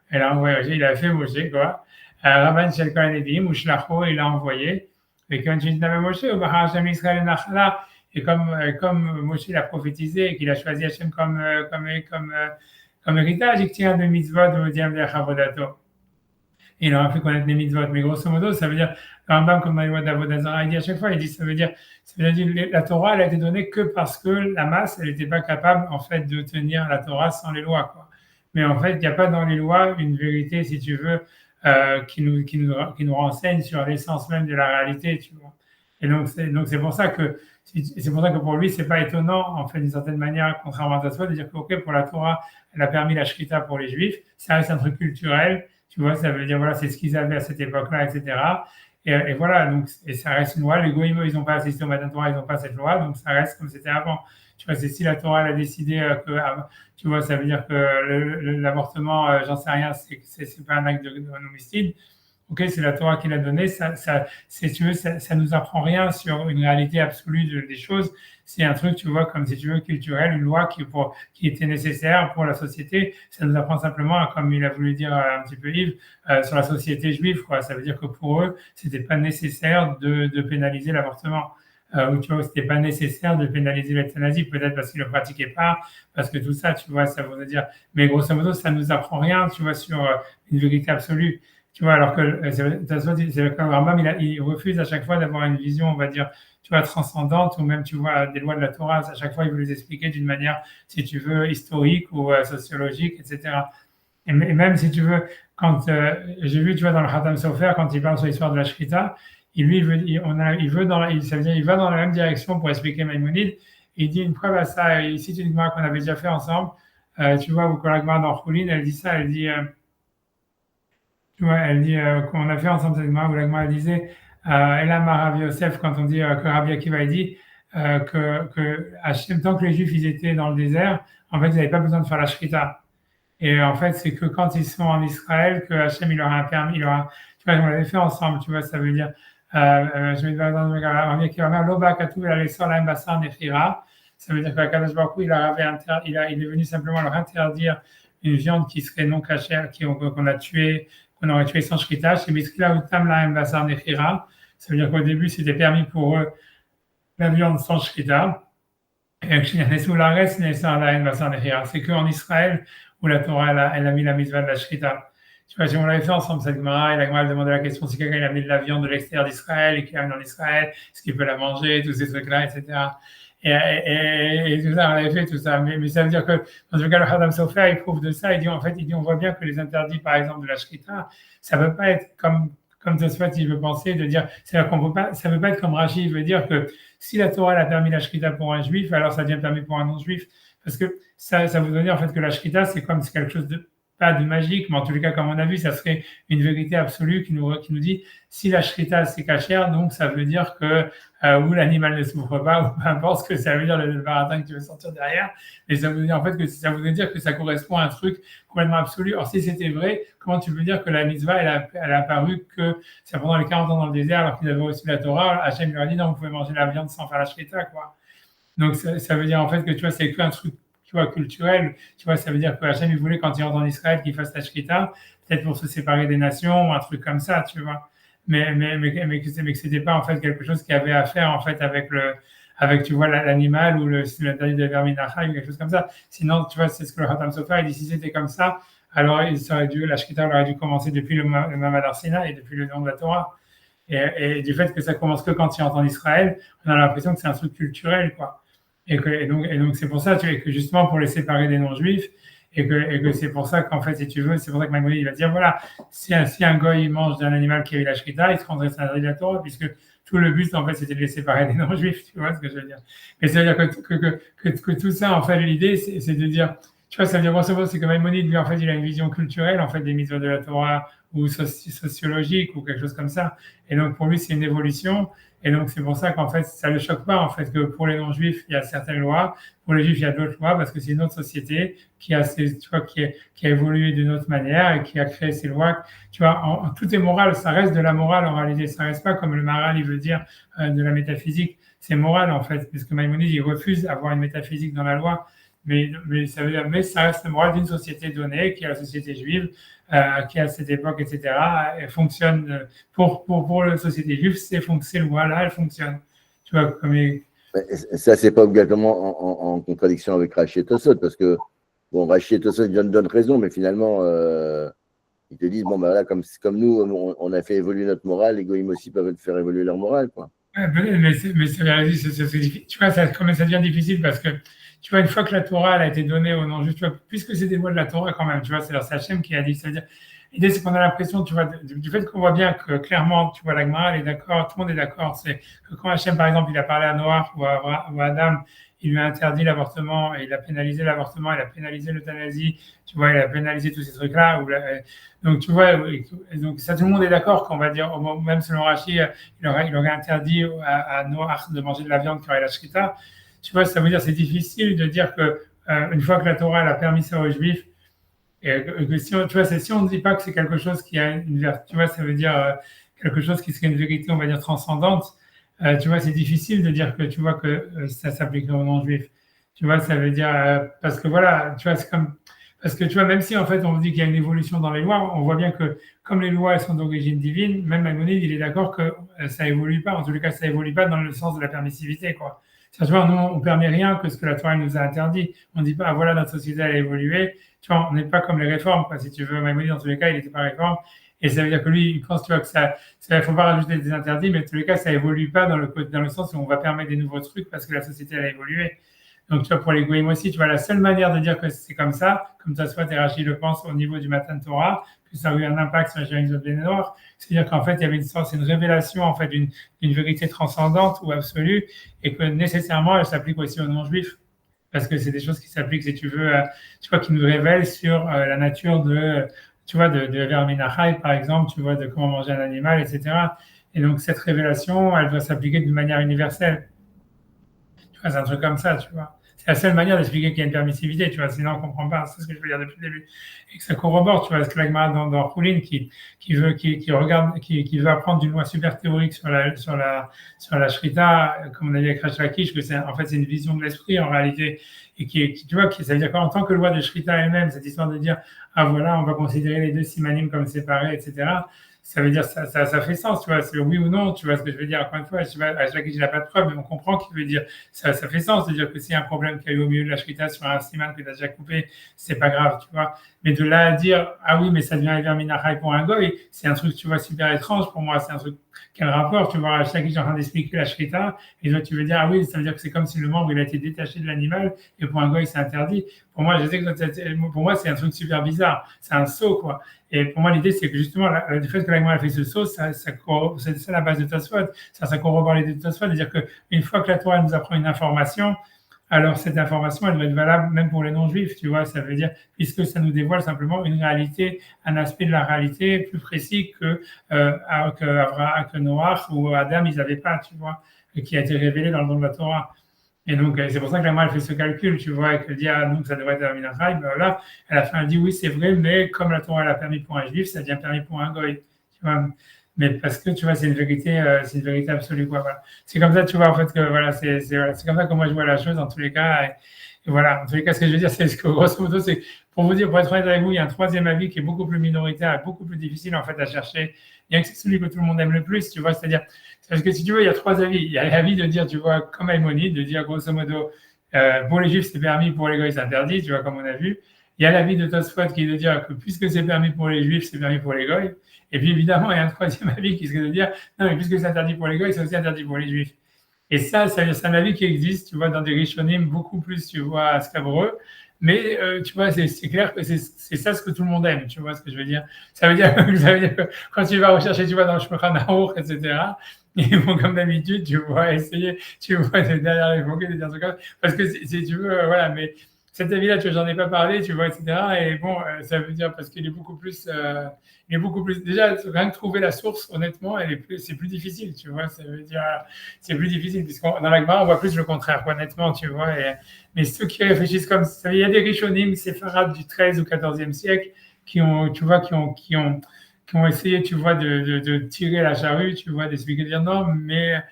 elle a envoyé, il a fait Moshe, quoi. Rabban Shel Kohen Edim, ou Shlacho, il a envoyé. Et quand je disais Moshe, au Bahar Hashem Israël Nachala, et comme Moshe l'a prophétisé, et qu'il a choisi Hashem comme héritage, il tient de mitzvot de Modiam de Chavodato. Il aura fait connaître les mitzvot. Mais grosso modo, ça veut dire, le Rambam, comme dans les lois d'Avodah Zarah, il dit à chaque fois, il dit, ça veut dire, la Torah, elle a été donnée que parce que la masse, elle n'était pas capable, en fait, de tenir la Torah sans les lois, quoi. Mais en fait, il n'y a pas dans les lois une vérité, si tu veux, qui nous renseigne sur l'essence même de la réalité, tu vois. Et donc, c'est pour ça que pour lui, c'est pas étonnant, en fait, d'une certaine manière, contrairement à toi, de dire que, ok, pour la Torah, elle a permis la Shrita pour les Juifs, ça reste un truc culturel, tu vois, ça veut dire, voilà, c'est ce qu'ils avaient à cette époque-là, etc. Et voilà, donc, et ça reste une loi. Les Goïms, ils n'ont pas assisté au Matan Torah, ils n'ont pas cette loi, donc ça reste comme c'était avant. Tu vois, c'est si la Torah elle a décidé que, tu vois, ça veut dire que l'avortement, j'en sais rien, c'est pas un acte de homicide. Ok, c'est la Torah qui l'a donné. Si tu veux, ça nous apprend rien sur une réalité absolue des choses. C'est un truc, tu vois, comme si tu veux, culturel, une loi qui était nécessaire pour la société. Ça nous apprend simplement, comme il a voulu dire un petit peu Yves, sur la société juive, quoi. Ça veut dire que pour eux, c'était pas nécessaire de pénaliser l'avortement. Ou tu vois, c'était pas nécessaire de pénaliser l'euthanasie, peut-être parce qu'ils le pratiquaient pas, parce que tout ça, tu vois, ça veut dire. Mais grosso modo, ça nous apprend rien, tu vois, sur une vérité absolue. Tu vois, alors que c'est comme Rambam, il refuse à chaque fois d'avoir une vision, on va dire, tu vois, transcendante, ou même, tu vois, des lois de la Torah, à chaque fois, il veut les expliquer d'une manière, si tu veux, historique ou sociologique, etc. Et même, si tu veux, quand j'ai vu, tu vois, dans le Khatam Sofer, quand il parle sur l'histoire de la Shrita, il va dans la même direction pour expliquer Maïmonide. Il dit une preuve à ça, il cite une Gemara qu'on avait déjà fait ensemble, tu vois, ou quand la Gemara dans Choulin, elle dit ça, elle dit... tu vois, elle dit qu'on a fait ensemble cette Gemara où la Gemara disait Elam Rav Yosef, quand on dit que Rabbi Akiva il dit que Hachem, tant que les Juifs ils étaient dans le désert, en fait, ils n'avaient pas besoin de faire la shrita. Et en fait, c'est que quand ils sont en Israël, que Hachem, il leur a permis, tu vois, on l'avait fait ensemble, tu vois, ça veut dire, je vais dire dans le Loba Katou, il allait sur la Mbassar Nechira. Ça veut dire que Kadosh Baruch Hu, il est venu simplement leur interdire une viande qui serait non cachée, qu'on aurait tué sans shrita. Chez Biskila Utam la Mbassar Nechira. Ça veut dire qu'au début, c'était permis pour eux la viande sans shrita. Et c'est qu'en Israël où la Torah elle a mis la mitzvah de la shrita. Tu vois, si on l'avait fait ensemble, cette Gemara, et la Gemara demandait la question si quelqu'un il a mis de la viande de l'extérieur d'Israël et qui arrive en Israël, est-ce qu'il peut la manger, tous ces trucs-là, etc. Et tout ça, on avait fait tout ça. Mais ça veut dire que, dans tout cas, le Hadam Sofer, il prouve de ça. Il dit, on voit bien que les interdits, par exemple, de la shrita, ça ne peut pas être comme Tosfot, il veut penser, de dire, c'est-à-dire qu'on peut pas, ça ne veut pas être comme Rashi, il veut dire que si la Torah a permis la shrita pour un juif, alors ça devient permis pour un non-juif. Parce que ça veut dire en fait que la shrita, c'est quelque chose de, pas de magique, mais en tous les cas, comme on a vu, ça serait une vérité absolue qui nous dit si la shrita c'est cachère, donc ça veut dire que ou l'animal ne souffre pas, ou peu importe ce que ça veut dire le baratin que tu veux sortir derrière, mais ça veut dire en fait que ça voudrait dire que ça correspond à un truc complètement absolu. Or, si c'était vrai, comment tu veux dire que la mitzvah, elle a apparu que c'est pendant les 40 ans dans le désert, alors qu'ils avaient reçu la Torah, Hachem lui a dit non, vous pouvez manger la viande sans faire la shrita, quoi. Donc, ça veut dire en fait que tu vois, c'est qu'un truc, tu vois, culturel. Tu vois, ça veut dire que Hachem, il voulait, quand il rentre en Israël, qu'il fasse la shrita, peut-être pour se séparer des nations, ou un truc comme ça, tu vois. Mais que c'était pas en fait quelque chose qui avait à faire en fait avec tu vois l'animal ou l'interdit de verminacha ou quelque chose comme ça. Sinon, tu vois, c'est ce que le Hatam Sofer il dit, si c'était comme ça, alors la shrita aurait dû commencer depuis le Mamad Arsina et depuis le nom de la Torah. Et du fait que ça commence que quand il rentre en Israël, on a l'impression que c'est un truc culturel, quoi. Et donc c'est pour ça, tu vois, que justement pour les séparer des non-juifs, et que c'est pour ça qu'en fait, si tu veux, c'est pour ça que Maïmonide, il va dire, voilà, si un goy il mange d'un animal qui a eu la shrita, il se rendrait à la Torah, puisque tout le but, en fait, c'était de les séparer des non-juifs, tu vois ce que je veux dire. Mais ça veut dire que tout ça, en fait, l'idée, c'est de dire, tu vois, ça veut dire, grosso modo, c'est que Maïmonide, lui, en fait, il a une vision culturelle, en fait, des mitzvot de la Torah, ou sociologique, ou quelque chose comme ça. Et donc, pour lui, c'est une évolution. Et donc, c'est pour ça qu'en fait, ça ne le choque pas, en fait, que pour les non-juifs, il y a certaines lois, pour les juifs, il y a d'autres lois, parce que c'est une autre société qui a évolué d'une autre manière et qui a créé ces lois. Tu vois, tout est moral, ça reste de la morale en réalité, ça reste pas comme le Maharal, il veut dire, de la métaphysique. C'est moral, en fait, parce que Maïmonide, il refuse d'avoir une métaphysique dans la loi, mais ça veut dire, mais ça reste le moral d'une société donnée, qui est la société juive, qui à cette époque, etc., elle fonctionne pour la société juive, ces lois-là, elles fonctionnent. Tu vois, ça, c'est pas obligatoirement en contradiction avec Rashi et Tosot, parce que, bon, Rashi et Tosot donnent raison, mais finalement, ils te disent, bon, ben voilà, comme nous, on a fait évoluer notre morale, les goïms aussi peuvent faire évoluer leur morale, quoi. Mais tu vois, ça devient difficile parce que, tu vois, une fois que la Torah elle a été donnée aux non-juifs, tu vois, puisque c'est des lois de la Torah quand même, tu vois, c'est Hachem qui a dit, c'est-à-dire, l'idée c'est qu'on a l'impression, tu vois, du fait qu'on voit bien que clairement, tu vois, la Gemara, elle est d'accord, tout le monde est d'accord, c'est que quand Hachem, par exemple, il a parlé à Noach ou à Adam, il lui a interdit l'avortement, et il a pénalisé l'avortement, il a pénalisé l'euthanasie, tu vois, il a pénalisé tous ces trucs-là. Donc, tu vois, donc ça, tout le monde est d'accord qu'on va dire, même selon Rashi, il aurait interdit à Noach de manger de la viande qui aurait la shrita. Tu vois, ça veut dire c'est difficile de dire que une fois que la Torah elle a permis ça aux Juifs, et que si on, tu vois, si on ne dit pas que c'est quelque chose qui a une vertu, tu vois, ça veut dire quelque chose qui serait une vérité, on va dire transcendante. Tu vois, c'est difficile de dire que tu vois que ça s'applique aux non-juifs. Tu vois, ça veut dire parce que voilà, tu vois, c'est comme parce que tu vois, même si en fait on dit qu'il y a une évolution dans les lois, on voit bien que comme les lois elles sont d'origine divine, même Maïmonide il est d'accord que ça évolue pas. En tous les cas, ça évolue pas dans le sens de la permissivité, quoi. Tu vois, nous on permet rien que ce que la Torah nous a interdit. On dit pas ah, voilà notre société elle a évolué. Tu vois, on n'est pas comme les réformes, quoi. Si tu veux, Maïmonide dans tous les cas il n'était pas réforme. Et ça veut dire que lui, il pense, tu vois, que il faut pas rajouter des interdits, mais en tous les cas, ça évolue pas dans le sens où on va permettre des nouveaux trucs parce que la société, elle a évolué. Donc, tu vois, pour les goïms aussi, tu vois, la seule manière de dire que c'est comme ça soit Rashi le pense au niveau du Matan Torah, que ça a eu un impact sur la Jérusalem de Nord, c'est-à-dire qu'en fait, il y avait c'est une révélation, en fait, d'une vérité transcendante ou absolue, et que nécessairement, elle s'applique aussi aux non-juifs. Parce que c'est des choses qui s'appliquent, si tu veux, tu vois, qui nous révèlent sur la nature tu vois, de Verminachai, par exemple, tu vois, de comment manger un animal, etc. Et donc, cette révélation, elle doit s'appliquer d'une manière universelle. Tu vois, c'est un truc comme ça, tu vois. C'est la seule manière d'expliquer qu'il y a une permissivité, tu vois, sinon on ne comprend pas. C'est ce que je veux dire depuis le début. Et que ça corrobore, tu vois, ce que l'Agmara dans Roulin qui veut apprendre d'une loi super théorique sur la Shrita, comme on a dit avec Rach Lakish, que en fait, c'est une vision de l'esprit en réalité. Et tu vois, ça veut dire qu'en tant que loi de Shrita elle-même, cette histoire de dire, ah voilà, on va considérer les deux simanim comme séparés, etc. Ça veut dire ça fait sens, tu vois, c'est oui ou non, tu vois ce que je veux dire. Encore une fois, je n'ai pas de preuve, mais on comprend qu'il veut dire ça fait sens de dire que s'il y a un problème qu'il y a eu au milieu de la shrita sur un siman que tu as déjà coupé, c'est pas grave, tu vois. Mais de là à dire ah oui, mais ça devient un minachai pour un goy, c'est un truc, tu vois, super étrange pour moi. C'est un truc, quel rapport, tu vois, à chaque qui est en train d'expliquer la shrita, et toi tu veux dire ah oui, ça veut dire que c'est comme si le membre il a été détaché de l'animal, et pour un goy c'est interdit. Pour moi, je sais que pour moi c'est un truc super bizarre, c'est un saut quoi. Et pour moi, l'idée, c'est que justement, le fait que l'Agmara a fait ce saut, c'est ça la base de Tosfot. Ça corrobore l'idée de Tosfot, c'est-à-dire qu'une fois que la Torah nous apprend une information, alors cette information, elle doit être valable même pour les non-juifs, tu vois. Ça veut dire, puisque ça nous dévoile simplement une réalité, un aspect de la réalité plus précis que Noach ou Adam, ils n'avaient pas, tu vois, qui a été révélé dans le don de la Torah. Et donc, c'est pour ça que la elle fait ce calcul, tu vois, et qu'elle dit, ah, donc ça devrait être un minachai. Ben voilà, à la fin, elle dit, oui, c'est vrai, mais comme la Torah l'a permis pour un juif, ça devient permis pour un goy. Tu vois, mais parce que, tu vois, c'est une vérité absolue, quoi. Voilà. C'est comme ça, tu vois, en fait, que voilà, c'est comme ça que moi je vois la chose, en tous les cas. Et voilà, en tous les cas, ce que je veux dire, c'est que, grosso modo, c'est pour vous dire, pour être honnête avec vous, il y a un troisième avis qui est beaucoup plus minoritaire et beaucoup plus difficile, en fait, à chercher. Bien que c'est celui que tout le monde aime le plus, tu vois, c'est-à-dire, parce que si tu veux, il y a trois avis. Il y a l'avis de dire, tu vois, comme Maïmonide, de dire, grosso modo, pour les juifs, c'est permis, pour les goïs, c'est interdit, tu vois, comme on a vu. Il y a l'avis de Tosfot qui est de dire que puisque c'est permis pour les juifs, c'est permis pour les goïs. Et puis, évidemment, il y a un troisième avis qui est de dire, non, mais puisque c'est interdit pour les goïs, c'est aussi interdit pour les juifs. Et ça, c'est un avis qui existe, tu vois, dans des rishonim beaucoup plus, tu vois, scabreux. Mais tu vois, c'est clair que c'est ça ce que tout le monde aime, tu vois ce que je veux dire. Ça veut dire que quand tu vas rechercher, tu vois, dans le Shulchan Aruch, etc., ils vont comme d'habitude, tu vois, essayer, tu vois, de derrière les mots, de dire ce cas, parce que si tu veux, voilà, mais cet avis-là, tu vois, j'en ai pas parlé, tu vois, etc. Et bon, ça veut dire parce qu'il est beaucoup plus, déjà, rien que trouver la source, honnêtement, c'est plus difficile, tu vois, ça veut dire, c'est plus difficile, puisqu'on dans la Gemara, on voit plus le contraire, honnêtement, tu vois, mais ceux qui réfléchissent comme ça, il y a des rishonim séfarades du 13 ou 14e siècle qui ont, tu vois, qui ont essayé, tu vois, de tirer la charrue, tu vois, d'expliquer, de dire non, mais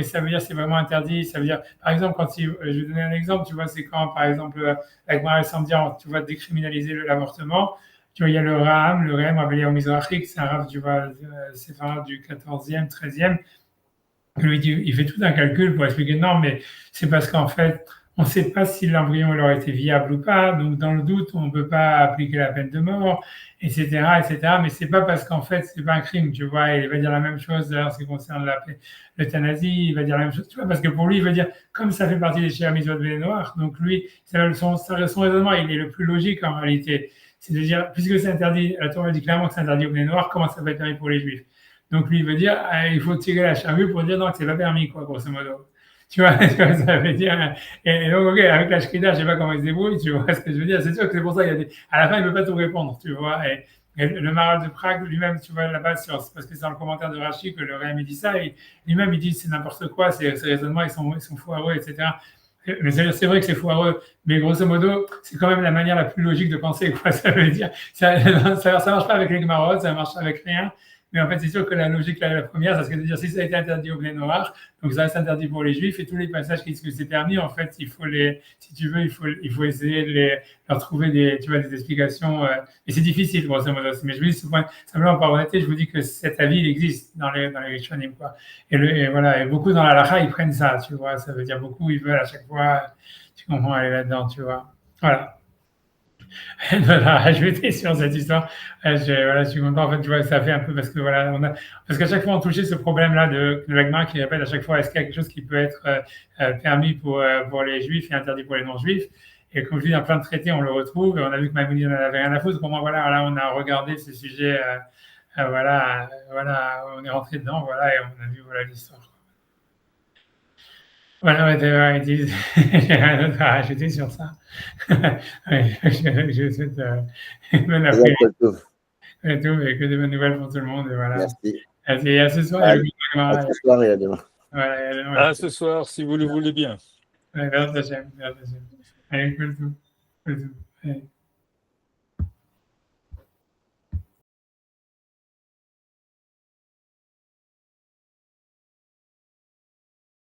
ça veut dire c'est vraiment interdit. Ça veut dire, par exemple, je vais donner un exemple, tu vois, c'est quand, par exemple, la Gemara semble dire, tu vois, décriminaliser l'avortement. Tu vois, il y a le Rem, Rabbi Eliyahu Mizrahi, c'est un Rav, tu vois, séfarade du 14e, 13e. Lui, il fait tout un calcul pour expliquer non, mais c'est parce qu'en fait, on ne sait pas si l'embryon aurait été viable ou pas, donc dans le doute, on ne peut pas appliquer la peine de mort, etc., etc. Mais c'est pas parce qu'en fait, c'est pas un crime, tu vois. Il va dire la même chose en ce qui concerne l'euthanasie, il va dire la même chose, tu vois, parce que pour lui, il veut dire, comme ça fait partie des Shia Mitzvot Noirs, donc lui, son raisonnement, il est le plus logique en réalité. C'est de dire, puisque c'est interdit, la Torah dit clairement que c'est interdit aux Bnei Noirs, comment ça va être permis pour les Juifs? Donc lui, il veut dire, il faut tirer la charrue pour dire non, que c'est pas permis, quoi, grosso modo. Tu vois, ça veut dire. Et donc, ok, avec la Shrita, je sais pas comment il se débrouille, tu vois ce que je veux dire. C'est sûr que c'est pour ça qu'il y a à la fin, il ne peut pas tout répondre, tu vois. Et le Maharal de Prague, lui-même, tu vois, là-bas, parce que c'est dans le commentaire de Rashi que le Réam, il dit ça, et lui-même, il dit c'est n'importe quoi, ces raisonnements, ils sont foireux, etc. Mais c'est vrai que c'est foireux, mais grosso modo, c'est quand même la manière la plus logique de penser, quoi. Ça veut dire, ça marche pas avec les Gemarot, ça marche avec rien. Mais en fait, c'est sûr que la logique, la première, ça serait de dire si ça a été interdit aux Bnei Noach, donc ça reste interdit pour les Juifs, et tous les passages qui disent que c'est permis, en fait, si tu veux, il faut essayer de leur trouver des explications. Et c'est difficile, grosso modo. Mais je vous dis ce point, simplement par honnêteté, je vous dis que cet avis, il existe dans les Rishonim, quoi. Et voilà, et beaucoup dans la Lacha, ils prennent ça, tu vois. Ça veut dire beaucoup, ils veulent à chaque fois, tu comprends, aller là-dedans, tu vois. Voilà. Voilà, rajouter sur cette histoire. Je suis content, en fait, tu vois, ça fait un peu parce que voilà, parce qu'à chaque fois on touchait ce problème-là de l'Agma qui répète à chaque fois est-ce qu'il y a quelque chose qui peut être permis pour les juifs et interdit pour les non-juifs. Et comme je dis, dans plein de traités, on le retrouve et on a vu que Maïmonide n'en avait rien à foutre. Pour moi, voilà, là, on a regardé ce sujet, voilà, on est rentré dedans, voilà, et on a vu voilà l'histoire. Voilà, ils disent, j'ai rien d'autre à rajouter sur ça. Je souhaite une bonne après-midi et tout, et que de bonnes nouvelles pour tout le monde. Et voilà. Merci. Et à ce soir, à ce soir et à demain. Voilà, À ce soir, si vous le voulez bien. Ouais, Bezrat Hashem, Bezrat Hashem. Allez, cool tout. Cool tout. Allez.